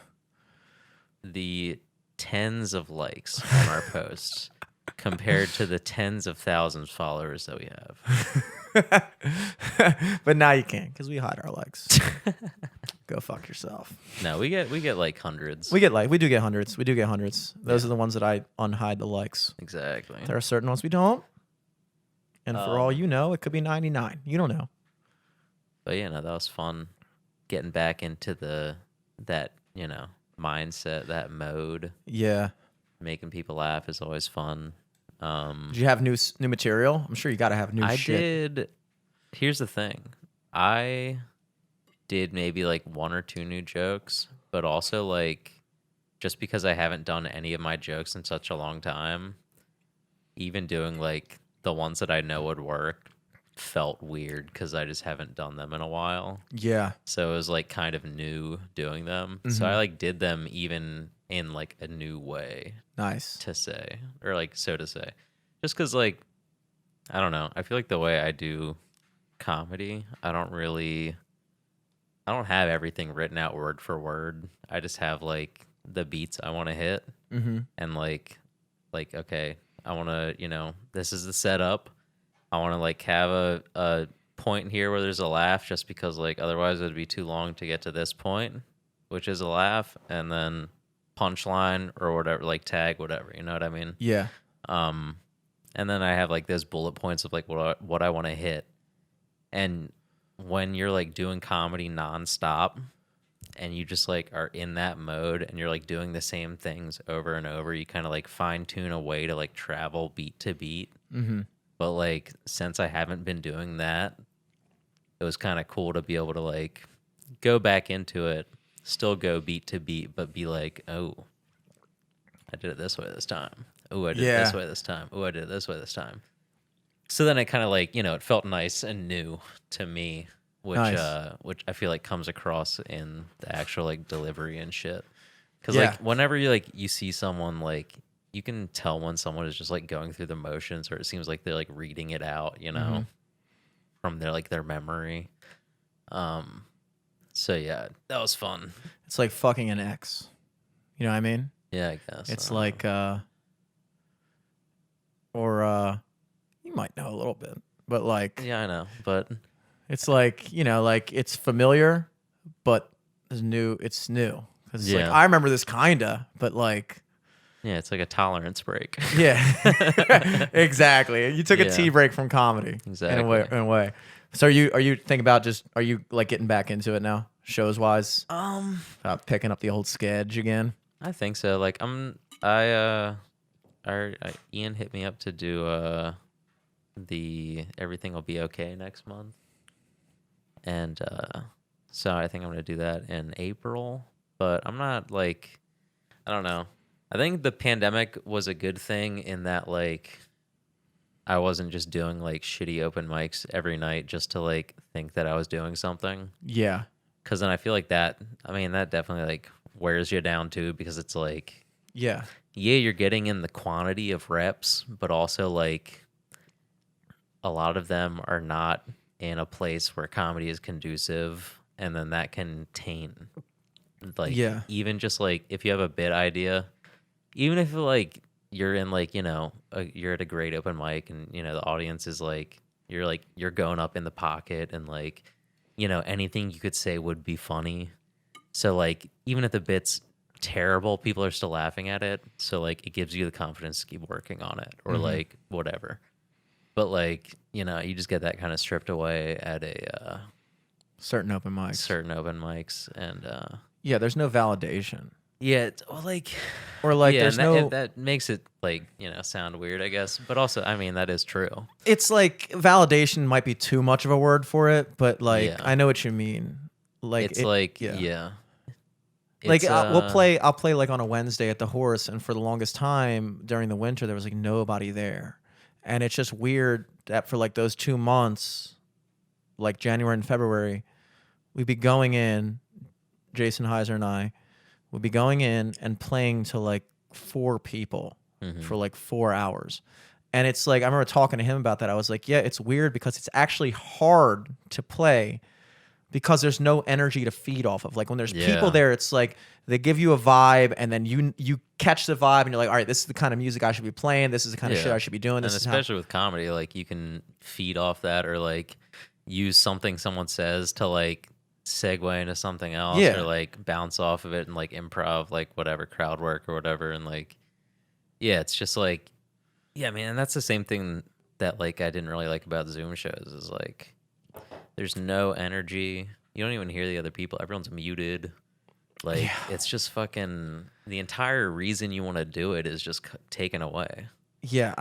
The tens of likes on our posts compared to the tens of thousands of followers that we have. But now you can't because we hide our likes. Go fuck yourself. No, we get like hundreds. We do get hundreds. Those are the ones that I unhide the likes. Exactly. There are certain ones we don't. And for all you know, it could be 99. You don't know. But that was fun. Getting back into that mindset, that mode. Yeah. Making people laugh is always fun. Did you have new material? I'm sure you got to have new shit. I did. Here's the thing. I did maybe like 1 or 2 new jokes, but also like just because I haven't done any of my jokes in such a long time, even doing like the ones that I know would work felt weird because I just haven't done them in a while. Yeah. So it was like kind of new doing them. So I like did them even in like a new way. Nice. To say, or like so to say. Just because like, I don't know. I feel like the way I do comedy, I don't have everything written out word for word. I just have like the beats I want to hit. And like, okay, I want to, this is the setup. I want to like have a point here where there's a laugh just because like otherwise it would be too long to get to this point which is a laugh, and then punchline or whatever, like tag, whatever. You know what I mean? Yeah. And then I have like those bullet points of like what I want to hit. And when you're like doing comedy nonstop, and you just like are in that mode, and you're like doing the same things over and over, you kind of like fine tune a way to like travel beat to beat. Mm-hmm. But like since I haven't been doing that, it was kind of cool to be able to like go back into it, still go beat to beat, but be like, oh, I did it this way this time. Oh, I did it this way this time. Oh, I did it this way this time. So then it kind of like, it felt nice and new to me, which I feel like comes across in the actual like delivery and shit. Because like whenever you see someone, like you can tell when someone is just like going through the motions, or it seems like they're like reading it out, from their memory. So yeah, that was fun. It's like fucking an ex. You know what I mean? Yeah, I guess. It's like you might know a little bit, but like, yeah, I know, but it's like, like it's familiar, but it's new. It's new because it's like I remember this kinda, but like, yeah, it's like a tolerance break. Yeah, exactly. You took a tea break from comedy, exactly. In a way. So are you thinking about are you like getting back into it now, shows wise? About picking up the old sketch again. I think so. Like Ian hit me up to do the Everything Will Be Okay next month, and so I think I'm gonna do that in April. But I'm not like, I don't know. I think the pandemic was a good thing in that like I wasn't just doing like shitty open mics every night just to like think that I was doing something. Yeah. Because then I feel like that definitely like wears you down too, because it's like, yeah, you're getting in the quantity of reps, but also like a lot of them are not in a place where comedy is conducive, and then that can taint like, even just like if you have a bit idea, even if like you're in like, you're at a great open mic, and the audience is like you're going up in the pocket, and like, anything you could say would be funny. So like even if the bit's terrible, people are still laughing at it. So like it gives you the confidence to keep working on it, or like whatever. But like, you just get that kind of stripped away at a certain open mics. And yeah, there's no validation. Yeah, there's no that makes it like, sound weird, I guess. But also, I mean, that is true. It's like validation might be too much of a word for it, but like I know what you mean. Like it's like like I'll play like on a Wednesday at the Horse, and for the longest time during the winter there was like nobody there. And it's just weird that for like those 2 months, like January and February, we'd be going in, Jason Heiser and I would be going in and playing to like 4 people for like 4 hours. And it's like, I remember talking to him about that. I was like, yeah, it's weird because it's actually hard to play because there's no energy to feed off of. Like when there's people there, it's like they give you a vibe, and then you catch the vibe, and you're like, all right, this is the kind of music I should be playing. This is the kind of shit I should be doing. This and especially with comedy, like you can feed off that, or like use something someone says to like segue into something else, or like bounce off of it and like improv, like whatever, crowd work or whatever. And like, it's just like, man, and that's the same thing that like I didn't really like about Zoom shows, is like there's no energy. You don't even hear the other people. Everyone's muted. Like it's just fucking, the entire reason you want to do it is just taken away. Yeah,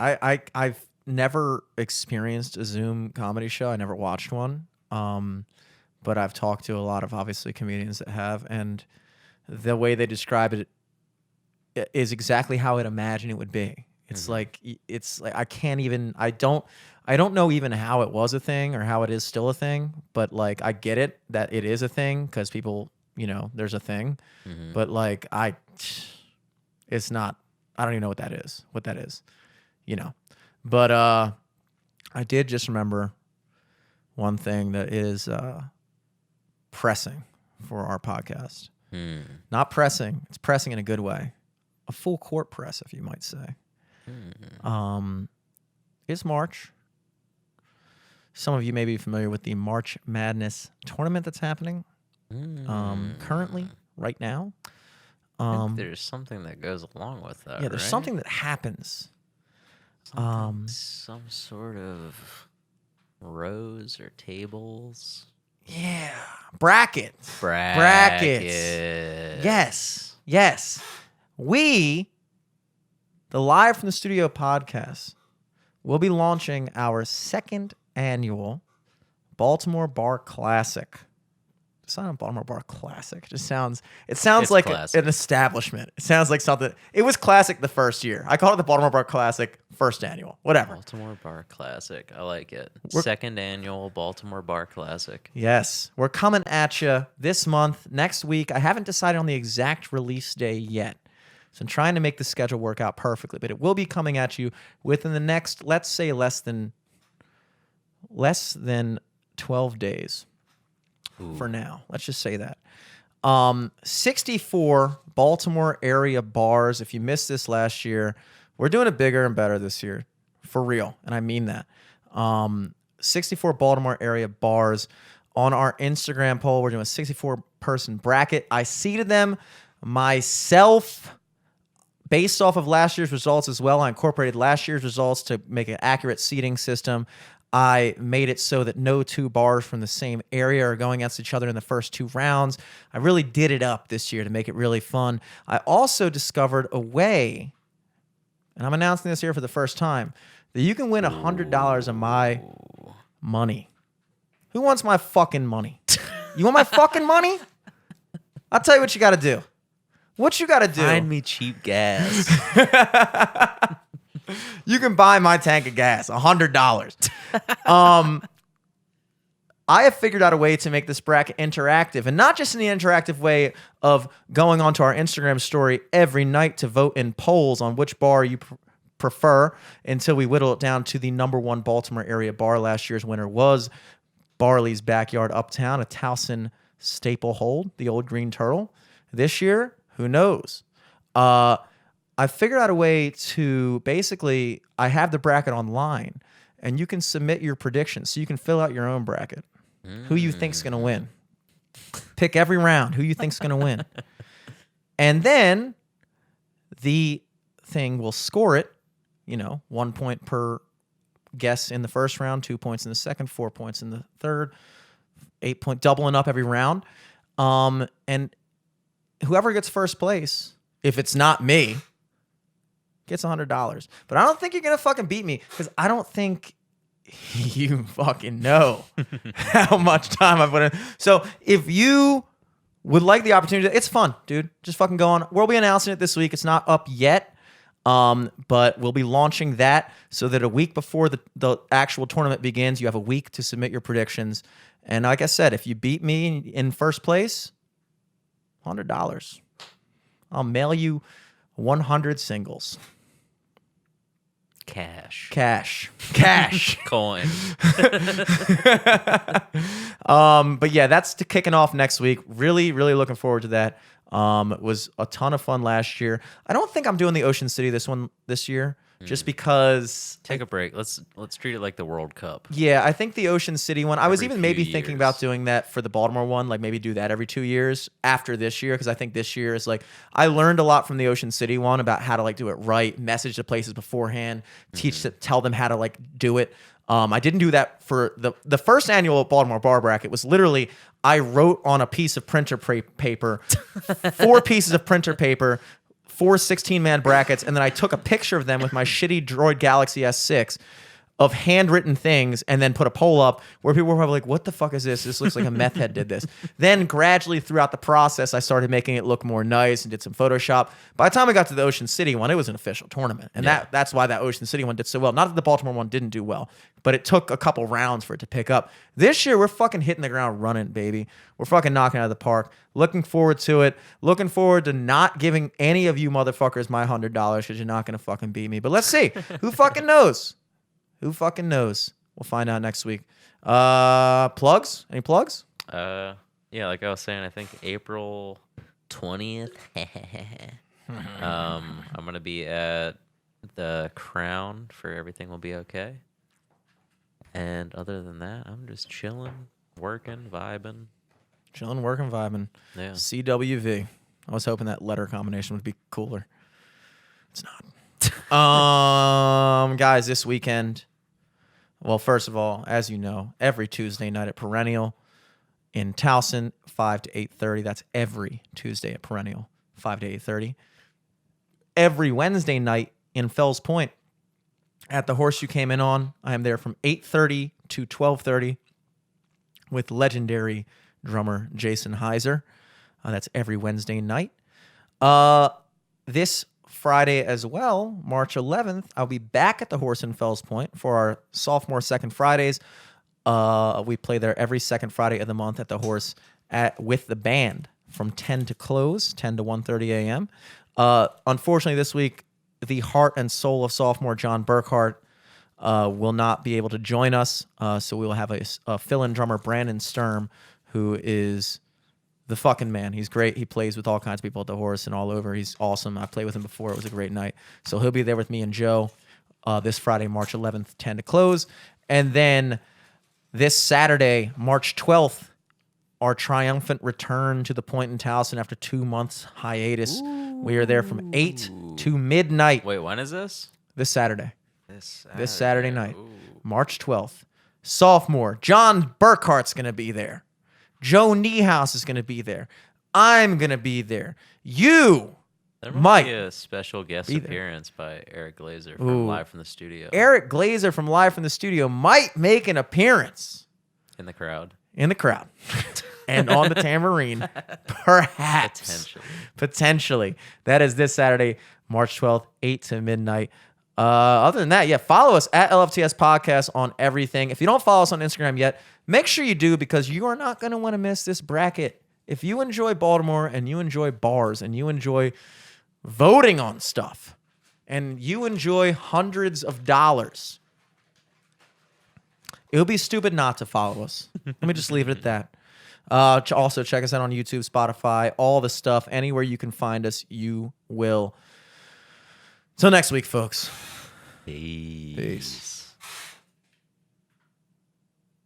I've never experienced a Zoom comedy show. I never watched one. But I've talked to a lot of obviously comedians that have, and the way they describe it is exactly how I'd imagine it would be. It's like I don't know even how it was a thing or how it is still a thing, but like I get it that it is a thing because people, there's a thing, but like it's not. I don't even know what that is. But I did just remember one thing that is pressing for our podcast. Not pressing. It's pressing in a good way. A full court press, if you might say. It's March. Some of you may be familiar with the March Madness tournament that's happening currently right now. I think there's something that goes along with that. Yeah, there's right? something that happens. Some sort of rows or tables. Yeah, brackets. Brackets. Yes. We, the Live from the Studio podcast, will be launching our second annual Baltimore Bar Classic. It's not a Baltimore Bar Classic. It sounds like an establishment. It sounds like something. It was classic the first year. I called it the Baltimore Bar Classic first annual. Whatever. Baltimore Bar Classic. I like it. Second annual Baltimore Bar Classic. Yes. We're coming at you this month, next week. I haven't decided on the exact release day yet. So I'm trying to make the schedule work out perfectly. But it will be coming at you within the next, let's say, less than 12 days. Ooh. For now. Let's just say that. 64 Baltimore area bars. If you missed this last year, we're doing it bigger and better this year. For real. And I mean that. 64 Baltimore area bars. On our Instagram poll, we're doing a 64-person bracket. I seeded them myself based off of last year's results as well. I incorporated last year's results to make an accurate seeding system. I made it so that no two bars from the same area are going against each other in the first 2 rounds. I really did it up this year to make it really fun. I also discovered a way, and I'm announcing this here for the first time, that you can win $100 of my money. Who wants my fucking money? You want my fucking money? I'll tell you what you got to do. What you got to do? Find me cheap gas. You can buy my tank of gas, $100. I have figured out a way to make this bracket interactive, and not just in the interactive way of going onto our Instagram story every night to vote in polls on which bar you prefer until we whittle it down to the number 1 Baltimore area bar. Last year's winner was Barley's Backyard Uptown, a Towson staple hold, the old Green Turtle. This year, who knows? I figured out a way to basically, I have the bracket online, and you can submit your predictions. So you can fill out your own bracket. Who you think's going to win. Pick every round who you think's going to win. And then the thing will score it, 1 point per guess in the first round, 2 points in the second, 4 points in the third, 8 point, doubling up every round. And whoever gets first place, if it's not me, gets $100. But I don't think you're going to fucking beat me because I don't think you fucking know how much time I put in. So if you would like the opportunity, it's fun, dude. Just fucking go on. We'll be announcing it this week. It's not up yet, but we'll be launching that so that a week before the actual tournament begins, you have a week to submit your predictions. And like I said, if you beat me in first place, $100. I'll mail you 100 singles. Cash. Coin. Coin. But yeah, that's kicking off next week. Really, really looking forward to that. It was a ton of fun last year. I don't think I'm doing the Ocean City this year, just because. Take a break. Let's treat it like the World Cup. Yeah, I think the Ocean City one. I was Every even few maybe thinking years. about doing that for the Baltimore one, like maybe do that every 2 years after this year, because I think this year is like I learned a lot from the Ocean City one about how to like do it right, message the places beforehand, tell them how to like do it. I didn't do that for the first annual Baltimore Bar Bracket. Was literally I wrote on a piece of printer paper, 4 pieces of printer paper, 4 16-man brackets, and then I took a picture of them with my shitty Droid Galaxy S6 of handwritten things, and then put a poll up where people were probably like, what the fuck is this? This looks like a meth head did this. Then gradually throughout the process, I started making it look more nice and did some Photoshop. By the time I got to the Ocean City one, it was an official tournament. And that's why that Ocean City one did so well. Not that the Baltimore one didn't do well, but it took a couple rounds for it to pick up. This year, we're fucking hitting the ground running, baby. We're fucking knocking out of the park. Looking forward to it. Looking forward to not giving any of you motherfuckers my $100 because you're not going to fucking beat me. But let's see. Who fucking knows? Who fucking knows? We'll find out next week. Plugs? Any plugs? Yeah, like I was saying, I think April 20th. I'm gonna be at the Crown for Everything Will Be Okay. And other than that, I'm just chilling, working, vibing. chilling, working, vibing. Yeah. CWV. I was hoping that letter combination would be cooler. It's not. Guys, this weekend. Well, first of all, as you know, every Tuesday night at Perennial in Towson, 5 to 8:30. That's every Tuesday at Perennial, 5 to 8:30. Every Wednesday night in Fells Point at the horse you came in on. I am there from 8:30 to 12:30 with legendary drummer Jason Heiser. That's every Wednesday night. This Friday as well, March 11th, I'll be back at the horse in Fells Point for our sophomore second Fridays. We play there every second Friday of the month at the horse with the band from 10 to close, 10 to 1:30 a.m. Unfortunately, this week, the heart and soul of sophomore John Burkhart will not be able to join us. So we will have a fill-in drummer, Brandon Sturm, who is the fucking man. He's great. He plays with all kinds of people at the horse and all over. He's awesome. I played with him before. It was a great night. So he'll be there with me and Joe this Friday, March 11th, 10 to close. And then this Saturday, March 12th, our triumphant return to the Point in Towson after 2 months hiatus. Ooh. We are there from 8 to midnight. Wait, when is this? This Saturday. This Saturday night. Ooh. March 12th. Sophomore. John Burkhart's going to be there. Joe Niehaus is going to be there. I'm going to be there. You there might be a special guest appearance by Eric Glazer from Ooh. Live from the Studio. Eric Glazer from Live from the Studio might make an appearance. In the crowd. And on the tambourine, perhaps. Potentially. That is this Saturday, March 12th, 8 to midnight. Other than that, follow us at LFTS Podcast on everything. If you don't follow us on Instagram yet, make sure you do, because you are not going to want to miss this bracket. If you enjoy Baltimore and you enjoy bars and you enjoy voting on stuff and you enjoy hundreds of dollars, it would be stupid not to follow us. Let me just leave it at that. Also, check us out on YouTube, Spotify, all the stuff. Anywhere you can find us, you will. Till next week, folks. Peace. Peace.